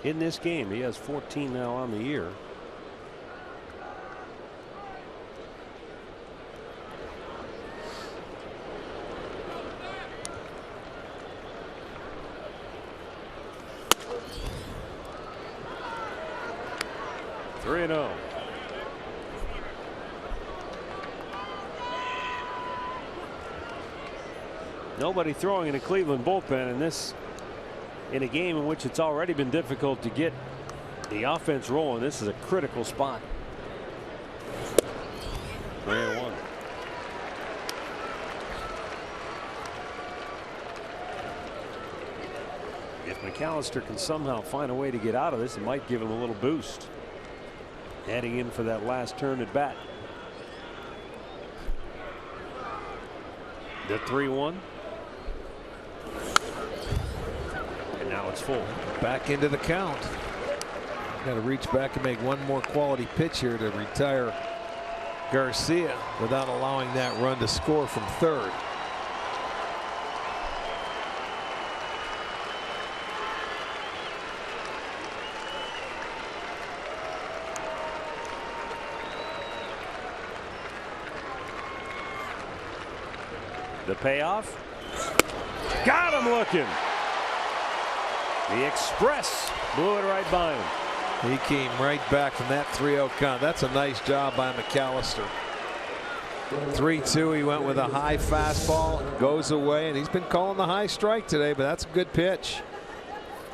in this game. He has 14 now on the year. Three and 0. Nobody throwing in a Cleveland bullpen in a game in which it's already been difficult to get the offense rolling. This is a critical spot. 3-1. If McAllister can somehow find a way to get out of this, it might give him a little boost heading in for that last turn at bat. The 3-1. And now it's full.
Back into the count. Got to reach back and make one more quality pitch here to retire Garcia without allowing that run to score from third.
The payoff. Got him looking. The Express blew it right by him.
He came right back from that 3-0 count. That's a nice job by McAllister. 3-2. He went with a high fastball. Goes away, and he's been calling the high strike today, but that's a good pitch.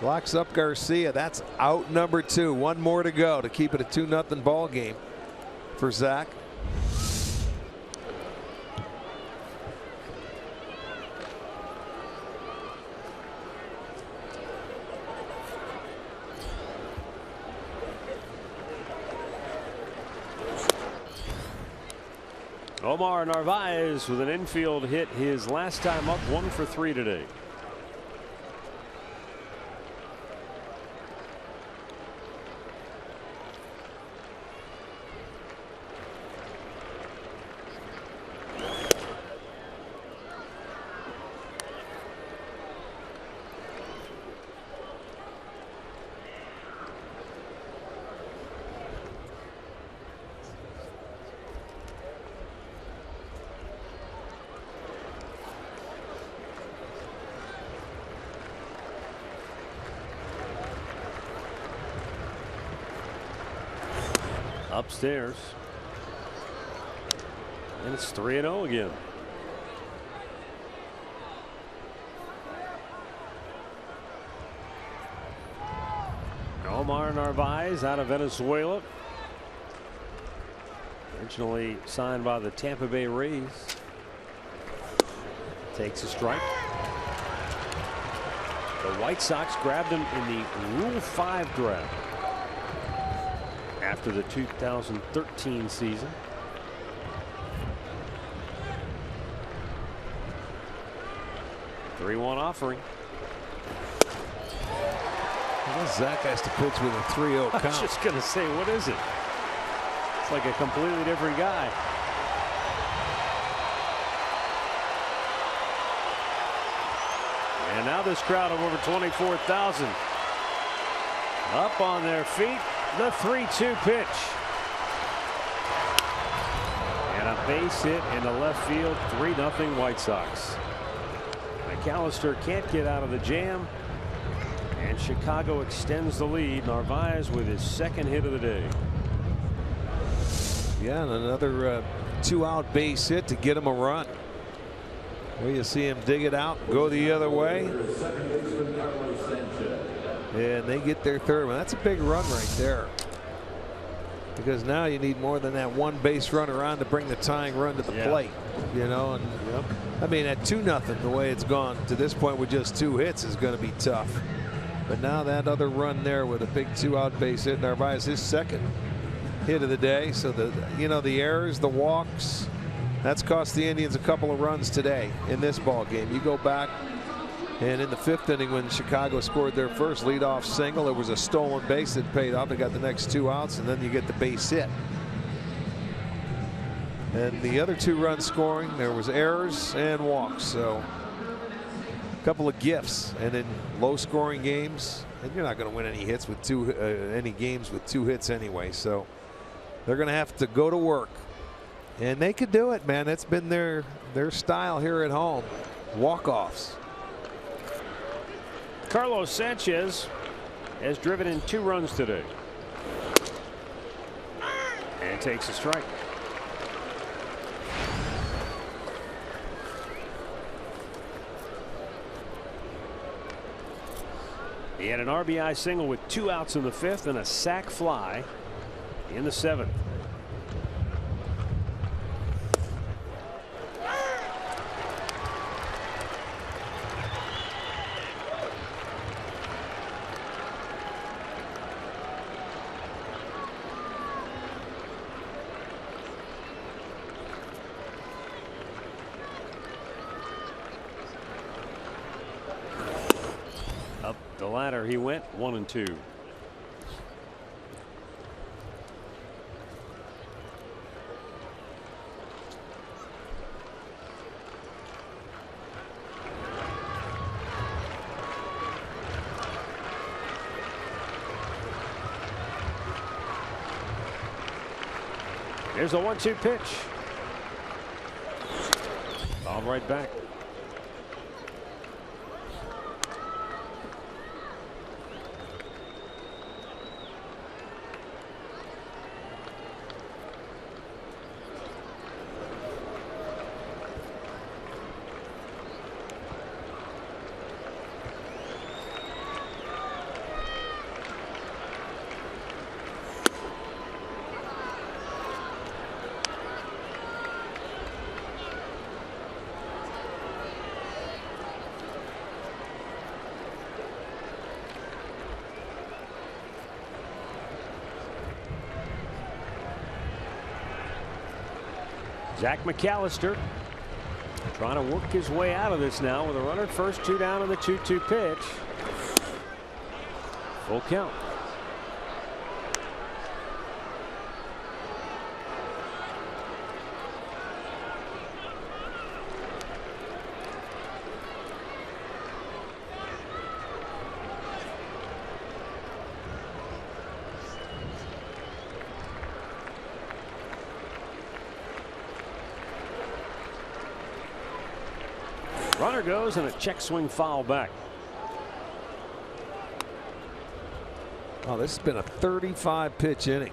Locks up Garcia. That's out number 2. One more to go to keep it a 2-0 ball game for Zach.
Omar Narvaez with an infield hit his last time up, 1 for 3 today. upstairs. And it's 3-0 again. Omar Narvaez out of Venezuela. Originally signed by the Tampa Bay Rays. Takes a strike. The White Sox grabbed him in the Rule 5 draft after the 2013 season. .3-1 offering.
Zach has to pitch with a 3-0 count.
I was just going to say, what is it? It's like a completely different guy. And now this crowd of over 24,000 up on their feet. The 3-2 pitch. And a base hit into left field. 3-0 White Sox. McAllister can't get out of the jam. And Chicago extends the lead. Narvaez with his second hit of the day.
Yeah, and another 2-out base hit to get him a run. Well, you see him dig it out, go the other way. And they get their third one. That's a big run right there. Because now you need more than that one base runner on to bring the tying run to the plate. You know, and I mean, at 2-0, the way it's gone to this point with just 2 hits is going to be tough. But now that other run there with a big 2-out base hit, Narvaez his second hit of the day. So the errors, the walks, that's cost the Indians a couple of runs today in this ball game. You go back, and in the 5th inning when Chicago scored their first leadoff single, it was a stolen base that paid off. They got the next 2 outs, and then you get the base hit. And the other 2 runs scoring, there was errors and walks. So a couple of gifts, and in low-scoring games, and you're not going to win any hits with any games with 2 hits anyway. So they're going to have to go to work, and they could do it, man. It's been their style here at home. Walk-offs.
Carlos Sanchez has driven in 2 runs today, and takes a strike. He had an RBI single with 2 outs in the 5th and a sac fly in the 7th. Up the ladder he went, 1-2. Here's a 1-2 pitch. Ball right back. Zach McAllister trying to work his way out of this now with a runner at first, 2 down on the 2-2 pitch. Full count. Runner goes and a check swing foul back.
Oh, this has been a 35 pitch inning.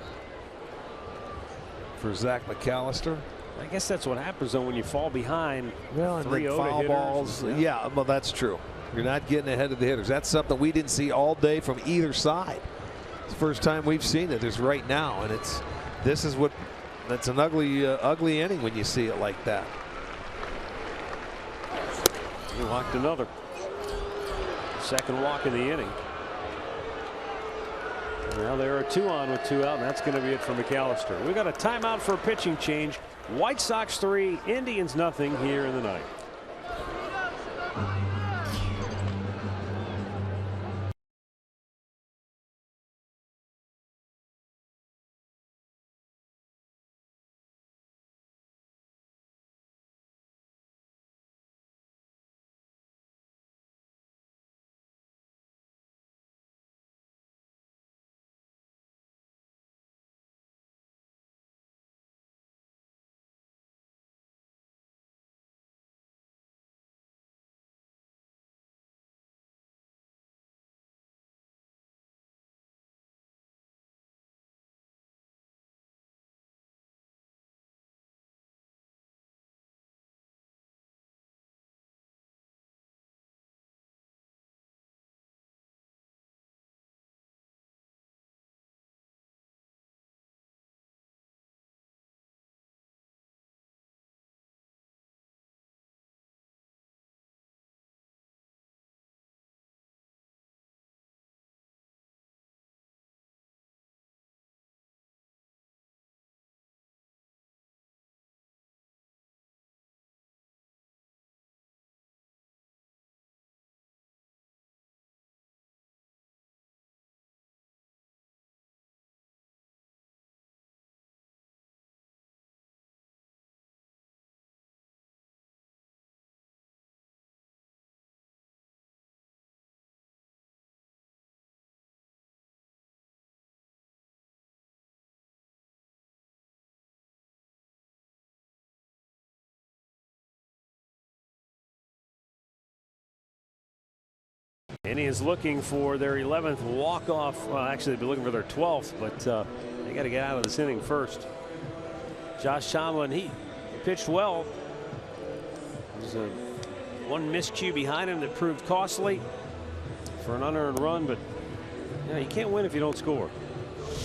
for Zach McAllister.
I guess that's what happens though when you fall behind.
Well, and
3-0
then foul balls. Yeah, well, that's true. You're not getting ahead of the hitters. That's something we didn't see all day from either side. It's the first time we've seen it is right now, and that's an ugly inning when you see it like that.
He walked another. Second walk in the inning. Now there are 2 on with 2 out, and that's going to be it for McAllister. We got a timeout for a pitching change. White Sox 3, Indians nothing here in the ninth. Indians looking for their 11th walk-off. Well, actually, they've been looking for their 12th, but they got to get out of this inning first. Josh Tomlin, he pitched well. There's one miscue behind him that proved costly for an unearned run, but you can't win if you don't score.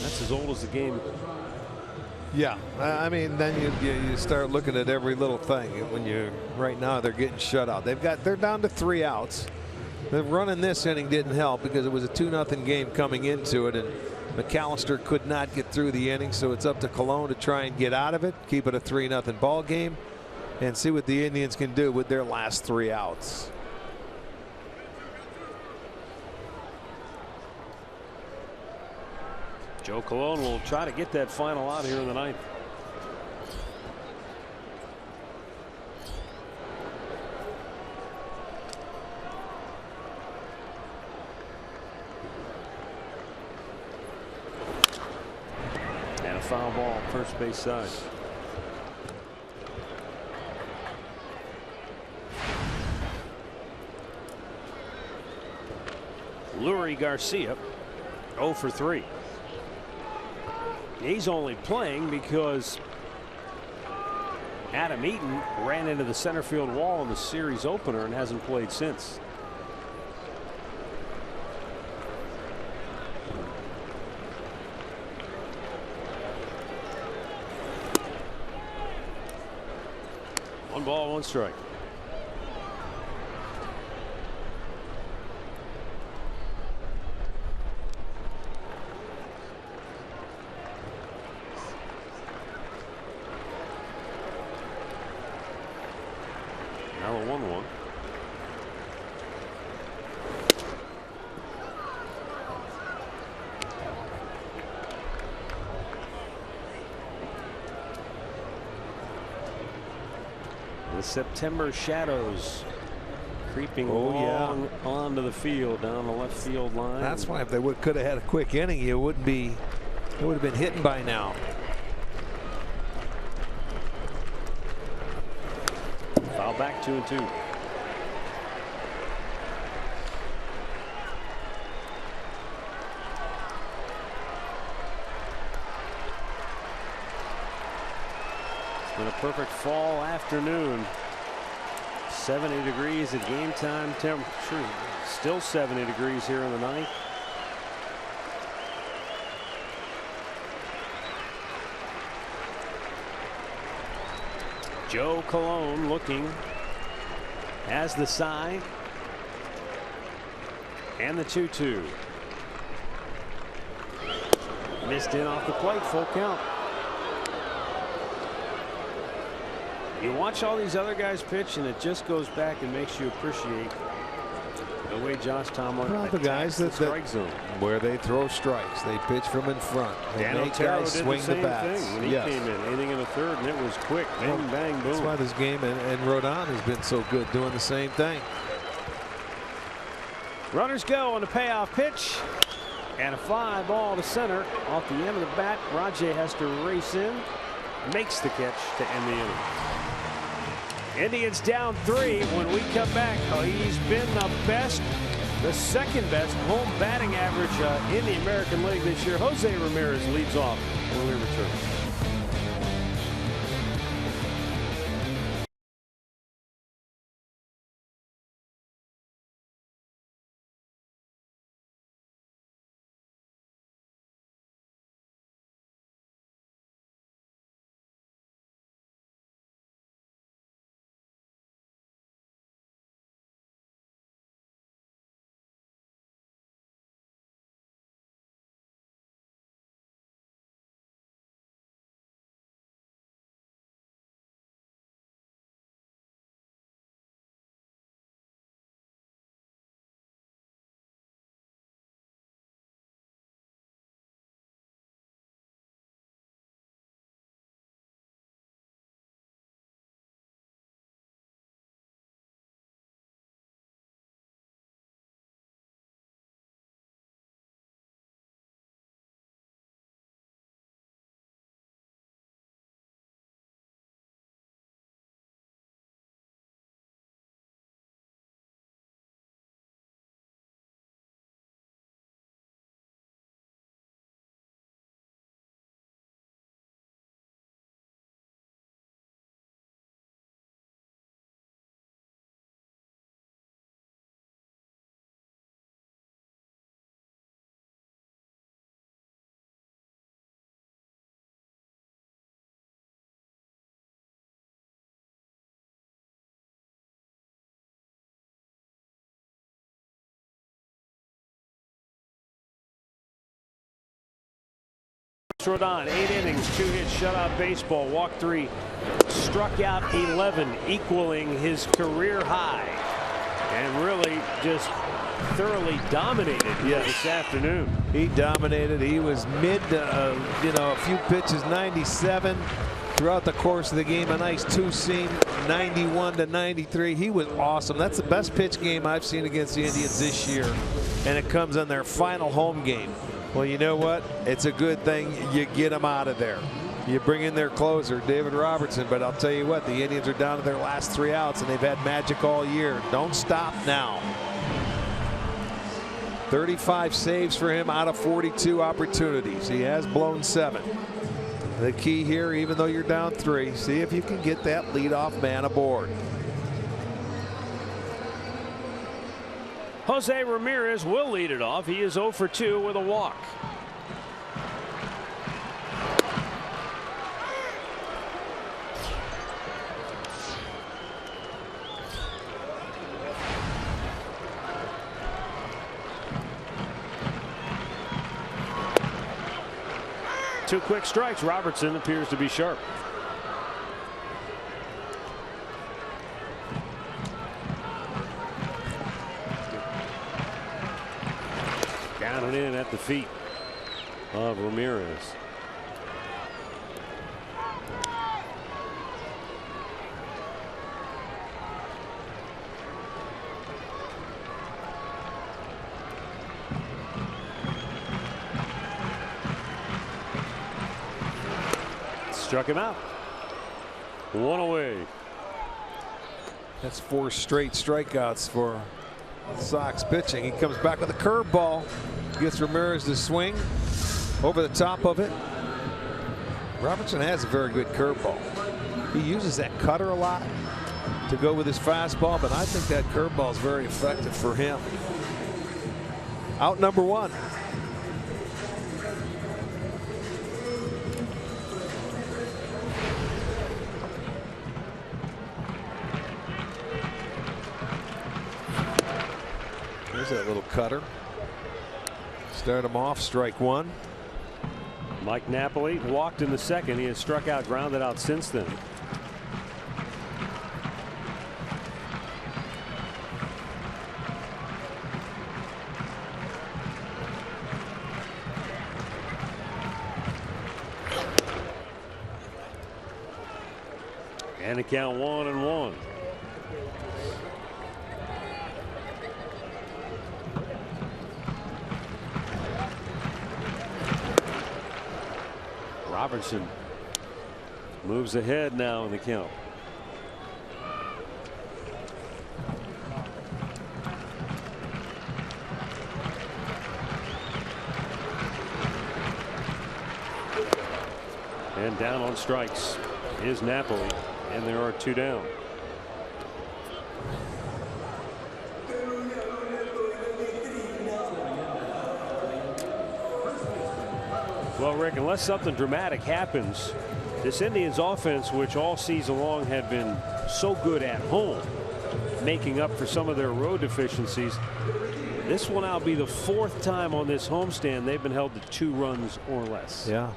That's as old as the game.
Yeah, I mean, then you start looking at every little thing. When right now they're getting shut out. They're down to 3 outs. The run in this inning didn't help because it was a 2-0 game coming into it, and McAllister could not get through the inning, so it's up to Colon to try and get out of it, keep it a 3-0 ball game, and see what the Indians can do with their last 3 outs.
Joe Colon will try to get that final out here in the ninth. And a foul ball, first base side. Lurie Garcia 0 for 3. He's only playing because Adam Eaton ran into the center field wall in the series opener and hasn't played since. One ball, one strike. Now a 1-1. The September shadows creeping long onto the field down the left field line.
That's why if they could have had a quick inning, it would have been hitting by now.
Foul back, 2-2. in a perfect fall afternoon. 70 degrees at game time temperature. Still 70 degrees here in the ninth. Joe Colon looking, has the sign and the 2-2. Missed in off the plate, full count. You watch all these other guys pitch, and it just goes back and makes you appreciate the way Josh Tomlin
the guys that
strike zone,
where they throw strikes, they pitch from in front. They
Dan
make
Otero
guys
did
swing
the same
bats.
thing when he came in, inning in the third, and it was quick. Bang, bang, boom.
That's why this game and Rodon has been so good, doing the same thing.
Runners go on the payoff pitch, and a fly ball to center off the end of the bat. Rajay has to race in, makes the catch to end the inning. Indians down 3 when we come back. He's been the best, the second best home batting average in the American League this year. Jose Ramirez leads off when we return. Rodon, 8 innings, 2 hits, shutout baseball, walked 3, struck out 11, equaling his career high, and really just thoroughly dominated this afternoon.
He dominated. He was mid, a few pitches, 97 throughout the course of the game. A nice 2-seam, 91 to 93. He was awesome. That's the best pitch game I've seen against the Indians this year, and it comes on their final home game. Well, you know what? It's a good thing you get them out of there. You bring in their closer, David Robertson, but I'll tell you what, the Indians are down to their last 3 outs, and they've had magic all year. Don't stop now. 35 saves for him out of 42 opportunities. He has blown 7. The key here, even though you're down 3, see if you can get that leadoff man aboard.
Jose Ramirez will lead it off. He is 0 for 2 with a walk. Two quick strikes. Robertson appears to be sharp. Down and in at the feet of Ramirez. Struck him out. 1 away.
That's 4 straight strikeouts for Sox pitching. He comes back with a curveball. Gets Ramirez to swing over the top of it. Robertson has a very good curveball. He uses that cutter a lot to go with his fastball, but I think that curveball is very effective for him. Out number 1. There's that little cutter. Start him off, strike 1.
Mike Napoli walked in the second. He has struck out, grounded out since then. And the count 1-1. Robertson moves ahead now in the count. And down on strikes is Napoli, and there are 2 down. Well, Rick, unless something dramatic happens, this Indians offense, which all season long had been so good at home, making up for some of their road deficiencies, this will now be the 4th time on this homestand they've been held to 2 runs or less.
Yeah.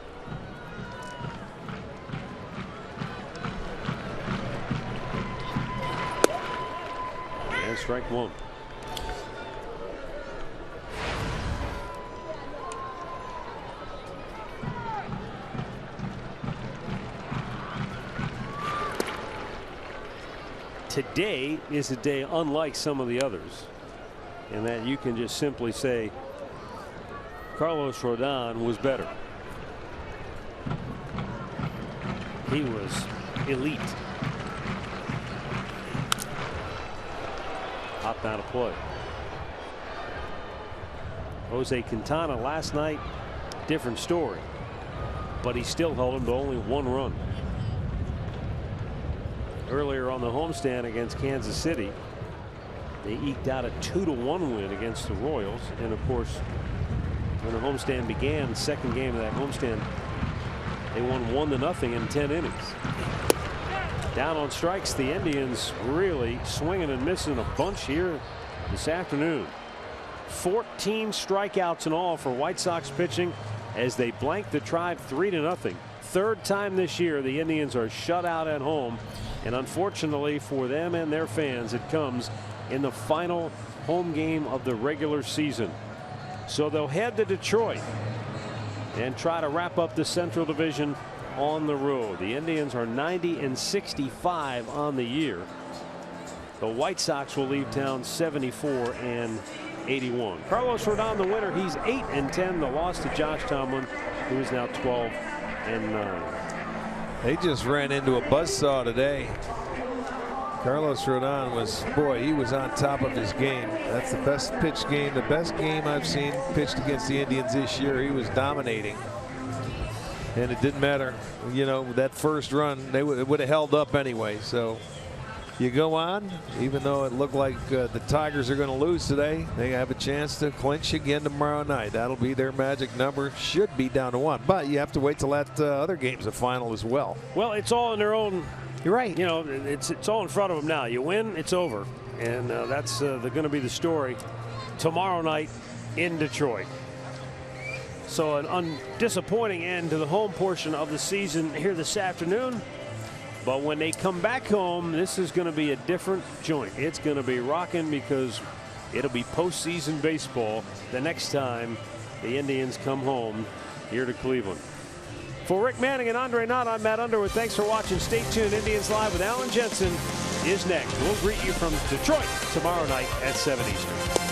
And strike 1. Today is a day unlike some of the others, in that you can just simply say Carlos Rodon was better. He was elite. Popped out of play. Jose Quintana last night, different story, but he still held him to only 1 run. Earlier on the homestand against Kansas City, they eked out a 2-1 win against the Royals. And of course, when the homestand began, second game of that homestand, they won 1-0 in 10 innings. Down on strikes, the Indians really swinging and missing a bunch here this afternoon. 14 strikeouts in all for White Sox pitching as they blank the Tribe 3-0. 3rd time this year the Indians are shut out at home. And unfortunately for them and their fans, it comes in the final home game of the regular season. So they'll head to Detroit and try to wrap up the Central Division on the road. The Indians are 90-65 on the year. The White Sox will leave town 74-81. Carlos Rodon, the winner, he's 8-10. The loss to Josh Tomlin, who is now 12-9.
They just ran into a buzzsaw today. Carlos Rodon was, boy, he was on top of his game. That's the best pitched game, the best game I've seen pitched against the Indians this year. He was dominating. And it didn't matter, you know, that first run, it would have held up anyway. So you go on, even though it looked like the Tigers are going to lose today, they have a chance to clinch again tomorrow night. That'll be their magic number. Should be down to 1, but you have to wait till that other game's a final as well.
Well, it's all in their own.
You're right.
You know, it's all in front of them now. You win, it's over, and that's going to be the story tomorrow night in Detroit. So an undisappointing end to the home portion of the season here this afternoon. But when they come back home, this is going to be a different joint. It's going to be rocking because it'll be postseason baseball the next time the Indians come home here to Cleveland. For Rick Manning and Andre Knott, I'm Matt Underwood. Thanks for watching. Stay tuned. Indians Live with Alan Jensen is next. We'll greet you from Detroit tomorrow night at 7 Eastern.